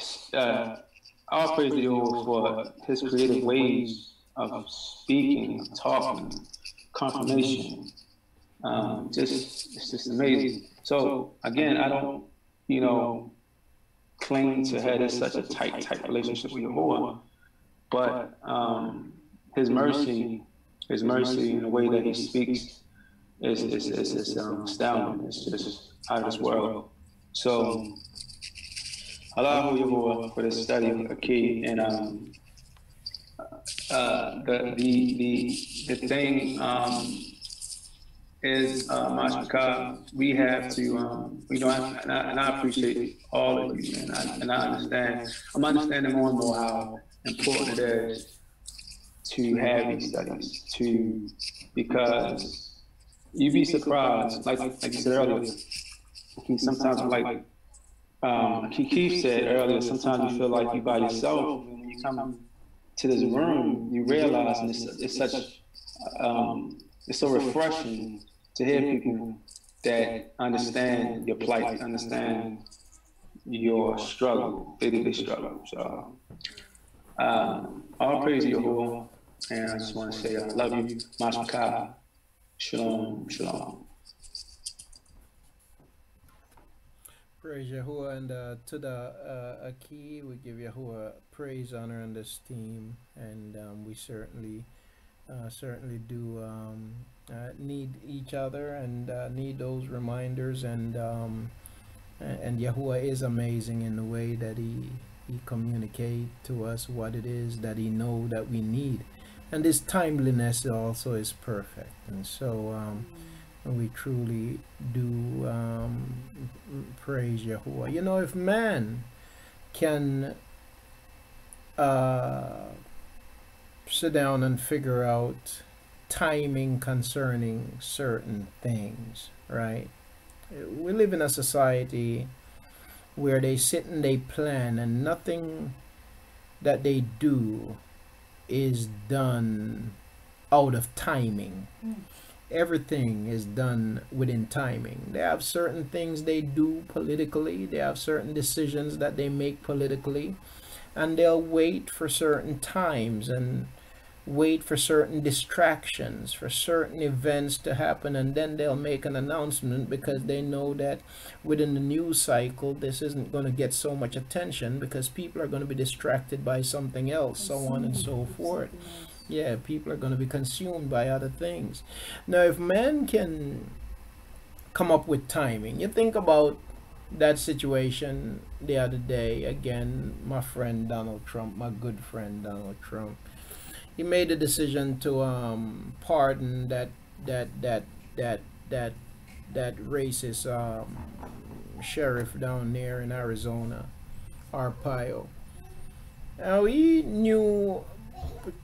all praise to Yahuah for his creative ways of speaking, of talking, confirmation. It's just amazing. So again, I don't, claim to have such a tight relationship with Yahuah, but his mercy in the way that he speaks is astounding. It's just out of this world. So Allahu Yahuah for this study of Akhi, and the thing is Mashka. We have to, you know, and I appreciate all of you, and I understand. I'm understanding more and more how important it is to have these studies, because you'd be surprised, like you said earlier. Sometimes, like Keith said earlier, sometimes you feel like you're by yourself, and when you come to this room, you realize, and it's such, it's so refreshing to hear people that understand your plight, understand your struggle, day-to-day struggle. So, all praise Yahuah, and I just want to say I love you, Mashka, Shalom, Shalom. Praise Yahuah, and to the Aki, we give Yahuah praise, honor, and esteem, and we certainly do need each other, and need those reminders, and Yahuah is amazing in the way that he communicate to us what it is that he know that we need, and this timeliness also is perfect, and so we truly do praise Yahuah. You know, if man can sit down and figure out timing concerning certain things, right? We live in a society where they sit and they plan, and nothing that they do is done out of timing. Everything is done within timing. They have certain things they do politically. They have certain decisions that they make politically, and they'll wait for certain times and wait for certain distractions, for certain events to happen, and then they'll make an announcement because they know that within the news cycle this isn't going to get so much attention because people are going to be distracted by something else, so on and so forth. Yeah, people are going to be consumed by other things. Now, if man can come up with timing, you think about that situation the other day. Again, my friend Donald Trump, my good friend Donald Trump, he made a decision to pardon that racist sheriff down there in Arizona, Arpaio. Now, he knew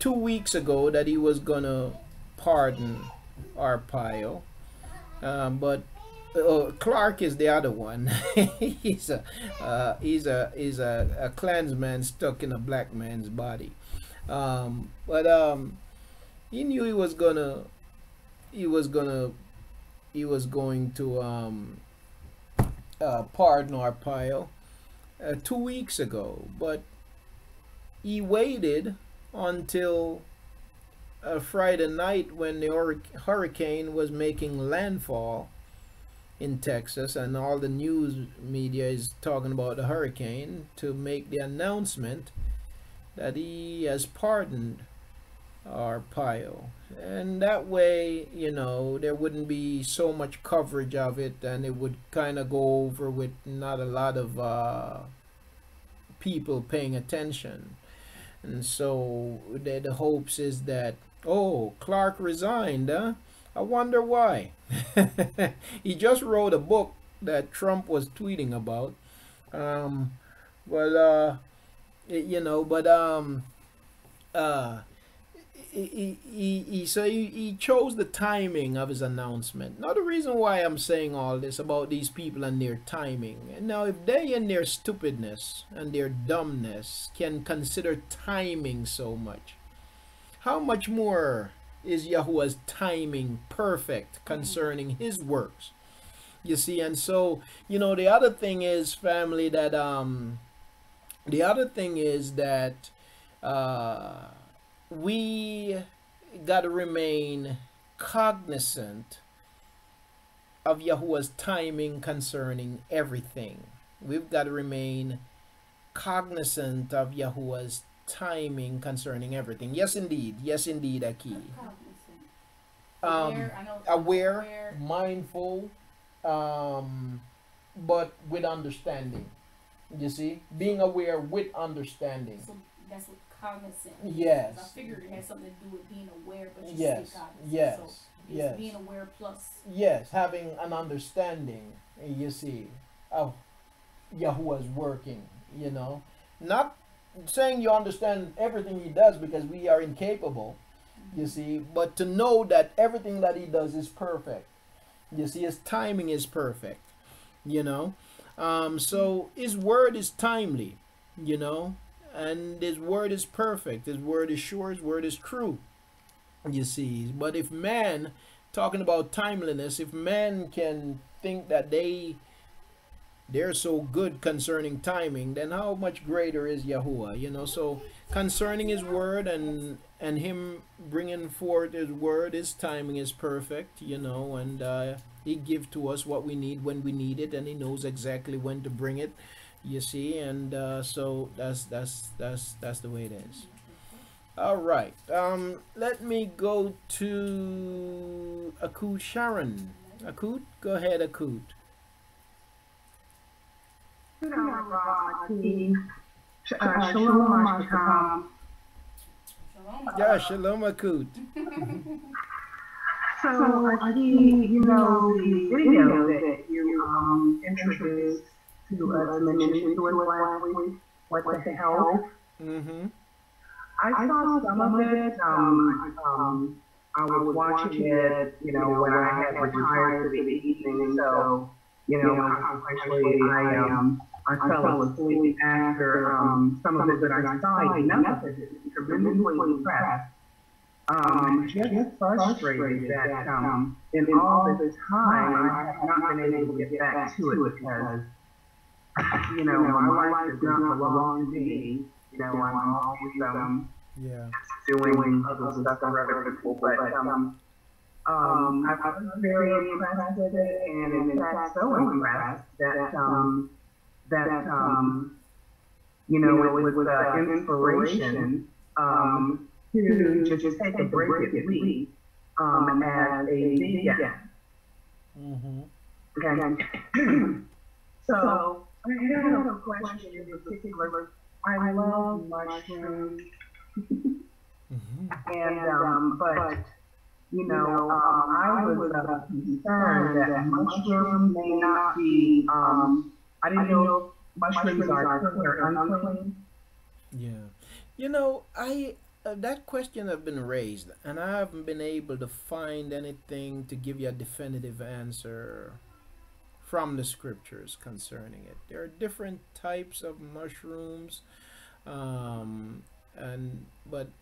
2 weeks ago that he was gonna pardon Arpaio, but Clark is the other one. he's a Klansman stuck in a black man's body. But he knew he was going to pardon Arpaio 2 weeks ago, but he waited until Friday night when the hurricane was making landfall in Texas, and all the news media is talking about the hurricane, to make the announcement that he has pardoned Arpaio. And that way, you know, there wouldn't be so much coverage of it, and it would kind of go over with not a lot of people paying attention. And so the hopes is that, oh, Clark resigned, huh? I wonder why. He just wrote a book that Trump was tweeting about. He chose the timing of his announcement. Now, the reason why I'm saying all this about these people and their timing, now if they in their stupidness and their dumbness can consider timing so much, how much more is Yahuwah's timing perfect concerning his works? You see, and so, you know, the other thing is, family, that we got to remain cognizant of Yahuwah's timing concerning everything. We've got to remain cognizant of Yahuwah's timing concerning everything. Yes, indeed. Yes, indeed, Aki. Aware, mindful, but with understanding. You see, being aware with understanding. So that's what cognizant. Yes. I figured it had something to do with being aware, but you yes. still cognizant. Yes. So It's Yes. being aware plus. Yes, having an understanding, you see, of Yahuwah's working, you know. Not saying you understand everything he does because we are incapable, you see, but to know that everything that he does is perfect. You see, his timing is perfect, you know. So his word is timely, you know, and his word is perfect. His word is sure, his word is true, you see. But if man, talking about timeliness, if man can think that they're so good concerning timing, then how much greater is Yahuwah, you know? So concerning his word and him bringing forth his word, his timing is perfect, you know, and he gives to us what we need when we need it, and he knows exactly when to bring it, you see. And so that's the way it is. All right, let me go to Akut Sharon. Akut, go ahead, Akut. Shalom, Yeah, Shalom Akut. So I see, the video that you introduced to us, mentioned to us last week, what the hell? Mm-hmm. I saw some of it. I was watching it, when I had retired for the evening. So, consequently, I fell asleep after some of it, but I saw enough of it to be tremendously impressed. Just frustrated that in all this time I have not been able to get back to it because, my life does not belong to me. I'm always doing other stuff for other people, but I was very impressed with it, and in fact so impressed that it was inspiration to just take a break at least as a vegan. Mm-hmm. Okay. So I have a question in particular. I love mushrooms, and but I was concerned that mushrooms may not be. I didn't know if mushrooms are clean or unclean. Yeah, I that question have been raised, and I haven't been able to find anything to give you a definitive answer from the scriptures concerning it. There are different types of mushrooms, but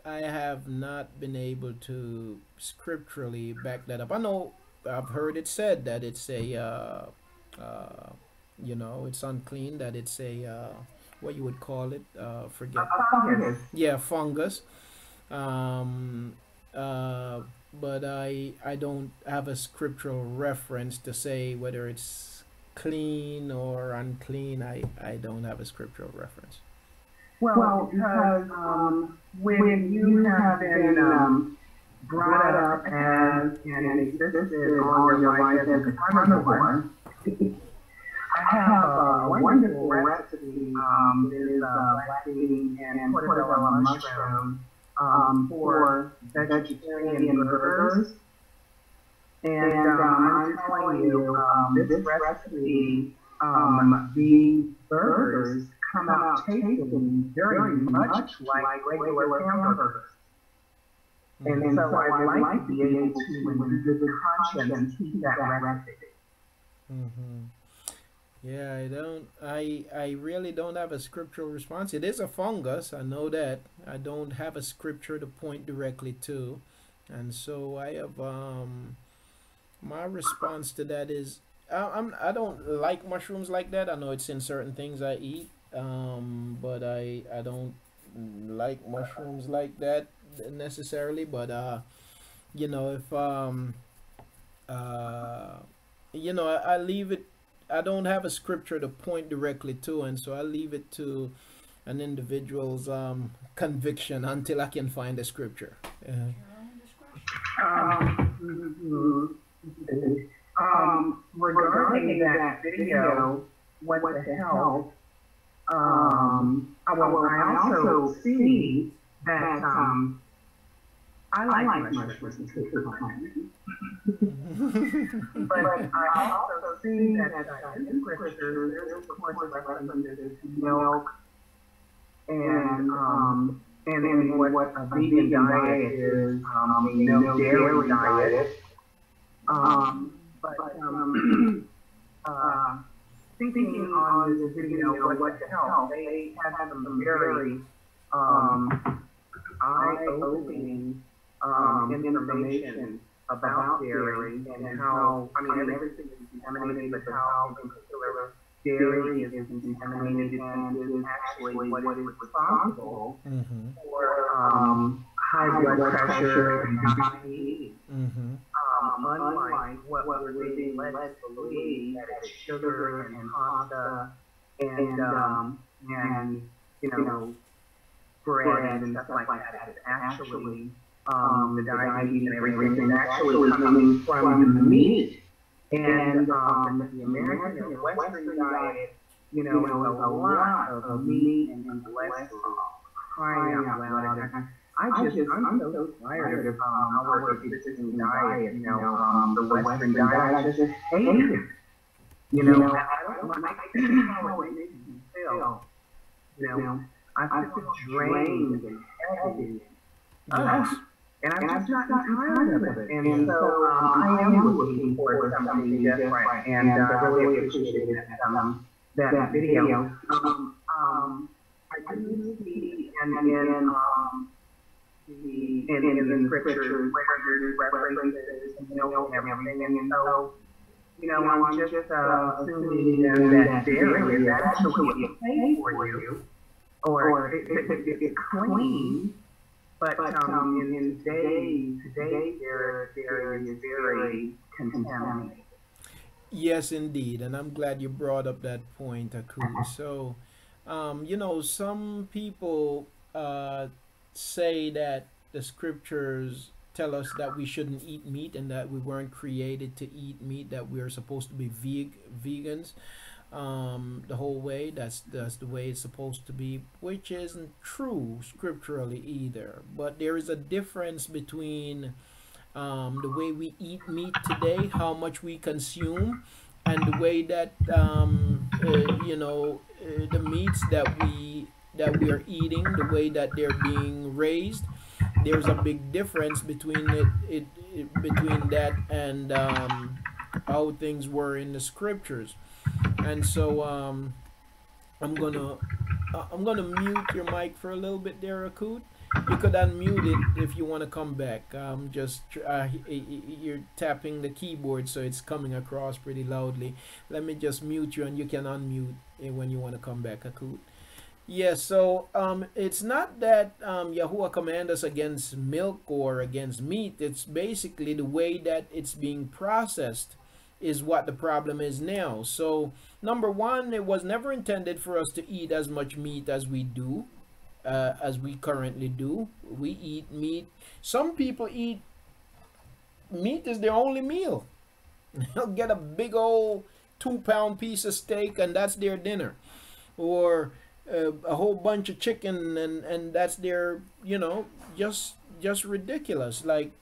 I have not been able to scripturally back that up. I know I've heard it said that it's a it's unclean, that it's a what you would call it, forget. Fungus. Yeah, fungus. But I don't have a scriptural reference to say whether it's clean or unclean. I don't have a scriptural reference. Well, because when you have been brought up as and existed all your life as a carnivore, I have a wonderful recipe. There's black bean and portobello mushroom for vegetarian burgers. And I'm telling you, this recipe, the burgers come out tasting very much like regular hamburgers. And so I'd like to be able to, in good conscience, keep that recipe. Mm-hmm. Yeah, I really don't have a scriptural response. It is a fungus, I know that. I don't have a scripture to point directly to. And so I have, my response to that is, I don't like mushrooms like that. I know it's in certain things I eat, but I don't like mushrooms like that necessarily. But, if, I leave it. I don't have a scripture to point directly to, and so I leave it to an individual's conviction until I can find a scripture. Regarding that video, what the hell? I also see that I like mushrooms too. But I also see that in the scriptures, there's of course references to milk and then what a vegan diet is, no dairy diet. But thinking on this video, what the hell, they had some very eye-opening information about dairy and how, everything is contaminated, but how in particular dairy is contaminated and is actually what is responsible for high blood pressure and diabetes. Unlike what we're being led to believe, that it's sugar and pasta and bread and stuff like that. It's actually the diabetes and everything is actually coming from the meat. And the American and Western diet, is a lot of meat and cholesterol. Crying out loud. I'm so tired of our existing diet, the Western diet. I just hate it. I don't like how it makes me feel. I feel drained and heavy. And I'm just not tired of it. And so I am looking for something different. And I really appreciate that video. I do see in the scriptures where there's references to milk and everything. And so, I'm just assuming that dairy is actually okay for you, or it's clean. But in today dairy is very contaminated. Yes, indeed, and I'm glad you brought up that point, Aku. So, some people say that the scriptures tell us that we shouldn't eat meat and that we weren't created to eat meat, that we're supposed to be vegans the whole way. That's the way it's supposed to be, which isn't true scripturally either. But there is a difference between the way we eat meat today, how much we consume, and the way that the meats that we are eating, the way that they're being raised. There's a big difference between between that and how things were in the scriptures. And so I'm gonna mute your mic for a little bit there, Akut. You could unmute it if you want to come back. You're tapping the keyboard, so it's coming across pretty loudly. Let me just mute you, and you can unmute when you want to come back, Akut. Yes, so it's not that Yahuah command us against milk or against meat. It's basically the way that it's being processed is what the problem is now. So number one, it was never intended for us to eat as much meat as we do, as we currently do. We eat meat. Some people eat meat is their only meal. They'll get a big old 2-pound piece of steak and that's their dinner, or a whole bunch of chicken and that's their, just ridiculous. Like,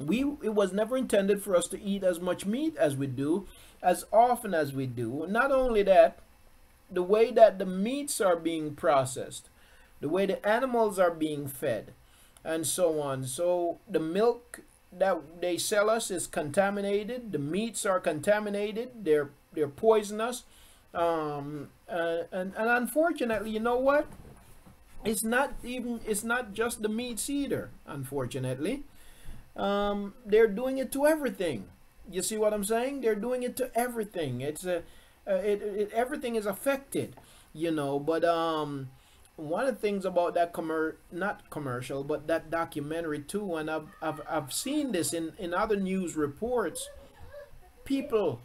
it was never intended for us to eat as much meat as we do, as often as we do. Not only that, the way that the meats are being processed, the way the animals are being fed, and so on. So the milk that they sell us is contaminated, the meats are contaminated, they're poisonous. And unfortunately, you know what? It's not just the meats either, unfortunately. They're doing it to everything. You see what I'm saying? They're doing it to everything. It's everything is affected, but one of the things about that not commercial, but that documentary too, and I've seen this in other news reports, people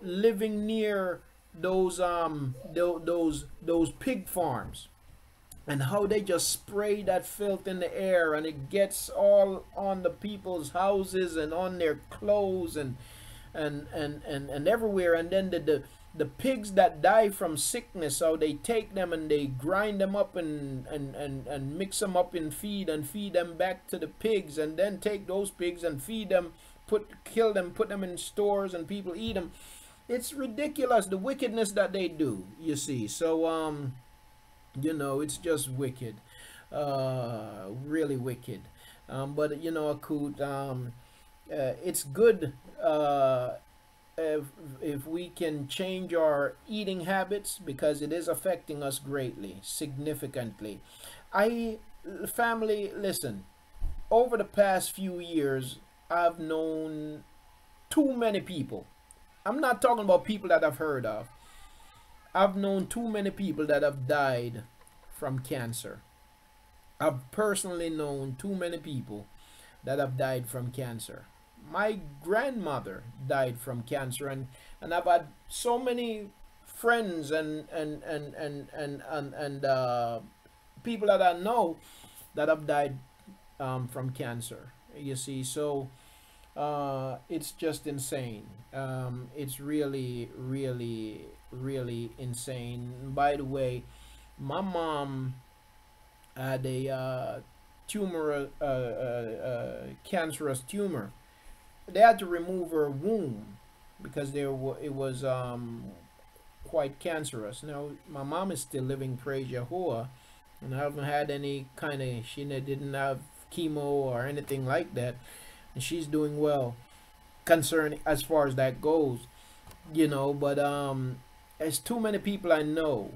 living near those pig farms, and how they just spray that filth in the air, and it gets all on the people's houses and on their clothes and everywhere. And then the pigs that die from sickness, how they take them and they grind them up and mix them up in feed and feed them back to the pigs, and then take those pigs and feed them kill them, put them in stores, and people eat them. It's ridiculous, the wickedness that they do, you see. So you know, it's just wicked, really wicked. But you know, Akut, it's good if we can change our eating habits, because it is affecting us greatly, significantly. Family, listen, over the past few years, I've known too many people. I'm not talking about people that I've heard of. I've known too many people that have died from cancer. I've personally known too many people that have died from cancer. My grandmother died from cancer, and I've had so many friends and people that I know that have died from cancer. You see, so it's just insane. It's really, really, really insane. By the way, my mom had a tumor, cancerous tumor. They had to remove her womb because it was quite cancerous. Now my mom is still living, praise Yahuah, and I haven't had any kind of, she didn't have chemo or anything like that, and she's doing well concerned as far as that goes, you know. But there's too many people I know,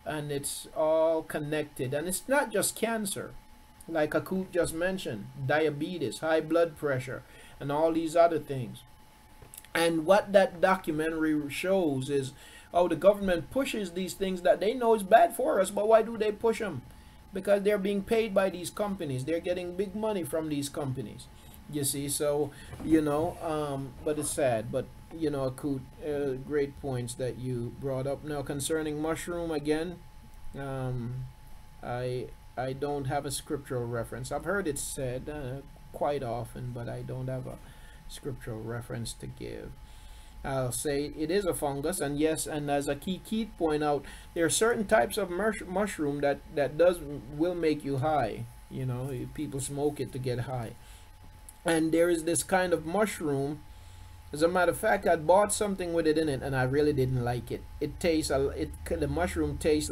and it's all connected, and it's not just cancer, like Akut just mentioned, diabetes, high blood pressure, and all these other things. And what that documentary shows is, oh, the government pushes these things that they know is bad for us, but why do they push them? Because they're being paid by these companies. They're getting big money from these companies, you see. So, you know, but it's sad. But, you know, Akut, great points that you brought up. Now, concerning mushroom, again, I don't have a scriptural reference. I've heard it said quite often, but I don't have a scriptural reference to give. I'll say it is a fungus, and yes, and as Keith point out, there are certain types of mushroom that will make you high. You know, people smoke it to get high. And there is this kind of mushroom. As a matter of fact, I bought something with it in it, and I really didn't like it. It tastes the mushroom tastes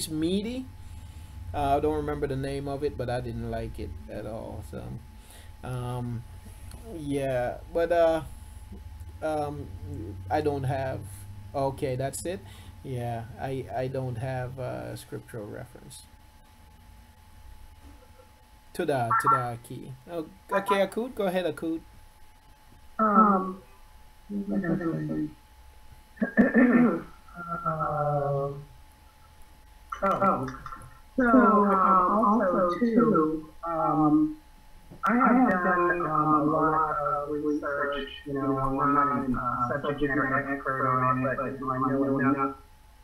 meaty. I don't remember the name of it, but I didn't like it at all. So, yeah, but I don't have. Okay, that's it. Yeah, I don't have a scriptural reference. To the key. Okay, Akut, go ahead, Akut. So, also too, I have done a lot of research. You know, I'm not a subject matter expert on it, but I know enough.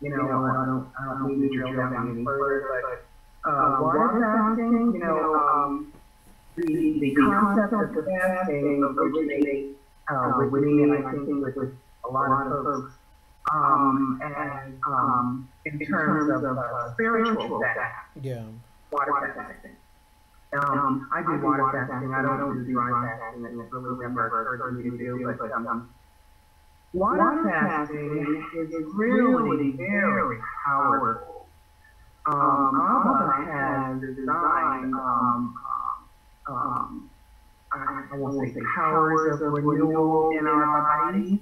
You know, I don't need to drill down any further. But water fasting, you know, the concept of fasting originated with me, and I think with a lot of folks. And in terms of spiritual fast, yeah, water fasting. I do water fasting. I don't do dry fasting. It really never occurred to me to do. But water fasting is really very powerful. Abba has designed, I won't say powers of renewal in our bodies,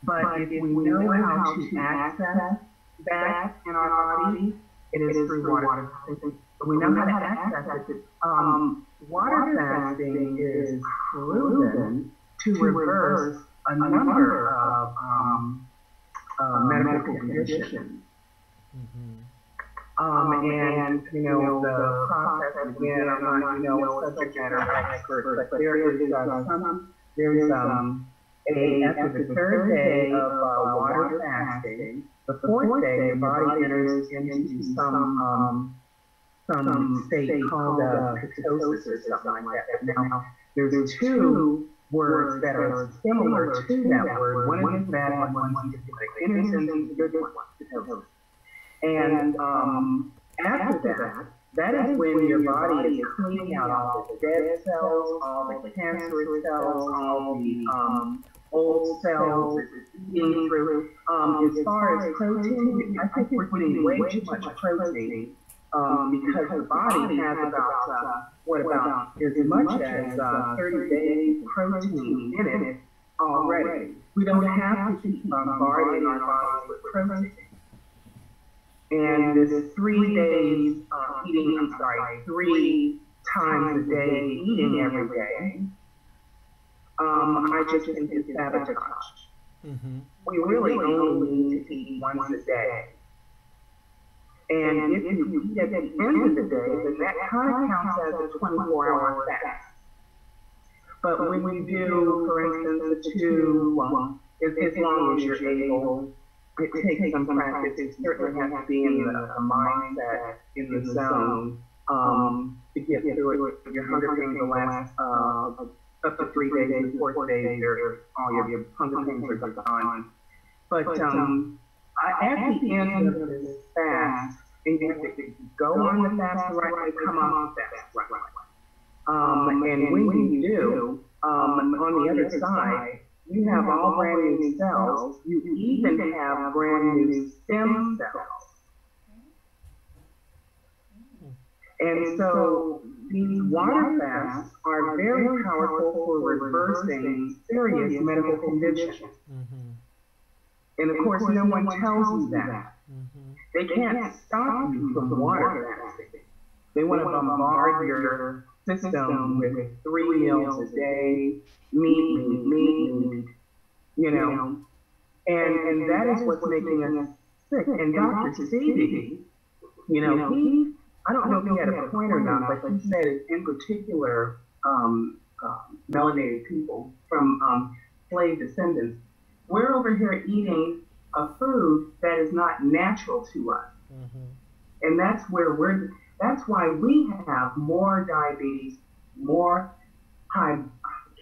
but if we know how to access that in our bodies, it is through water fasting. We know how to access it. Water fasting is proven to reverse a number of medical conditions. And, you know, the process, again, I'm not, you know, a subject matter expert, but there is after the third day of water fasting, the fourth day, your body enters into some state called ketosis or something like that. Now, there's two words that are similar to that word. One is bad and one is good. Innocence is a good one. And after that, that is when your body is cleaning out all the dead cells, all the cancerous cells, all the old cells it's eating through. As far as protein, I think we're getting way too much protein because the body has about as much as 30 days protein in it already. We don't have to keep bombarding our bodies with protein. And this 3 days eating, 3 times a day eating every day, I just think it's sabotage. We really only need to eat once a day. And if you eat at the end of the day, then that kind of counts as a 24-hour fast. But when you do, for instance, the 2, as long as you're able, it takes some practice. You certainly have to be in the mindset, in the zone, to get through it. Your hunger pains will last up to 3 days, and 4th day, all your hunger pains are gone. But at the end of this fast, and you have to go on the fast right way, come off the fast right way. And when you do, on the other side, you have all brand new cells. You even have brand new stem cells. And so these water fasts are very powerful for reversing serious medical conditions. And of course, no one tells you that. They can't stop you from water fasting. They want to bombard your system with 3 meals a day, meat, you know, and that is what's making us sick. And Dr. Seeley, you know, I don't know if he had a point or not, but he said in particular, melanated people from slave descendants, we're over here eating a food that is not natural to us. And that's why we have more diabetes, more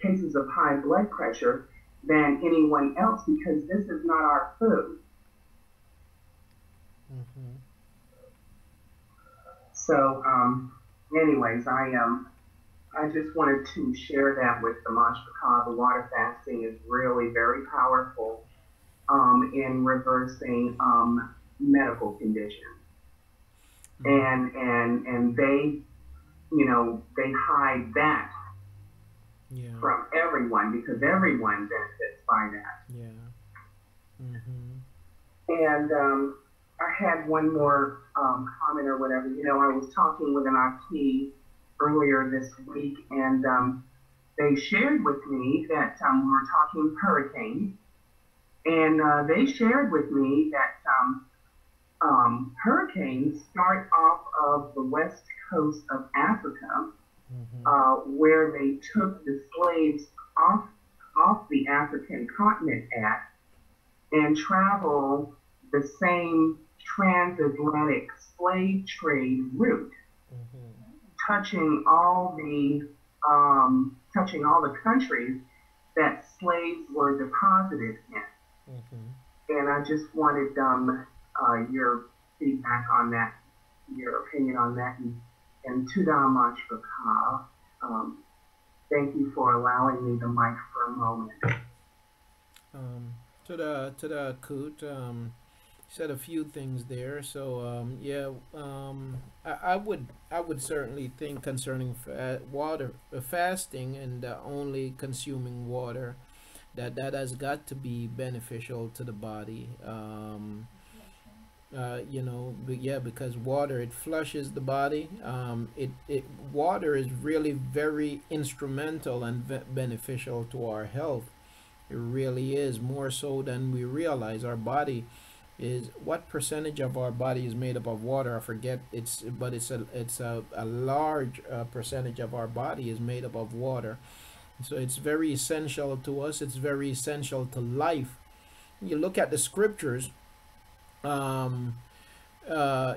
cases of high blood pressure than anyone else, because this is not our food. So, anyways, I just wanted to share that with the Mashpaka. The water fasting is really very powerful in reversing medical conditions. And they, you know, they hide that from everyone, because everyone benefits by that. And I had one more comment or whatever. You know, I was talking with an IT earlier this week, and they shared with me that we were talking hurricanes, and they shared with me that hurricanes start off of the west coast of Africa, where they took the slaves off the African continent at, and travel the same transatlantic slave trade route, touching all the countries that slaves were deposited in. And I just wanted your feedback on that, your opinion on that, and Tudam Machbaka. Thank you for allowing me the mic for a moment. To the Kut, said a few things there. So I would certainly think concerning water fasting and only consuming water, that has got to be beneficial to the body. You know, because water, it flushes the body. Water is really very instrumental and beneficial to our health. It really is, more so than we realize. Our body is, what percentage of our body is made up of water? I forget. It's a large percentage of our body is made up of water. So it's very essential to us. It's very essential to life. You look at the scriptures. You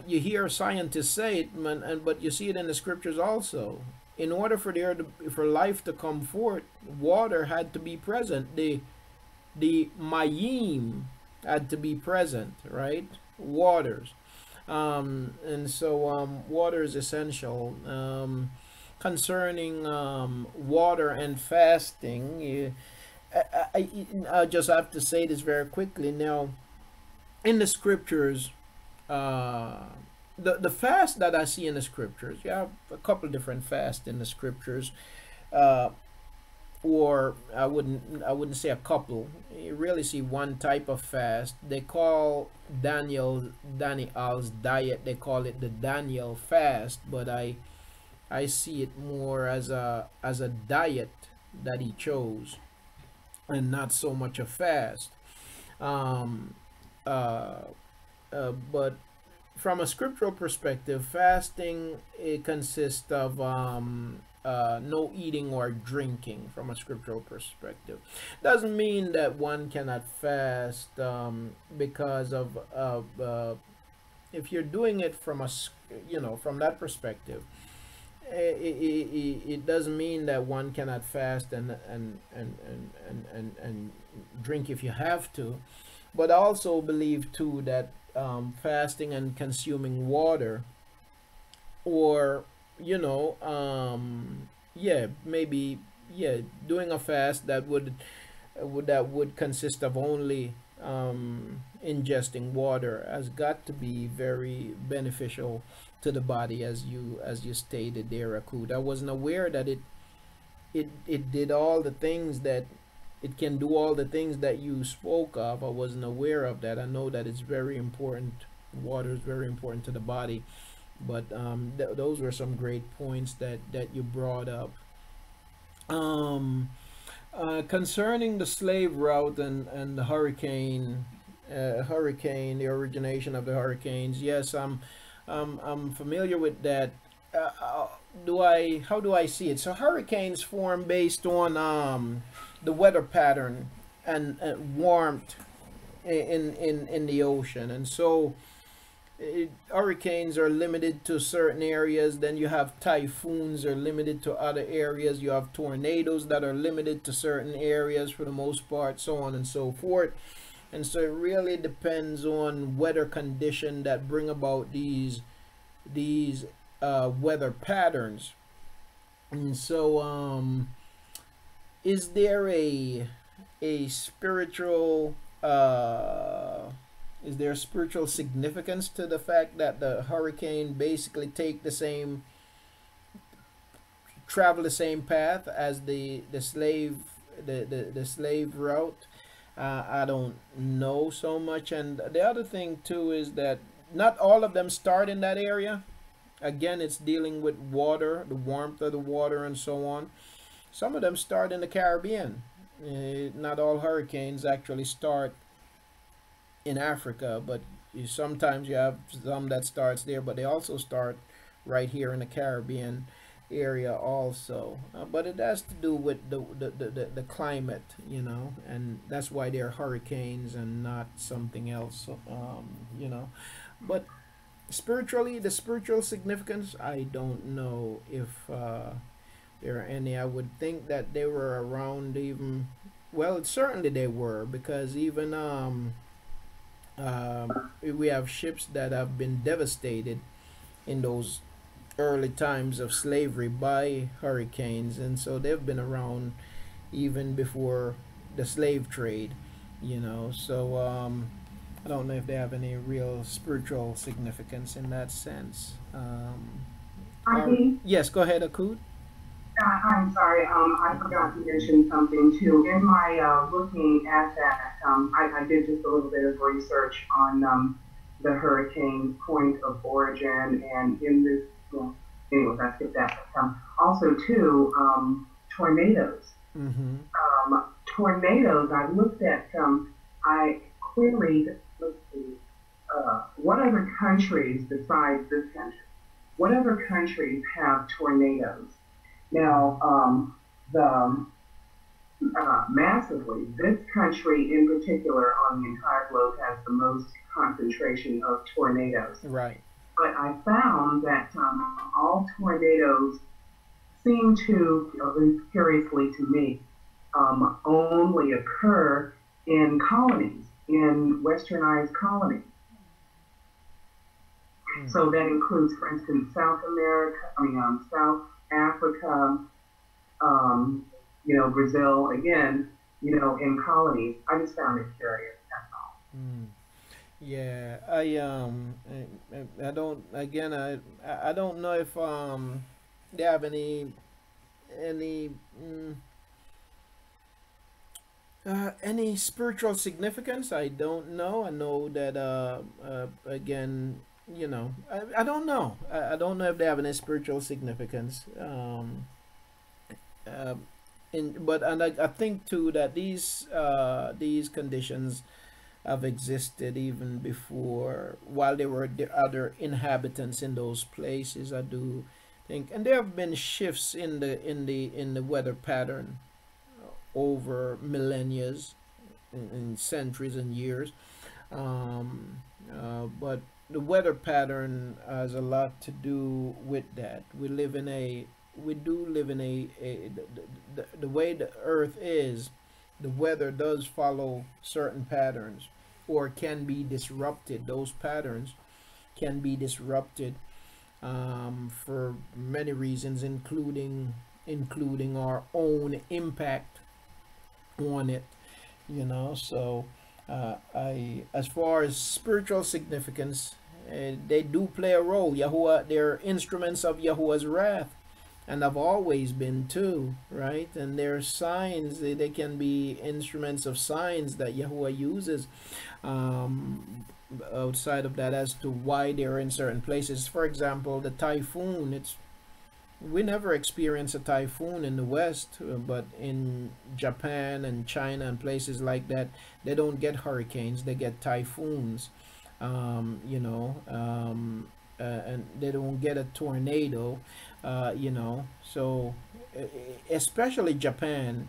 hear scientists say it, but you see it in the scriptures also. In order for life to come forth, water had to be present. The mayim had to be present, right? Waters. And so water is essential. Concerning water and fasting, I just have to say this very quickly. Now, in the scriptures, the fast that I see in the scriptures, you have a couple different fasts in the scriptures, or I wouldn't say a couple. You really see one type of fast. They call Daniel's diet. They call it the Daniel fast, but I see it more as a diet that he chose, and not so much a fast. Um, but from a scriptural perspective, fasting, it consists of no eating or drinking. From a scriptural perspective, doesn't mean that one cannot fast, because of if you're doing it from from that perspective, it doesn't mean that one cannot fast and drink if you have to. But I also believe too that fasting and consuming water, or yeah, maybe, yeah, doing a fast that would consist of only ingesting water, has got to be very beneficial to the body, as you stated there, Akud. I wasn't aware that it did all the things that it can do, all the things that you spoke of. I wasn't aware of that. I know that it's very important. Water is very important to the body, but those were some great points that you brought up. Concerning the slave route and the hurricane, the origination of the hurricanes. Yes, I'm familiar with that. How do I see it? So hurricanes form based on the weather pattern and warmth in the ocean, and so hurricanes are limited to certain areas. Then you have typhoons are limited to other areas. You have tornadoes that are limited to certain areas for the most part, so on and so forth. And so it really depends on weather condition that bring about these weather patterns. And so is there a spiritual is there spiritual significance to the fact that the hurricane basically travel the same path as the slave route? I don't know so much. And the other thing too is that not all of them start in that area. Again, it's dealing with water, the warmth of the water, and so on. Some of them start in the Caribbean. Not all hurricanes actually start in Africa, but sometimes you have some that starts there, but they also start right here in the Caribbean area also. But it has to do with the climate, and that's why they're hurricanes and not something else, But spiritually, the spiritual significance, I don't know if there are any. I would think that they were around even, well, certainly they were, because even we have ships that have been devastated in those early times of slavery by hurricanes, and so they've been around even before the slave trade, so I don't know if they have any real spiritual significance in that sense. Yes, go ahead, Akud. I'm sorry, I forgot to mention something too. In my looking at that, I did just a little bit of research on the hurricane point of origin, and in this, well, anyways, I skipped that. Also too, tornadoes. Mm-hmm. Tornadoes, I looked at, I queried, let's see, what other countries besides this country, what other countries have tornadoes? Now, massively, this country in particular on the entire globe has the most concentration of tornadoes. Right. But I found that all tornadoes seem to, at least curiously to me, only occur in colonies, in westernized colonies. So that includes, for instance, South America, South Africa, Brazil, again, in colonies. I just found it curious, that's all. Yeah, I don't, again, I don't know if they have any mm, any spiritual significance. I don't know. I know that again, I don't know. I don't know if they have any spiritual significance. Uh, I think too that these conditions have existed even before, while there were the other inhabitants in those places. I do think, and there have been shifts in the weather pattern over millennia, in centuries and years. But the weather pattern has a lot to do with that. We do live in the way the earth is, the weather does follow certain patterns, or can be disrupted. Those patterns can be disrupted for many reasons, including our own impact on it. So as far as spiritual significance, they do play a role. Yahuah, they're instruments of Yahuah's wrath, and have always been too, right? And they're signs. They can be instruments of signs that Yahuah uses outside of that, as to why they're in certain places. For example, the typhoon. We never experience a typhoon in the West, but in Japan and China and places like that, they don't get hurricanes, they get typhoons. And they don't get a tornado. So especially Japan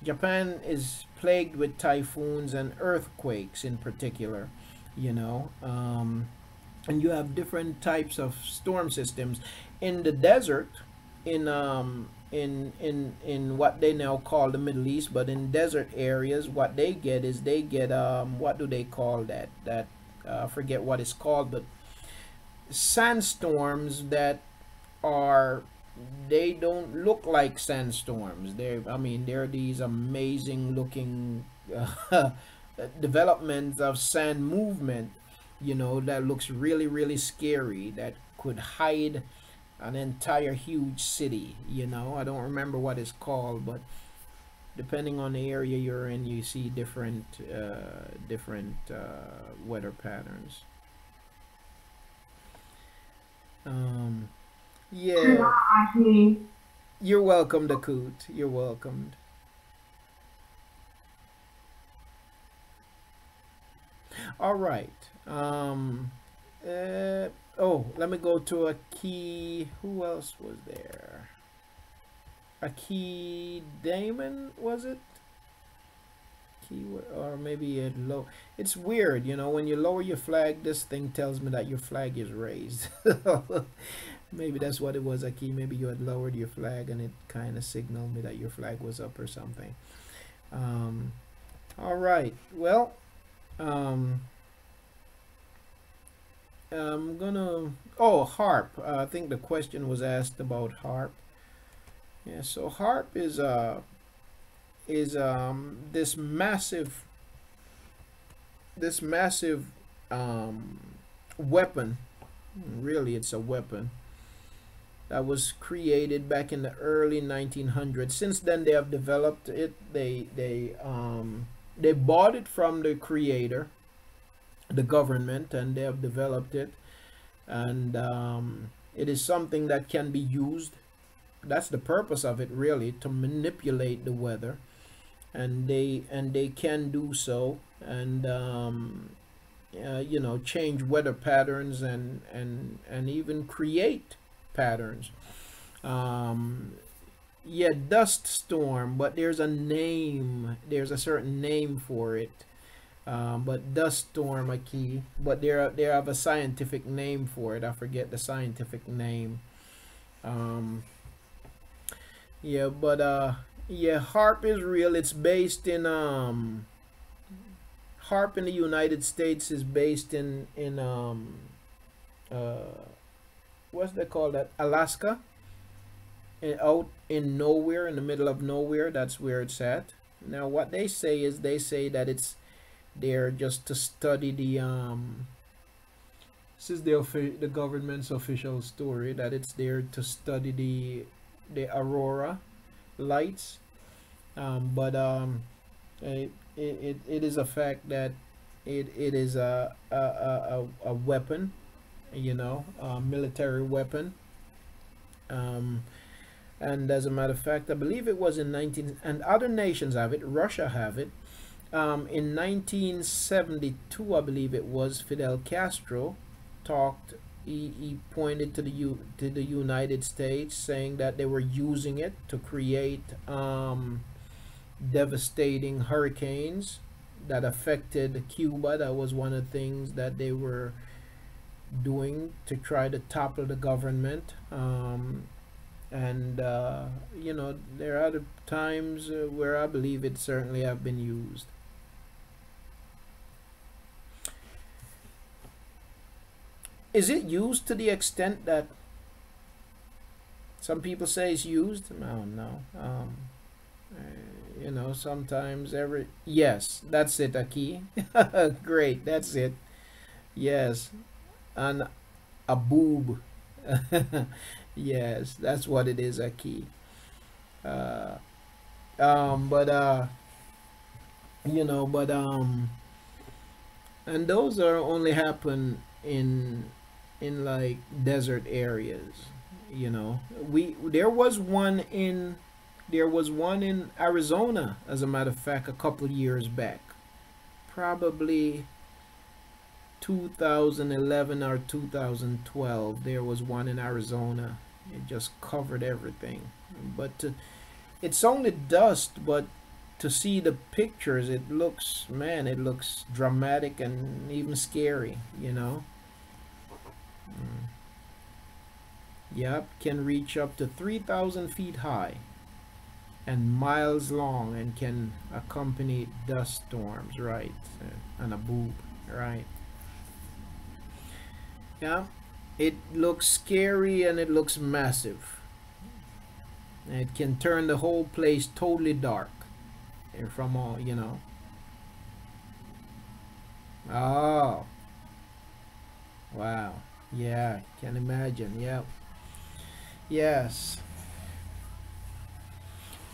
is plagued with typhoons and earthquakes in particular. And you have different types of storm systems in the desert, in what they now call the Middle East. But in desert areas, what they get is what do they call that I forget what it's called, but sandstorms that they don't look like sandstorms. They're these amazing looking developments of sand movement, that looks really, really scary, that could hide an entire huge city. I don't remember what it's called, but depending on the area you're in, you see different weather patterns. Yeah. You're welcome, Dakut. You're welcomed. All right. Let me go to a key. Who else was there? A key Damon, was it? Or maybe a low. It's weird, when you lower your flag, this thing tells me that your flag is raised. Maybe that's what it was, a key. Maybe you had lowered your flag and it kind of signaled me that your flag was up or something. All right. Well, I'm gonna. Harp. I think the question was asked about harp. Yeah. So harp is this massive weapon. Really, it's a weapon that was created back in the early 1900s. Since then, they have developed it. They bought it from the creator, the government, and they have developed it. And it is something that can be used. That's the purpose of it, really, to manipulate the weather. And they can do so, and change weather patterns and even create patterns. Dust storm, but there's a certain name for it. But dust storm, a key, but they have a scientific name for it. I forget the scientific name. Harp is real. It's based in harp in the United States is based in what's they call that, Alaska, out in nowhere, in the middle of nowhere. That's where it's at. Now what they say is, they say that it's there just to study the this is the government's official story, that it's there to study the aurora lights. But it is a fact that it is a weapon, you know, a military weapon. And as a matter of fact, I believe it was in 19, and other nations have it. Russia have it. In 1972, I believe it was, Fidel Castro talked. He pointed to the United States, saying that they were using it to create devastating hurricanes that affected Cuba. That was one of the things that they were doing to try to topple the government. You know, there are other times where I believe it certainly have been used. Is it used to the extent that some people say it's used? I don't know. You know, sometimes yes, that's it, Aki. Great, that's it. Yes, and a boob. Yes, that's what it is, Aki. You know, and those are only happen in like desert areas, you know. There was one in Arizona, as a matter of fact, a couple years back, probably 2011 or 2012. There was one in Arizona. It just covered everything, but it's only dust, but to see the pictures, it looks, man, it looks dramatic and even scary, you know. Yep, can reach up to 3,000 feet high and miles long, and can accompany dust storms, right? And a boob, right? Yeah, it looks scary and it looks massive. It can turn the whole place totally dark, and from all, you know. Oh, wow. Yeah, can imagine. Yep. Yes.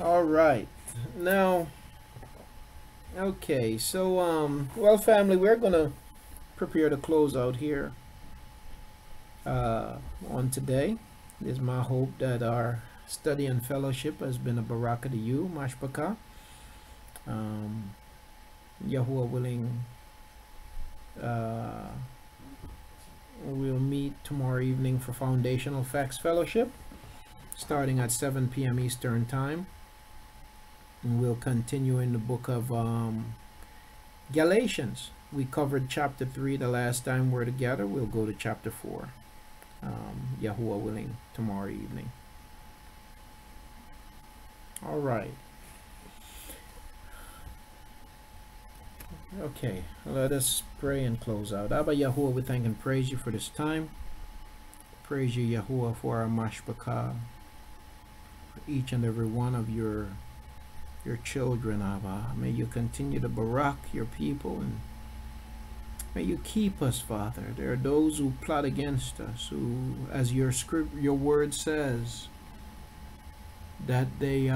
All right. Now, okay. So, well, family, we're gonna prepare to close out here on today. It is my hope that our study and fellowship has been a baraka to you, Mashpaka. Yahuah willing, we'll meet tomorrow evening for Foundational Facts Fellowship, starting at 7 p.m. Eastern Time. And we'll continue in the book of Galatians. We covered chapter 3 the last time we're together. We'll go to chapter 4. Yahuah willing, tomorrow evening. All right. Okay, let us pray and close out. Abba Yahuah, we thank and praise you for this time. Praise you, Yahuah, for our mashpaka, for each and every one of your children, Abba. May you continue to barak your people, and may you keep us, Father. There are those who plot against us, who, as your word says, that they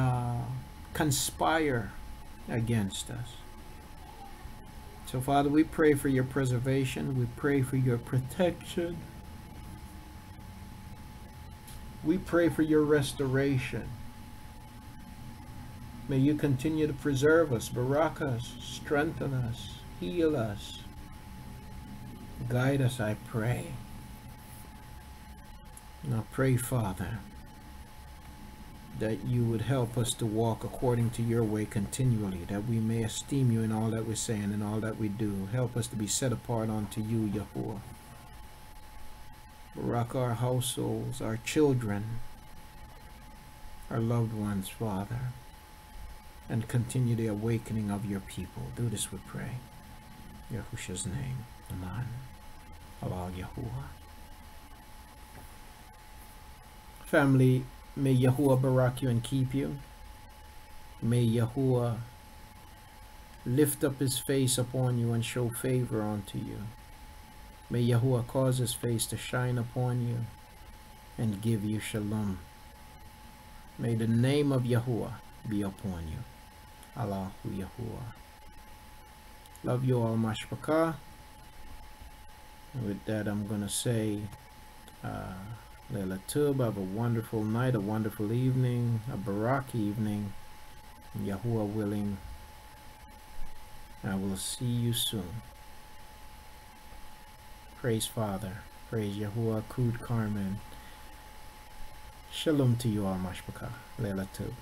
conspire against us. So, Father, we pray for your preservation. We pray for your protection. We pray for your restoration. May you continue to preserve us, barak us, strengthen us, heal us. Guide us, I pray. Now pray, Father, that you would help us to walk according to your way continually, that we may esteem you in all that we say and in all that we do. Help us to be set apart unto you, Yahuah. Barak our households, our children, our loved ones, Father, and continue the awakening of your people. Do this, we pray. Yahusha's name. Amen. Allah Yahuah. Family, may Yahuah barak you and keep you. May Yahuah lift up his face upon you and show favor unto you. May Yahuah cause his face to shine upon you and give you shalom. May the name of Yahuah be upon you. Allahu Yahuah. Love you all, mashpaka. With that, I'm going to say, Leila Tub, have a wonderful night, a wonderful evening, a barak evening. Yahuah willing, I will see you soon. Praise Father. Praise Yahuah, Kud Carmen. Shalom to you all, mashpaka. Leila Tub.